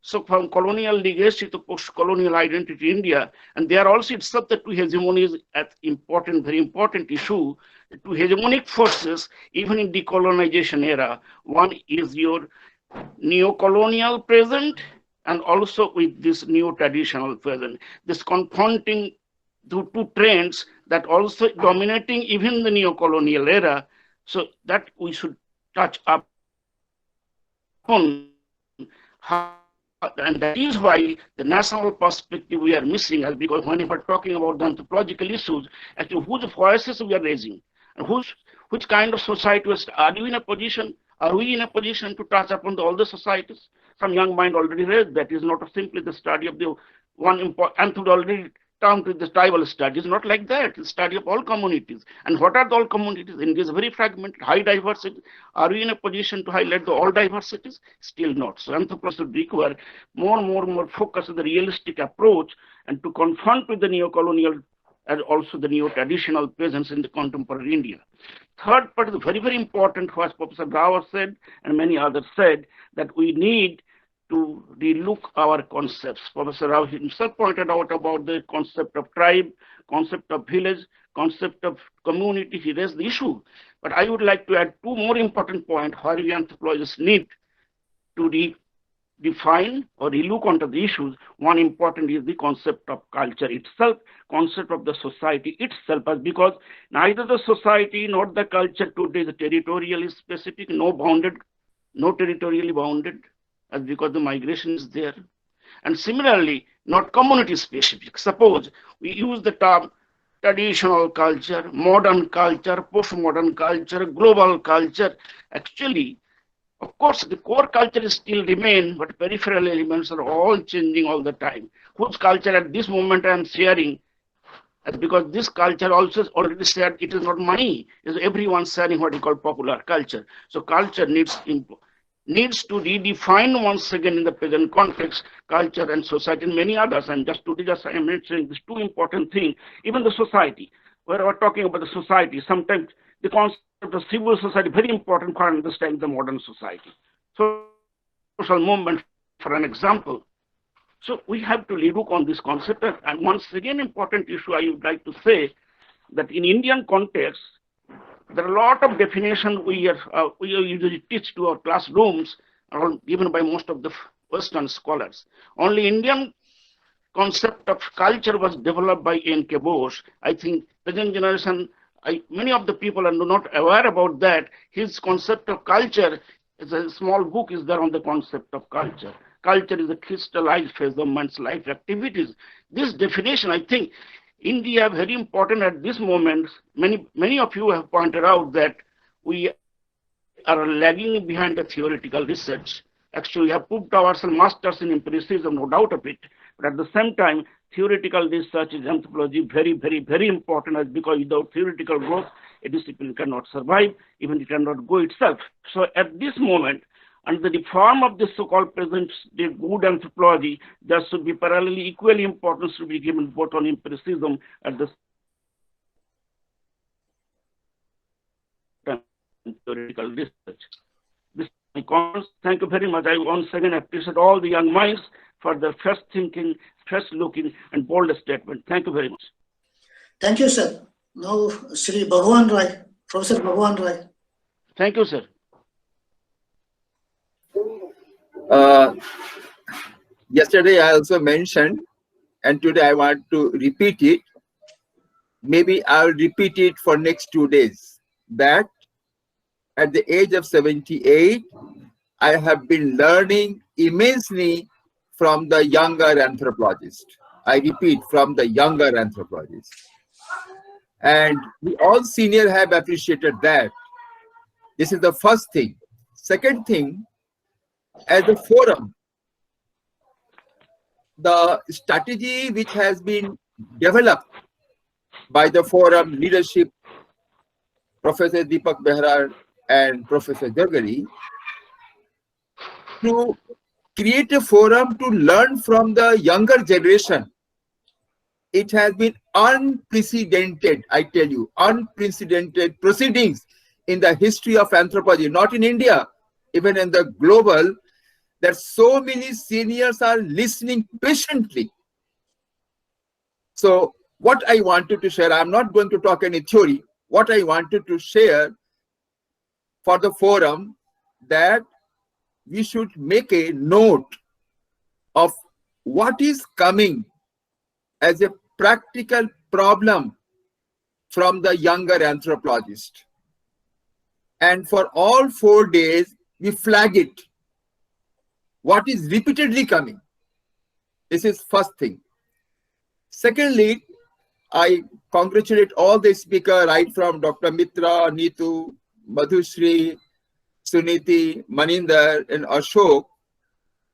so from colonial legacy to post-colonial identity in India, and there also itself the two hegemonies at very important issue, the two hegemonic forces, even in decolonization era. One is your neo-colonial present, and also with this neo-traditional present. This confronting the two trends that also dominating even the neo-colonial era, so that we should touch up on how, and that is why the national perspective we are missing, as because when we're talking about the anthropological issues, actually whose voices we are raising, and which kind of society are we in a position to touch upon all the societies? Some young mind already raised that is not simply the study of the one important, and already termed with the tribal studies, not like that. It's study of all communities. And what are the all communities? India is very fragmented, high diversity. Are we in a position to highlight the all diversities? Still not. So anthropology should require more focus on the realistic approach and to confront with the neo-colonial and also the neo-traditional presence in the contemporary India. Third part is very, very important, what Professor Rao said and many others said, that we need to relook our concepts. Professor Rao himself pointed out about the concept of tribe, concept of village, concept of community. He raised the issue. But I would like to add two more important points where we anthropologists need to redefine or relook onto the issues. One important is the concept of culture itself, concept of the society itself, because neither the society nor the culture today is territorially specific, no territorially bounded, as because the migration is there. And similarly, not community specific. Suppose we use the term traditional culture, modern culture, postmodern culture, global culture. Actually, of course, the core culture still remain, but peripheral elements are all changing all the time. Whose culture at this moment I am sharing, because this culture also is already shared, it is not money, is everyone sharing what we call popular culture. So culture needs to redefine once again in the present context, culture and society and many others. And just today, I am mentioning these two important things. Even the society, where we're talking about the society, sometimes the concept of civil society very important for understanding the modern society. Social movement, for an example. So we have to relook on this concept. And once again, important issue I would like to say that in Indian context, there are a lot of definitions we usually teach to our classrooms, are given by most of the Western scholars. Only Indian concept of culture was developed by N.K. Bose. I think present generation, many of the people are not aware about that. His concept of culture is a small book is there on the concept of culture. Culture is a crystallized phase of man's life activities. This definition, I think, India very important at this moment. Many of you have pointed out that we are lagging behind the theoretical research. Actually, we have proved ourselves masters in empiricism, no doubt of it. But at the same time, theoretical research is anthropology very important, because without theoretical growth, a discipline cannot survive, even it cannot go itself. So at this moment, and the reform of this so-called present day good anthropology, there should be parallelly equally importance to be given both on empiricism at the time theoretical research. This is my comments. Thank you very much. I once again appreciate all the young minds for their fresh thinking, fresh looking, and bold statement. Thank you very much. Thank you, sir. Now, Sri Bhagwan Rai, Professor Bhagwan Rai. Thank you, sir. Yesterday I also mentioned, and today I want to repeat it. Maybe I'll repeat it for next 2 days, that at the age of 78, I have been learning immensely from the younger anthropologists. I repeat, from the younger anthropologists. And we all seniors have appreciated that. This is the first thing. Second thing, as a forum, the strategy which has been developed by the forum leadership, Professor Deepak Behra and Professor Jagari, to create a forum to learn from the younger generation. It has been unprecedented, I tell you, unprecedented proceedings in the history of anthropology, not in India, even in the global, that so many seniors are listening patiently. So what I wanted to share, I'm not going to talk any theory, what I wanted to share for the forum, that we should make a note of what is coming as a practical problem from the younger anthropologist. And for all 4 days, we flag it. What is repeatedly coming? This is first thing. Secondly, I congratulate all the speakers, right from Dr. Mitra, Neetu, Madhushri, Suniti, Maninder, and Ashok.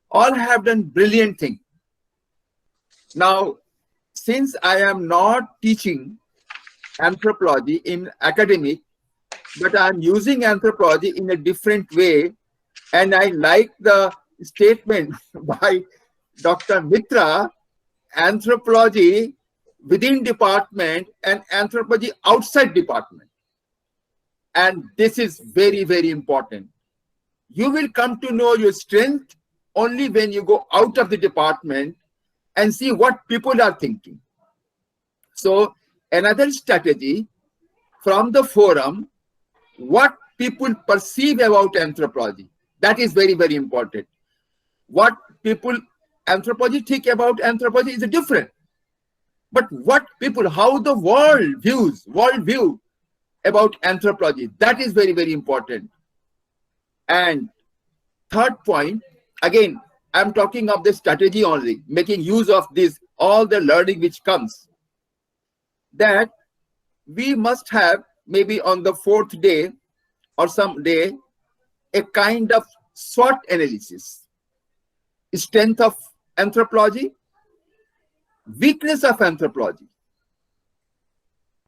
All have done brilliant thing. Now, since I am not teaching anthropology in academic, but I'm using anthropology in a different way, and I like the statement by Dr. Mitra, anthropology within department and anthropology outside department. And this is very, very important. You will come to know your strength only when you go out of the department and see what people are thinking. So another strategy from the forum, what people perceive about anthropology, that is very, very important. What people, anthropology think about anthropology is different. But what people, how the world view about anthropology, that is very, very important. And third point, again, I'm talking of the strategy only, making use of this, all the learning which comes, that we must have maybe on the 4th day or some day, a kind of SWOT analysis. Strength of anthropology, weakness of anthropology.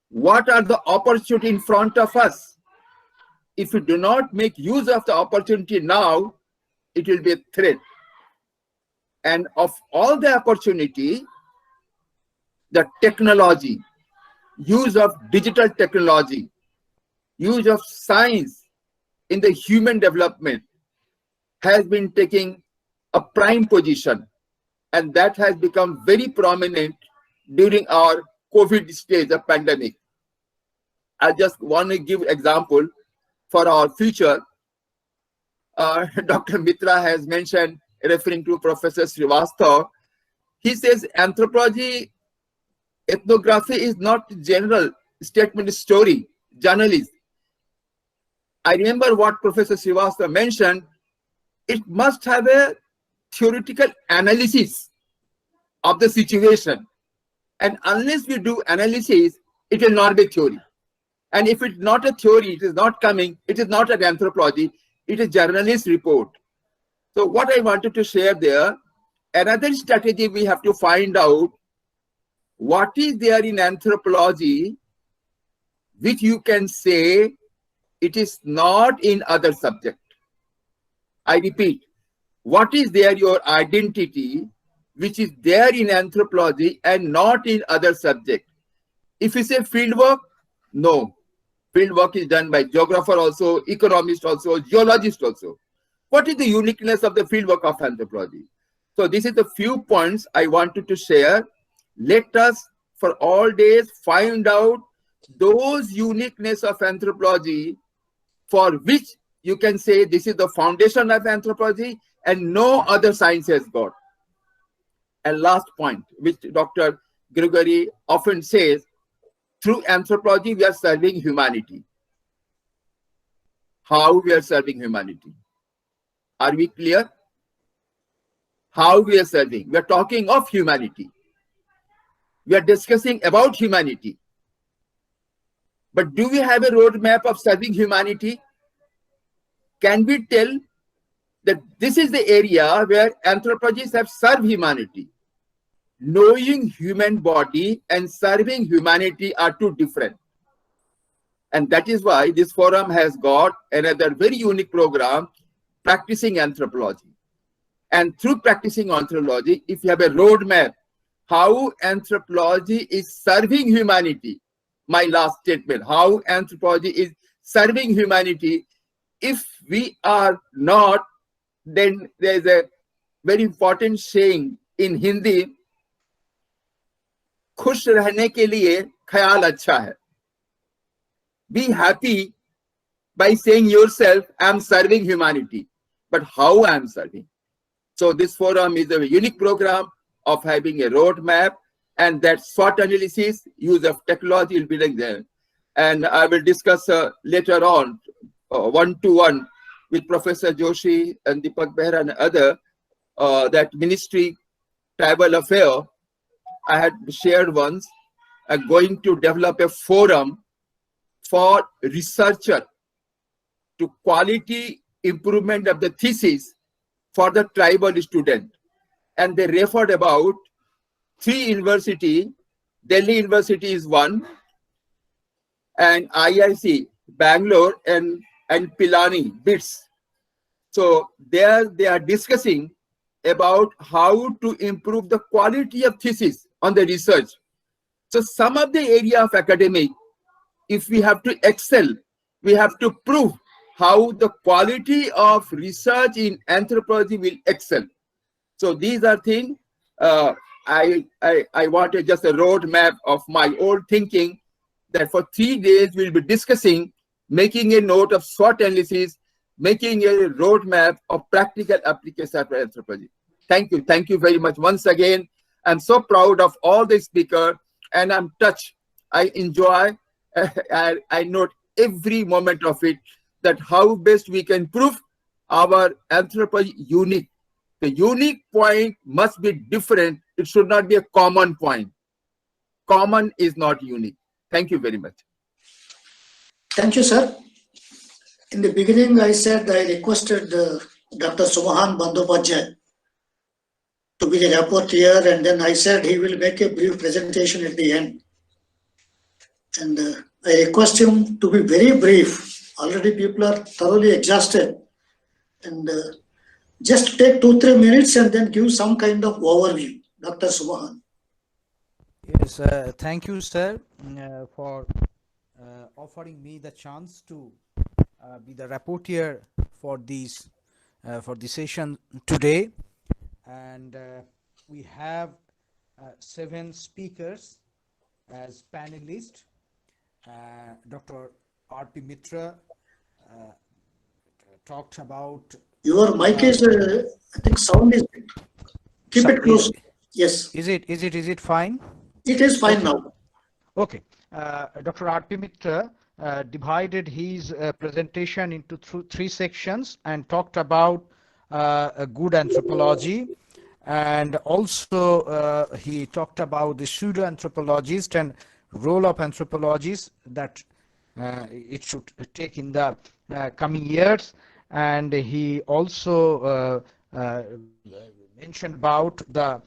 What are the opportunities in front of us? If we do not make use of the opportunity now, it will be a threat. And of all the opportunity, the technology, use of digital technology, use of science in the human development has been taking a prime position, and that has become very prominent during our COVID stage of pandemic. I just want to give example for our future. Dr. Mitra has mentioned, referring to Professor Srivastava, he says anthropology, ethnography is not general statement story, journalism. I remember what Professor Srivastava mentioned, it must have a theoretical analysis of the situation. And unless we do analysis, it will not be theory. And if it's not a theory, it is not coming, it is not an anthropology, it is journalist report. So what I wanted to share there, another strategy we have to find out what is there in anthropology which you can say it is not in other subject. I repeat, what is there your identity which is there in anthropology and not in other subjects? If you say field work, no. Field work is done by geographer also, economist also, geologist also. What is the uniqueness of the field work of anthropology? So this is the few points I wanted to share. Let us for all days find out those uniqueness of anthropology for which you can say this is the foundation of anthropology and no other science has got. And last point, which Dr. Gregory often says, through anthropology, we are serving humanity. How we are serving humanity? Are we clear? How we are serving? We are talking of humanity. We are discussing about humanity. But do we have a roadmap of serving humanity? Can we tell that this is the area where anthropologists have served humanity? Knowing human body and serving humanity are two different. And that is why this forum has got another very unique program, Practicing Anthropology. And through practicing anthropology, if you have a roadmap, how anthropology is serving humanity, my last statement, how anthropology is serving humanity, if we are not, then there is a very important saying in Hindi, खुश रहने के लिए ख्याल अच्छा है. Be happy by saying yourself, I am serving humanity. But how I am serving? So this forum is a unique program of having a roadmap, and that SWOT analysis, use of technology will be like there. And I will discuss later on, one-to-one with Professor Joshi and Deepak Behra and other, that ministry tribal affair I had shared once, going to develop a forum for researcher to quality improvement of the thesis for the tribal student. And they referred about 3 universities. Delhi University is one, and IIC, Bangalore, and Pilani, BITS. So there they are discussing about how to improve the quality of thesis on the research. So some of the area of academic, if we have to excel, we have to prove how the quality of research in anthropology will excel. So these are things I wanted just a roadmap of my old thinking, that for 3 days we'll be discussing, making a note of SWOT analysis, making a roadmap of practical application of anthropology. Thank you. Thank you very much once again. I'm so proud of all the speakers, and I'm touched. I enjoy, I note every moment of it, that how best we can prove our anthropology unique. The unique point must be different. It should not be a common point. Common is not unique. Thank you very much. Thank you, sir. In the beginning, I said I requested Dr. Sumohan Bandyopadhyay to be the rapporteur, and then I said he will make a brief presentation at the end. And I request him to be very brief. Already people are thoroughly exhausted. And just take 2-3 minutes and then give some kind of overview. Dr. Sumohan. Yes, thank you, sir, for offering me the chance to be the rapporteur for this for the session today. And we have 7 speakers as panelists. Dr. R.P. Mitra talked about... Your mic is, I think sound is... Keep it close. Yes. Is it fine? It is fine now. Okay. Dr. R.P. Mitra divided his presentation into 3 sections and talked about a good anthropology, and also he talked about the pseudo-anthropologist and role of anthropologists that it should take in the coming years. And he also mentioned about the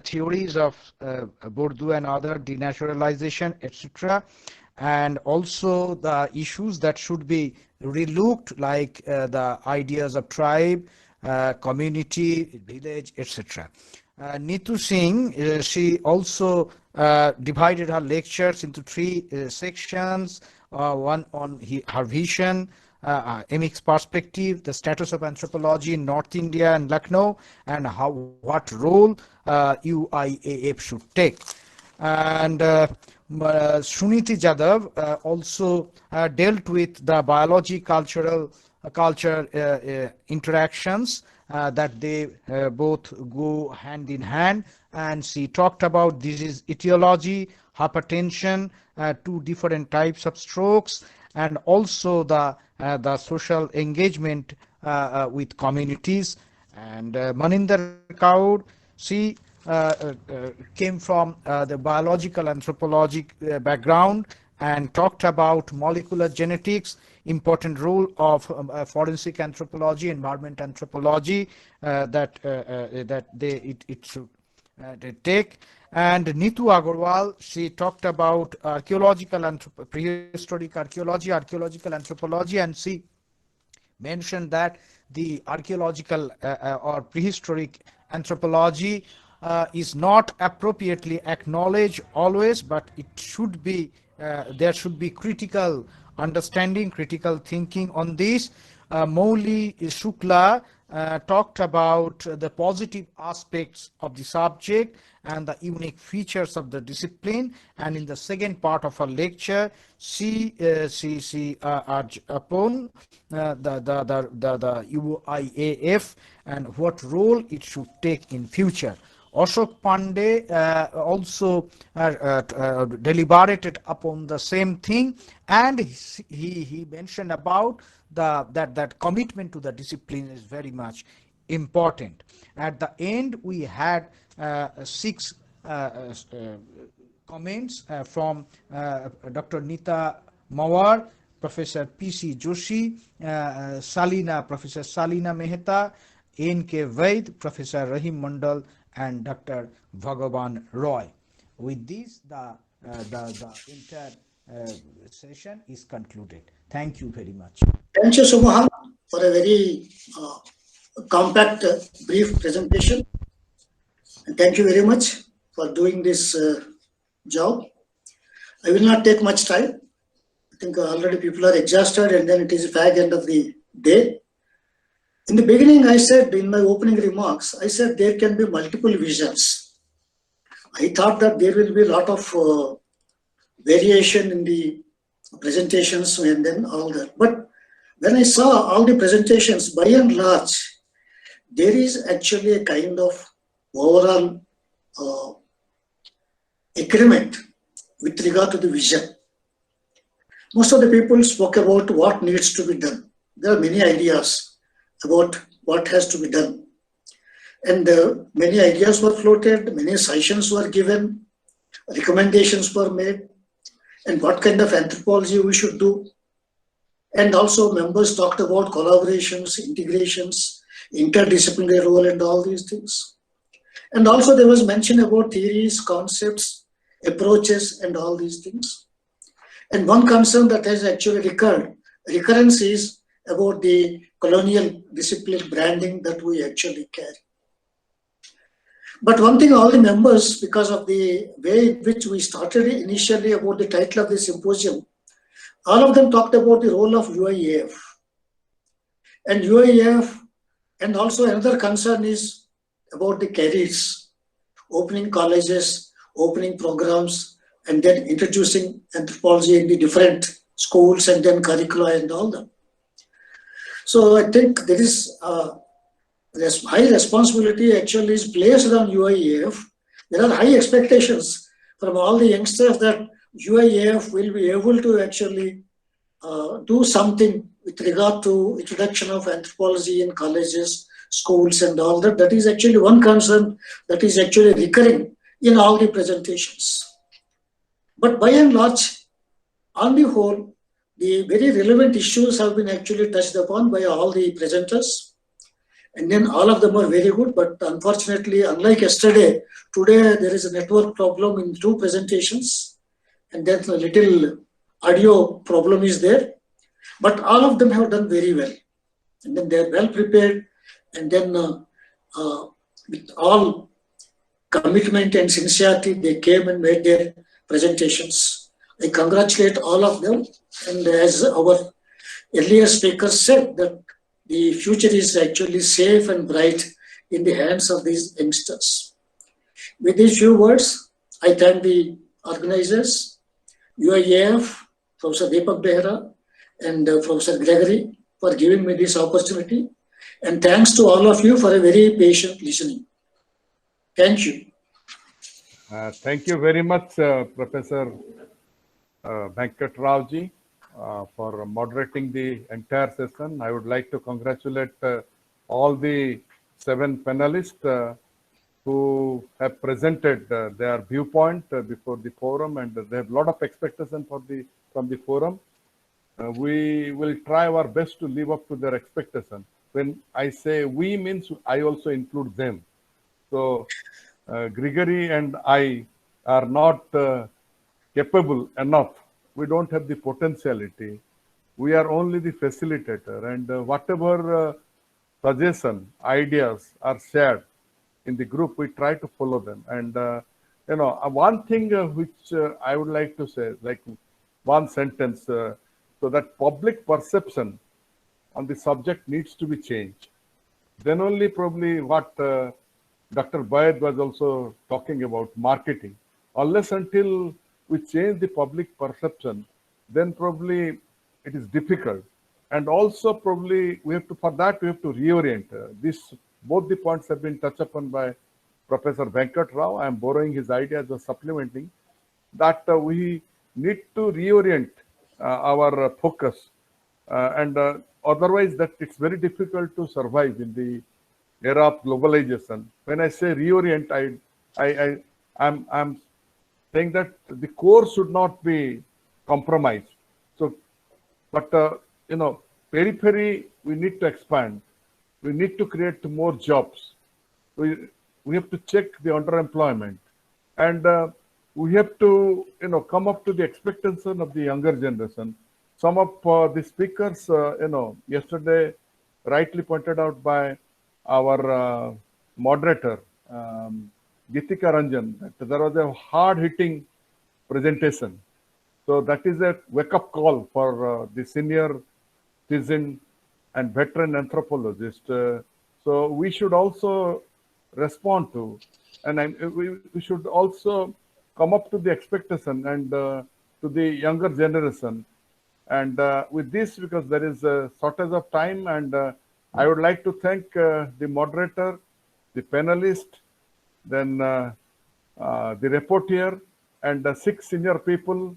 theories of Bourdieu and other denaturalization, etc. and also the issues that should be relooked, like the ideas of tribe, community, village, etc. Neetu Singh, she also divided her lectures into three sections, one on her vision, MX perspective, the status of anthropology in North India and Lucknow, and what role UIAF should take. And Sunita Jadhav also dealt with the biology culture interactions, that they both go hand in hand, and she talked about disease etiology, hypertension, two different types of strokes, and also the social engagement with communities. And Maninder Kaur, she came from the biological anthropology background and talked about molecular genetics, important role of forensic anthropology, environment anthropology, that it should take. And Neetu Agarwal, she talked about prehistoric archaeology, archaeological anthropology, and she mentioned that the archaeological or prehistoric anthropology is not appropriately acknowledged always, but it should be, there should be critical understanding, critical thinking on this. Mouli Shukla talked about the positive aspects of the subject and the unique features of the discipline, and in the second part of her lecture she urged upon the UIAF and what role it should take in future. Ashok Pandey also deliberated upon the same thing, and he mentioned about that commitment to the discipline is very much important. At the end, we had 6 comments from Dr. Nita Mawar, Professor P.C. Joshi, Professor Salina Mehta, N.K. Vaid, Professor Rahim Mandal, and Dr. Bhagavan Roy. With this, the entire session is concluded. Thank you very much. Thank you, Sumohan, for a very compact, brief presentation. And thank you very much for doing this job. I will not take much time. I think already people are exhausted, and then it is fag end of the day. In the beginning, I said in my opening remarks, I said there can be multiple visions. I thought that there will be a lot of variation in the presentations and then all that. But when I saw all the presentations, by and large, there is actually a kind of overall agreement with regard to the vision. Most of the people spoke about what needs to be done. There are many ideas about what has to be done. And many ideas were floated, many suggestions were given, recommendations were made, and what kind of anthropology we should do. And also members talked about collaborations, integrations, interdisciplinary role and all these things. And also there was mention about theories, concepts, approaches and all these things. And one concern that has actually recurrence is about the colonial discipline branding that we actually carry. But one thing, all the members, because of the way in which we started initially about the title of the symposium, all of them talked about the role of UIAF. And UIAF, and also another concern is about the careers, opening colleges, opening programs, and then introducing anthropology in the different schools and then curricula and all that. So I think there is high responsibility actually is placed on UIAF. There are high expectations from all the youngsters that UIAF will be able to actually do something with regard to introduction of anthropology in colleges, schools and all that. That is actually one concern that is actually recurring in all the presentations. But by and large, on the whole, the very relevant issues have been actually touched upon by all the presenters. And then all of them are very good, but unfortunately, unlike yesterday, today there is a network problem in 2 presentations. And that's a little audio problem is there, but all of them have done very well. And then they are well prepared, and then with all commitment and sincerity, they came and made their presentations. I congratulate all of them. And as our earlier speakers said, that the future is actually safe and bright in the hands of these youngsters. With these few words, I thank the organizers, UIAF, Professor Deepak Behra, and Professor Gregory for giving me this opportunity. And thanks to all of you for a very patient listening. Thank you. Thank you very much, Professor Venkat Raoji, for moderating the entire session. I would like to congratulate all the 7 panelists who have presented their viewpoint before the forum, and they have a lot of expectation from the forum. We will try our best to live up to their expectation. When I say we, means I also include them. So Gregory and I are not capable enough. We don't have the potentiality. We are only the facilitator, and whatever suggestion, ideas are shared in the group, we try to follow them. And one thing which I would like to say, like one sentence, so that public perception on the subject needs to be changed. Then only probably what Dr. Bayed was also talking about, marketing. Unless until we change the public perception, then probably it is difficult. And also probably we have to, for that we have to reorient. Both the points have been touched upon by Professor Venkat Rao. I am borrowing his ideas or supplementing that we need to reorient our focus, and otherwise that it's very difficult to survive in the era of globalization. When I say reorient, I'm saying that the core should not be compromised. So, but periphery we need to expand. We need to create more jobs. We have to check the underemployment, and we have to come up to the expectation of the younger generation. Some of the speakers, yesterday, rightly pointed out by our moderator, Gitika Ranjan, that there was a hard-hitting presentation. So that is a wake-up call for the senior citizen and veteran anthropologist. So we should also respond to, and we should also come up to the expectation and to the younger generation. And with this, because there is a shortage of time, and I would like to thank the moderator, the panelist, then the reporter, and the 6 senior people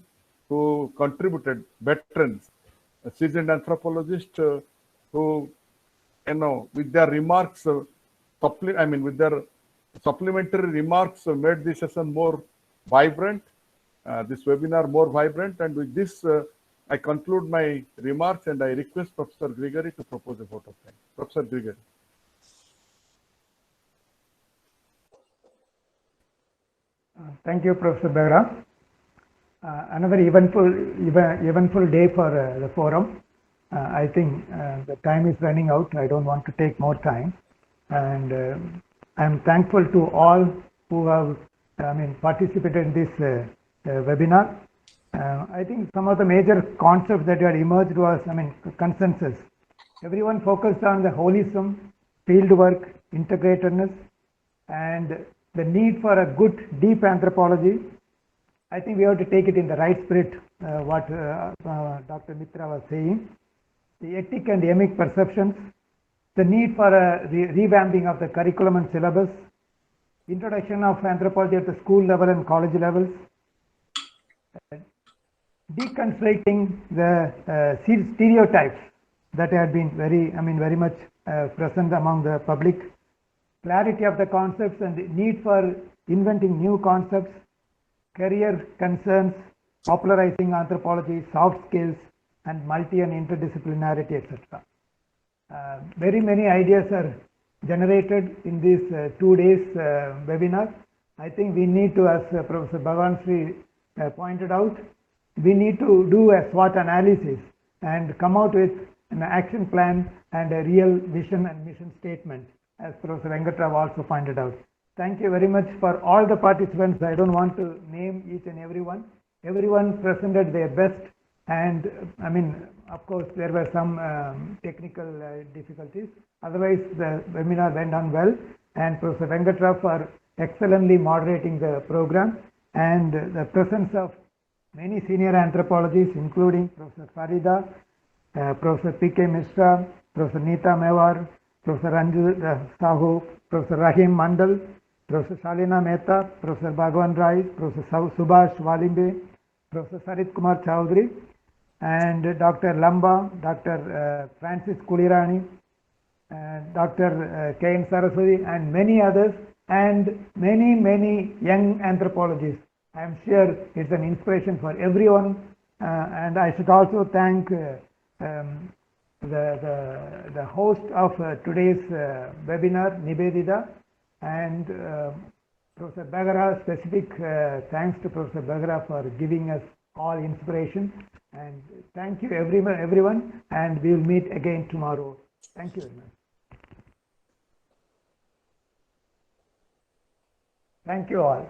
who contributed, veterans, seasoned anthropologists who, with their remarks, with their supplementary remarks, made this session more vibrant, this webinar more vibrant. And with this, I conclude my remarks, and I request Professor Gregory to propose a vote of thanks. Professor Gregory. Thank you, Professor Behra. Another eventful day for the forum. I think the time is running out. I don't want to take more time, and I'm thankful to all who have participated in this webinar. I think some of the major concepts that had emerged was, consensus. Everyone focused on the holism, fieldwork, integratedness, and the need for a good, deep anthropology. I think we have to take it in the right spirit, what Dr. Mitra was saying. The ethic and emic perceptions, the need for a revamping of the curriculum and syllabus, introduction of anthropology at the school level and college levels, deconstructing the stereotypes that had been very much present among the public, clarity of the concepts and the need for inventing new concepts, career concerns, popularizing anthropology, soft skills, and multi and interdisciplinarity, etc. Very many ideas are generated in this 2 days webinar. I think we need to, as Professor Bhavan Sri pointed out, we need to do a SWOT analysis and come out with an action plan and a real vision and mission statement, as Professor Venkatrav also pointed out. Thank you very much for all the participants. I don't want to name each and everyone. Everyone presented their best, and I mean, of course, there were some technical difficulties. Otherwise, the webinar went on well, and Professor Venkatrav for excellently moderating the program, and the presence of many senior anthropologists, including Professor Farida, Professor P.K. Mishra, Professor Neeta Mewar, Professor Ranju Sahu, Professor Rahim Mandal, Professor Shalina Mehta, Professor Bhagwan Rai, Professor Subhash Walimbe, Professor Sarit Kumar Chowdhury, and Dr. Lamba, Dr. Francis Kulirani, Dr. K.N. Saraswati, and many others, and many young anthropologists. I am sure it's an inspiration for everyone, and I should also thank the host of today's webinar, Nibedita, and Professor Bagara. Specific thanks to Professor Bagara for giving us all inspiration, and thank you everyone, and we will meet again tomorrow. Thank you very much. Thank you all.